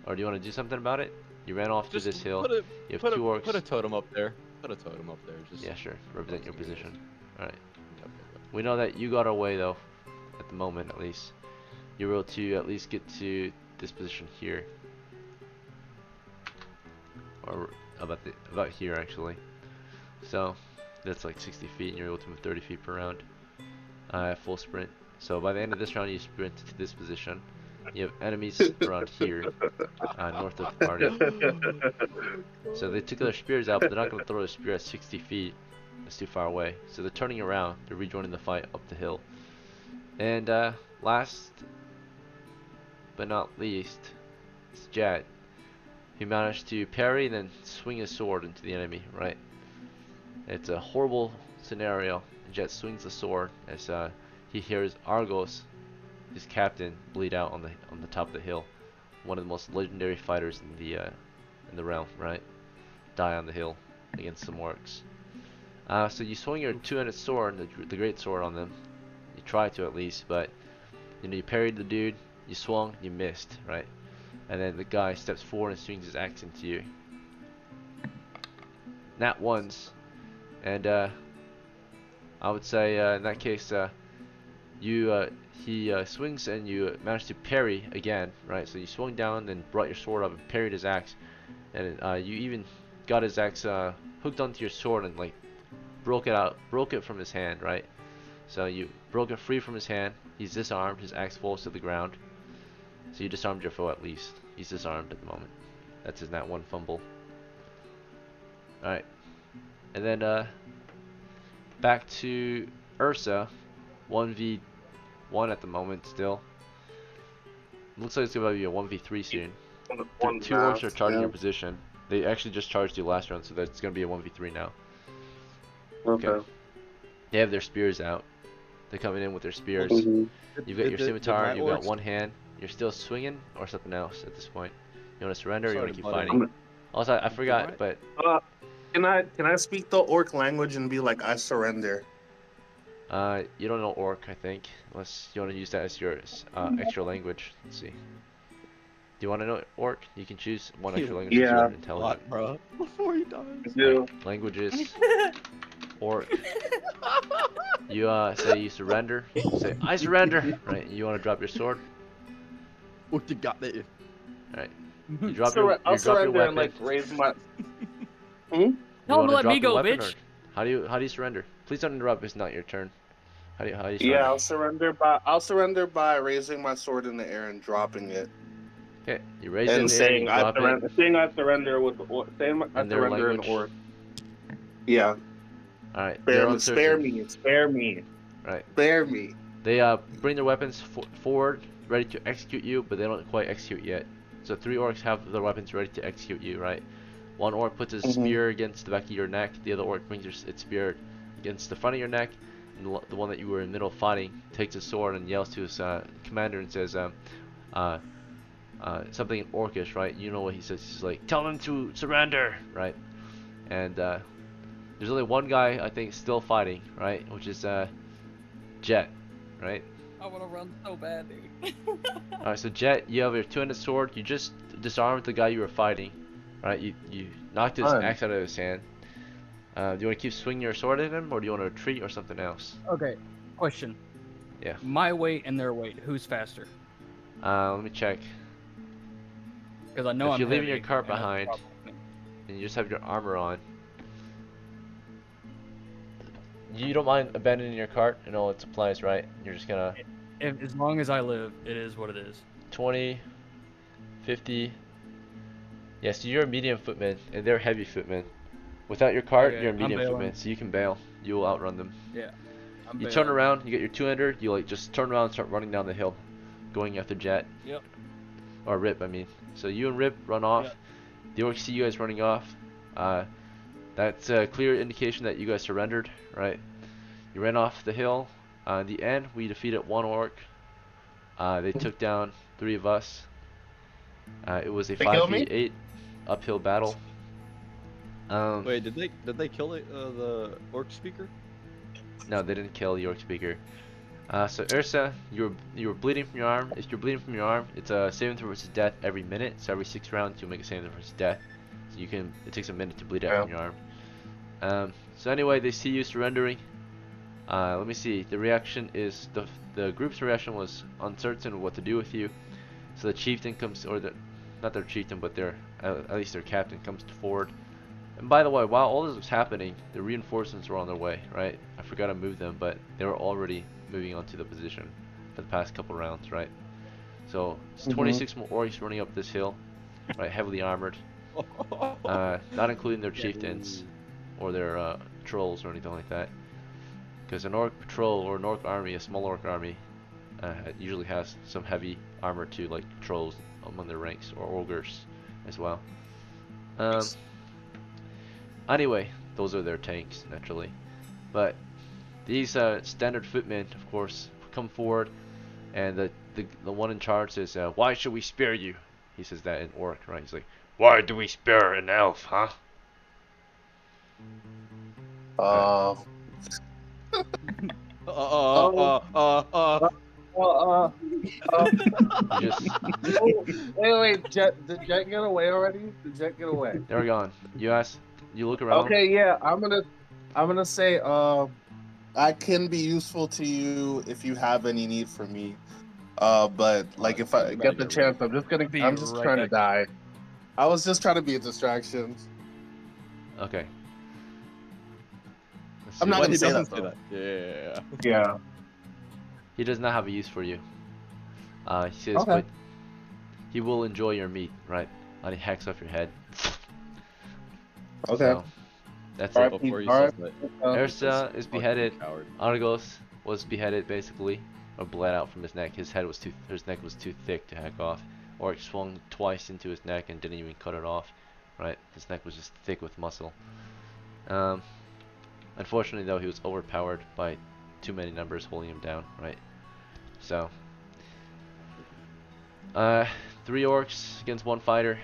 Or do you want to do something about it? You ran off to Just this hill. you have put 2 orcs. Put a totem up there. Put a totem up there. Just Yeah, sure. Represent your position. Alright. Yep. We know that you got away though, at the moment at least. You're able to at least get to this position here. Or about here actually. So that's like 60 feet and you're able to move 30 feet per round. At full sprint. So by the end of this round you sprint to this position. You have enemies around here, north of the party. So they took their spears out, but they're not going to throw a spear at 60 feet. That's too far away. So they're turning around. They're rejoining the fight up the hill. And last but not least, it's Jad. He managed to parry and then swing his sword into the enemy, right? It's a horrible scenario. Jet swings the sword as he hears Argos, his captain, bleed out on the top of the hill. One of the most legendary fighters in the realm, right? Die on the hill against some orcs. So you swing your 2-handed sword, the great sword, on them. You try to at least, but you parried the dude. You swung, you missed, right? And then the guy steps forward and swings his axe into you. Nat ones, and I would say in that case, he swings and you manage to parry again, right? So you swung down, then brought your sword up and parried his axe, and you even got his axe hooked onto your sword and like broke it from his hand, right? So you broke it free from his hand. He's disarmed. His axe falls to the ground. So you disarmed your foe at least. He's disarmed at the moment. That's his nat 1 fumble. Alright. And then back to Ursa. 1v1 at the moment still. Looks like it's gonna be a 1v3 soon. 2 orcs are charging your position. They actually just charged you last round, so that's gonna be a 1v3 now. Okay. They have their spears out. They're coming in with their spears. Mm-hmm. You've got your scimitar, you've got one hand. You're still swinging or something else at this point? You want to surrender or you want to keep fighting? Also, I forgot, but... Can I speak the orc language and be like, I surrender? You don't know orc, I think. Unless you want to use that as your extra language. Let's see. Do you want to know orc? You can choose one extra language if you're intelligent. Bro. Before he dies. Yeah. Languages. Orc. You say you surrender. You say I surrender. Right. You want to drop your sword. What you got there? Alright. You drop your I'll drop your surrender weapon. and like raise my. You Tell him to wanna let drop me your go, weapon, bitch. or How do you surrender? Please don't interrupt. It's not your turn. How do you surrender? Yeah, I'll surrender by raising my sword in the air and dropping it. Okay. You raise it in And the air, saying you I drop surrender, it. saying I surrender with saying I In their surrender in language? orc. Yeah. Alright. They're Spare uncertain. me, spare me. Right. Spare me. They bring their weapons forward, ready to execute you, but they don't quite execute yet. So 3 orcs have their weapons ready to execute you, right? One orc puts his spear against the back of your neck. The other orc brings its spear against the front of your neck. And the one that you were in the middle of fighting takes his sword and yells to his commander and says, something in Orcish, right? You know what he says. He's like, tell them to surrender, right? And there's only one guy, I think, still fighting, right? Which is Jet, right? I want to run so bad, dude. Alright, so Jet, you have your two-handed sword. You just disarmed the guy you were fighting, right? You knocked his axe out of his hand. Do you want to keep swinging your sword at him, or do you want to retreat, or something else? Okay, question. Yeah. My weight and their weight, who's faster? Let me check. Because I know if you're leaving heavy, your cart and that's behind, probably- and you just have your armor on, you don't mind abandoning your cart and all its supplies, right? You're just gonna... As long as I live, it is what it is. 20, 50... Yeah, so you're a medium footman, and they're heavy footmen. Without your cart, Okay, you're a I'm medium bailing. footman, so you can bail. You will outrun them. Yeah. You turn around, you get your two-hander, you like just turn around and start running down the hill, going after Jet. Yep. Or Rip, I mean. So you and Rip run off. Yep. The orcs see you guys running off. That's a clear indication that you guys surrendered, right? You ran off the hill. In the end, we defeated one orc. They took down 3 of us. It was a They killed me? 5v8 uphill battle. Wait, did they kill the orc speaker? No, they didn't kill the orc speaker. So Ursa, you were bleeding from your arm. If you're bleeding from your arm, it's a saving throw versus death every minute. So every 6 rounds, you'll make a saving throw versus death. So it takes a minute to bleed out from your arm. So anyway, they see you surrendering. Let me see. The reaction is the group's reaction was uncertain of what to do with you. So the chieftain comes, or not their chieftain, but at least their captain comes forward. And by the way, while all this was happening, the reinforcements were on their way, right? I forgot to move them, but they were already moving onto the position for the past couple rounds, right? So it's 26 more orcs running up this hill, right? Heavily armored, not including their chieftains or their patrols or anything like that. Because an orc patrol or an orc army, a small orc army, usually has some heavy armor too, like trolls among their ranks, or ogres as well. Anyway, those are their tanks, naturally. But these standard footmen, of course, come forward, and the one in charge says, "Why should we spare you?" He says that in orc, right? He's like, "Why do we spare an elf, huh?" Just Wait, Jet, did Jet get away already? Did Jet get away? they're gone. You look around. Okay, yeah, I'm gonna say, I can be useful to you if you have any need for me. But like if I get the chance, I'm just trying to die. I was just trying to be a distraction. Okay. I'm not But gonna he say doesn't that. say that. Yeah. Yeah. He does not have a use for you. He says, Okay. but he will enjoy your meat, right? And he hacks off your head. Okay. So, that's Alright, it. Before he Alright. says that. Ursa is Fucking beheaded. coward. Argos was beheaded, basically, or bled out from his neck. His neck was too thick to hack off. Or it swung twice into his neck and didn't even cut it off, right? His neck was just thick with muscle. Unfortunately, though, he was overpowered by too many numbers holding him down, right? So, 3 orcs against 1 fighter,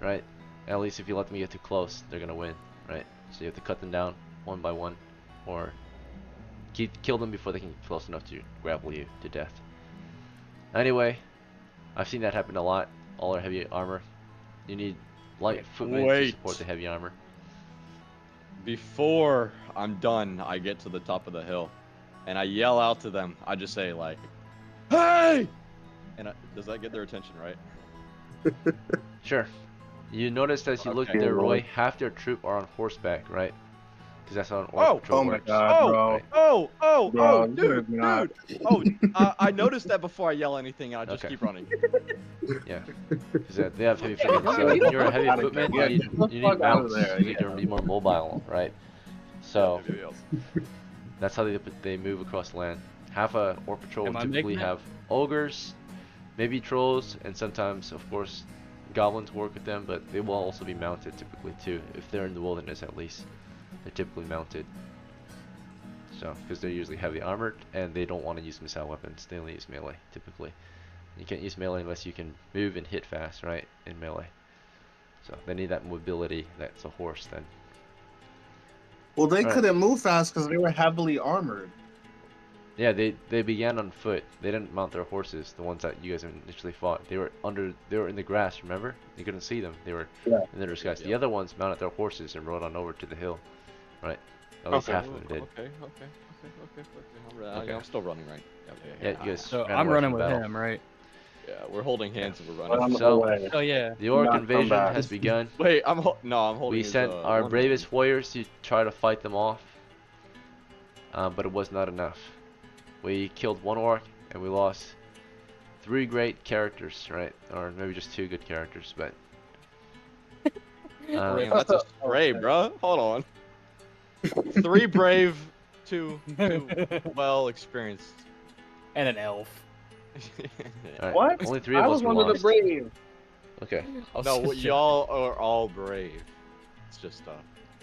right? At least if you let them get too close, they're gonna win, right? So you have to cut them down one by one, or kill them before they can get close enough to grapple you to death. Anyway, I've seen that happen a lot. All our heavy armor. You need light footmen to Wait. support the heavy armor. Before I'm done, I get to the top of the hill, and I yell out to them. I just say like, "Hey!" And does that get their attention, right? Sure. You notice as you look Okay. there, Roy, half their troop are on horseback, right? Because that's how an orc patrol Oh my works. god, bro. Right. Bro, dude, you're not. I noticed that before I yell anything, and I just Okay. keep running. Yeah. Because they have heavy footmen. So if you're a heavy footman, Yeah, you get the need fuck out of mounts. there, You need to be more mobile, right? So Everybody else. that's how they move across the land. Half a orc patrol Am I typically making it? have ogres, maybe trolls, and sometimes, of course, goblins work with them, but they will also be mounted typically too. If they're in the wilderness, at least, they're typically mounted. So, because they're usually heavy armored and they don't want to use missile weapons, they only use melee typically. You can't use melee unless you can move and hit fast, right? In melee. So they need that mobility. That's a horse then. Well, they All couldn't move fast because they were heavily armored. Yeah, they began on foot. They didn't mount their horses. The ones that you guys initially fought, they were in the grass. Remember? You couldn't see them. They were in their disguise. The other ones mounted their horses and rode on over to the hill, right? At least half of them did. Okay. I'm still running, right? Yeah, you guys. So ran I'm away running from with battle. him, right? Yeah, we're holding hands and we're running. So, Oh yeah. the orc Not invasion combat. has begun. Wait, I'm holding. We his, sent our one bravest hand. warriors to try to fight them off, but it was not enough. We killed one orc and we lost 3 great characters, right? Or maybe just 2 good characters, but. Damn, that's a stray, bro. Hold on. 3 brave, 2 well experienced. And an elf. Alright, What? only 3 of I us was were one of the lost. brave. Okay. No, y'all are all brave. It's just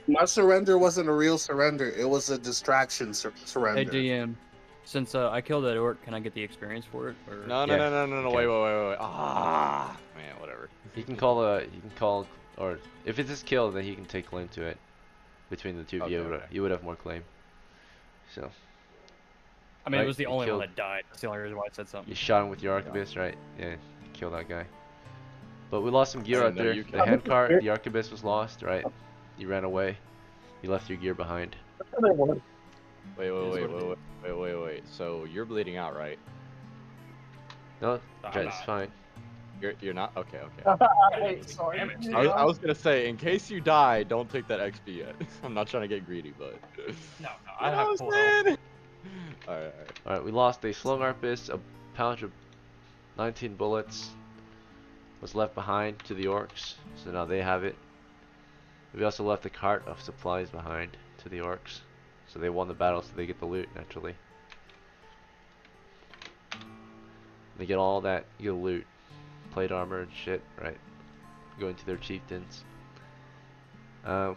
My surrender wasn't a real surrender. It was a distraction surrender. Hey DM, since I killed that orc, can I get the experience for it? Or... No, okay. wait. Ah, man, whatever. You can call, or if it's his kill, then he can take claim to it. Between the 2 of you, Okay. you would have more claim. So. I mean, Right, it was the you only killed- one that died. That's the only reason why I said something. You shot him with your arquebus, right? Yeah, kill that guy. But we lost some gear I out know there. you The killed hand cart, the arquebus was lost, right? You ran away. You left your gear behind. Wait. So you're bleeding out, right? No, I'm it's not. fine. You're not? Okay. Sorry. I was gonna say, in case you die, don't take that XP yet. I'm not trying to get greedy, but. No, I have full health. Alright. Alright, we lost a slung arquebus, a pouch of 19 bullets was left behind to the orcs, so now they have it. We also left a cart of supplies behind to the orcs, so they won the battle, so they get the loot naturally. They get all that loot, plate armor and shit, right? Going to their chieftains. And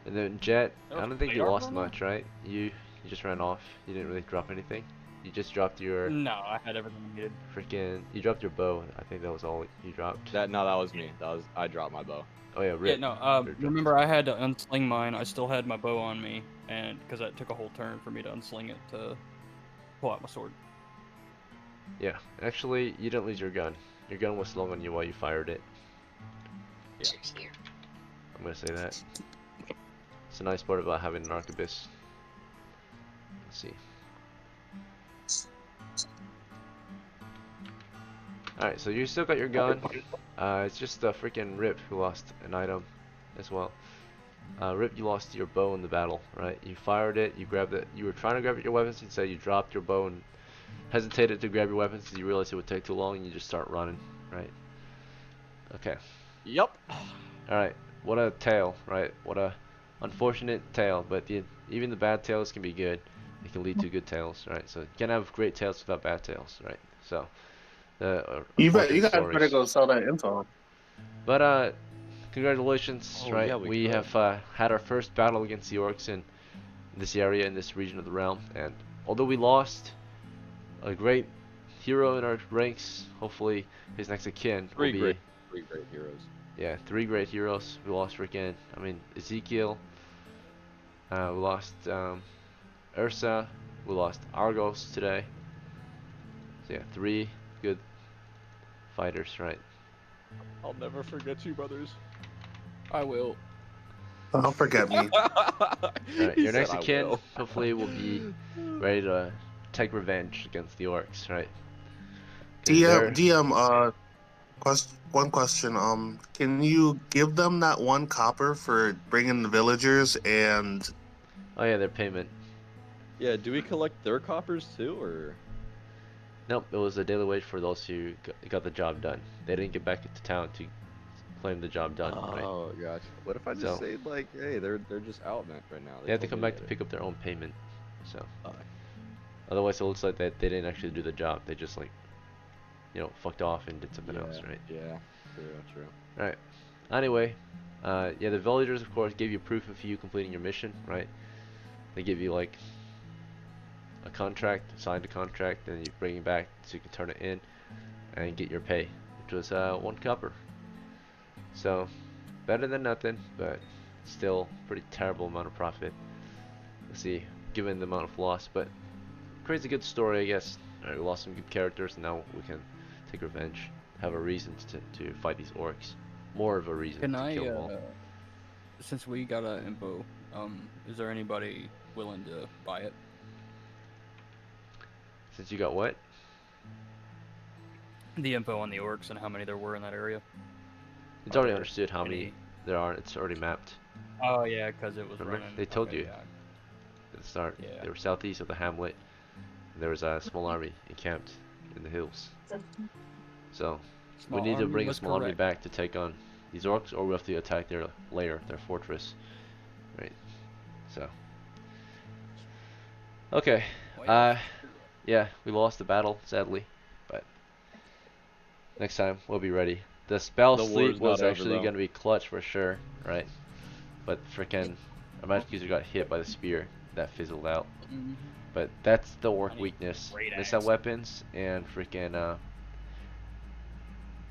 then Jet, I don't think you lost much, right? You just ran off. You didn't really drop anything. You just dropped your No, I had everything I needed. you dropped your bow. I think that was all you dropped. That was me. I dropped my bow. Oh yeah, Rip. Yeah, no. Remember, I had to unsling mine. I still had my bow on me, and because that took a whole turn for me to unsling it to pull out my sword. Yeah, actually, you didn't lose your gun. Your gun was slung on you while you fired it. Yeah. I'm gonna say that. It's a nice part about having an arquebus. Let's see. Alright, so you still got your gun. It's just freaking Rip who lost an item as well. Rip, you lost your bow in the battle, right? You fired it, you grabbed it, you were trying to grab your weapons, instead you dropped your bow and hesitated to grab your weapons because you realized it would take too long and you just start running, right? Okay. Yep. Alright, what a tale, right? What a unfortunate tale, but even the bad tales can be good. It can lead to good tales, right? So you can't have great tales without bad tales, right? So You guys unfortunate better stories. go sell that info. But congratulations, Oh, right? yeah, we have had our first battle against the orcs in this area, in this region of the realm, and although we lost a great hero in our ranks, hopefully his next of kin will be 3 great heroes. yeah, 3 great heroes. We lost freaking, I mean, Ezekiel. We lost Ursa. We lost Argos today. So yeah, 3 good fighters, right? I'll never forget you, brothers. I will. Don't forget me. Alright, He your said, next "I of kin will." hopefully will be ready to take revenge against the orcs, right? DM, one question. Can you give them that 1 copper for bringing the villagers and? Oh yeah, their payment. Yeah, do we collect their coppers too, or? Nope, it was a daily wage for those who got the job done. They didn't get back into town to claim the job done, right? Oh, gotcha. What if I just So- say like, hey, they're just out right now? They have to told come me back to pick up their own payment. So Oh. otherwise it looks like that they didn't actually do the job. They just like you know, fucked off and did something else, right? Yeah, true. Alright. Anyway, yeah, the villagers, of course, give you proof of you completing your mission, right? They give you, like, a contract, signed a contract, and you bring it back so you can turn it in and get your pay, which was 1 copper. So, better than nothing, but still pretty terrible amount of profit. Let's see, given the amount of loss, but creates a good story, I guess. Alright, we lost some good characters, and now we can take revenge. Have a reason to fight these orcs. More of a reason to kill them all. Since we got an info, is there anybody willing to buy it? Since you got what? The info on the orcs and how many there were in that area. It's already understood how many there are. It's already mapped. Oh yeah, because it was Remember? running. They told you Yeah. at the start. Yeah. They were southeast of the hamlet. There was a small army encamped in the hills. So we need to bring a small army back to take on these orcs, or we have to attack their lair, their fortress. Right. So. Okay. Yeah, we lost the battle, sadly, but next time we'll be ready. The spell sleep was actually going to be clutch for sure, right? But frickin' our magic user got hit by the spear that fizzled out. But that's the orc weakness. Missile weapons and frickin'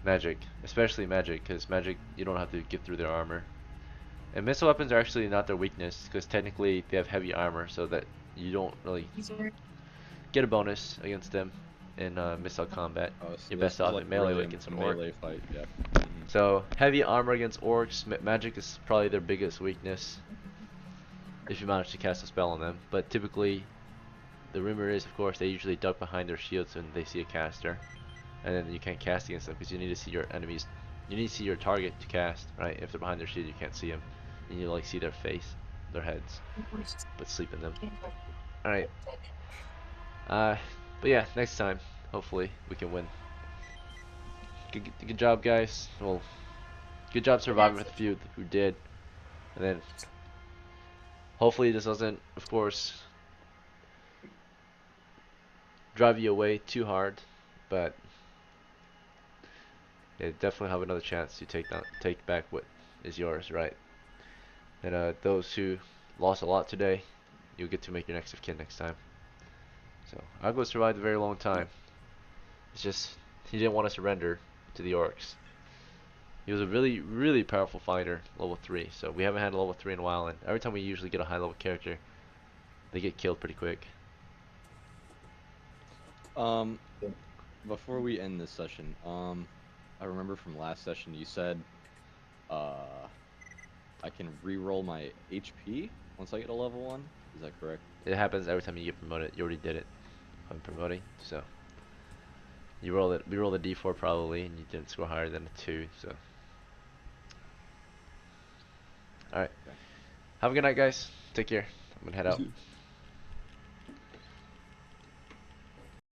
magic, especially magic, because magic you don't have to get through their armor. And missile weapons are actually not their weakness, because technically they have heavy armor, so that you don't really get a bonus against them in missile combat. So You're best off in melee like against an orc. Melee fight, yeah. So heavy armor against orcs, magic is probably their biggest weakness if you manage to cast a spell on them. But typically, the rumor is, of course, they usually duck behind their shields when they see a caster, and then you can't cast against them because you need to see your enemies. You need to see your target to cast, right? If they're behind their shield, you can't see them, and you like see their face, their heads, but sleep in them. All right. But yeah, next time, hopefully we can win. Good job, guys. Well, good job surviving with the few who did, and then hopefully this doesn't, of course, drive you away too hard. But yeah, definitely have another chance to take back what is yours, right? And those who lost a lot today, you'll get to make your next of kin next time. So Aglo survived a very long time. It's just he didn't want to surrender to the orcs. He was a really powerful fighter, level 3. So we haven't had a level 3 in a while, and every time we usually get a high level character, they get killed pretty quick. Before we end this session, I remember from last session you said I can re-roll my HP once I get a level 1. Is that correct? It happens every time you get promoted. You already did it on promoting, so you roll it. We rolled a D4 probably, and you didn't score higher than a 2. So, all right. Okay. Have a good night, guys. Take care. I'm gonna head out.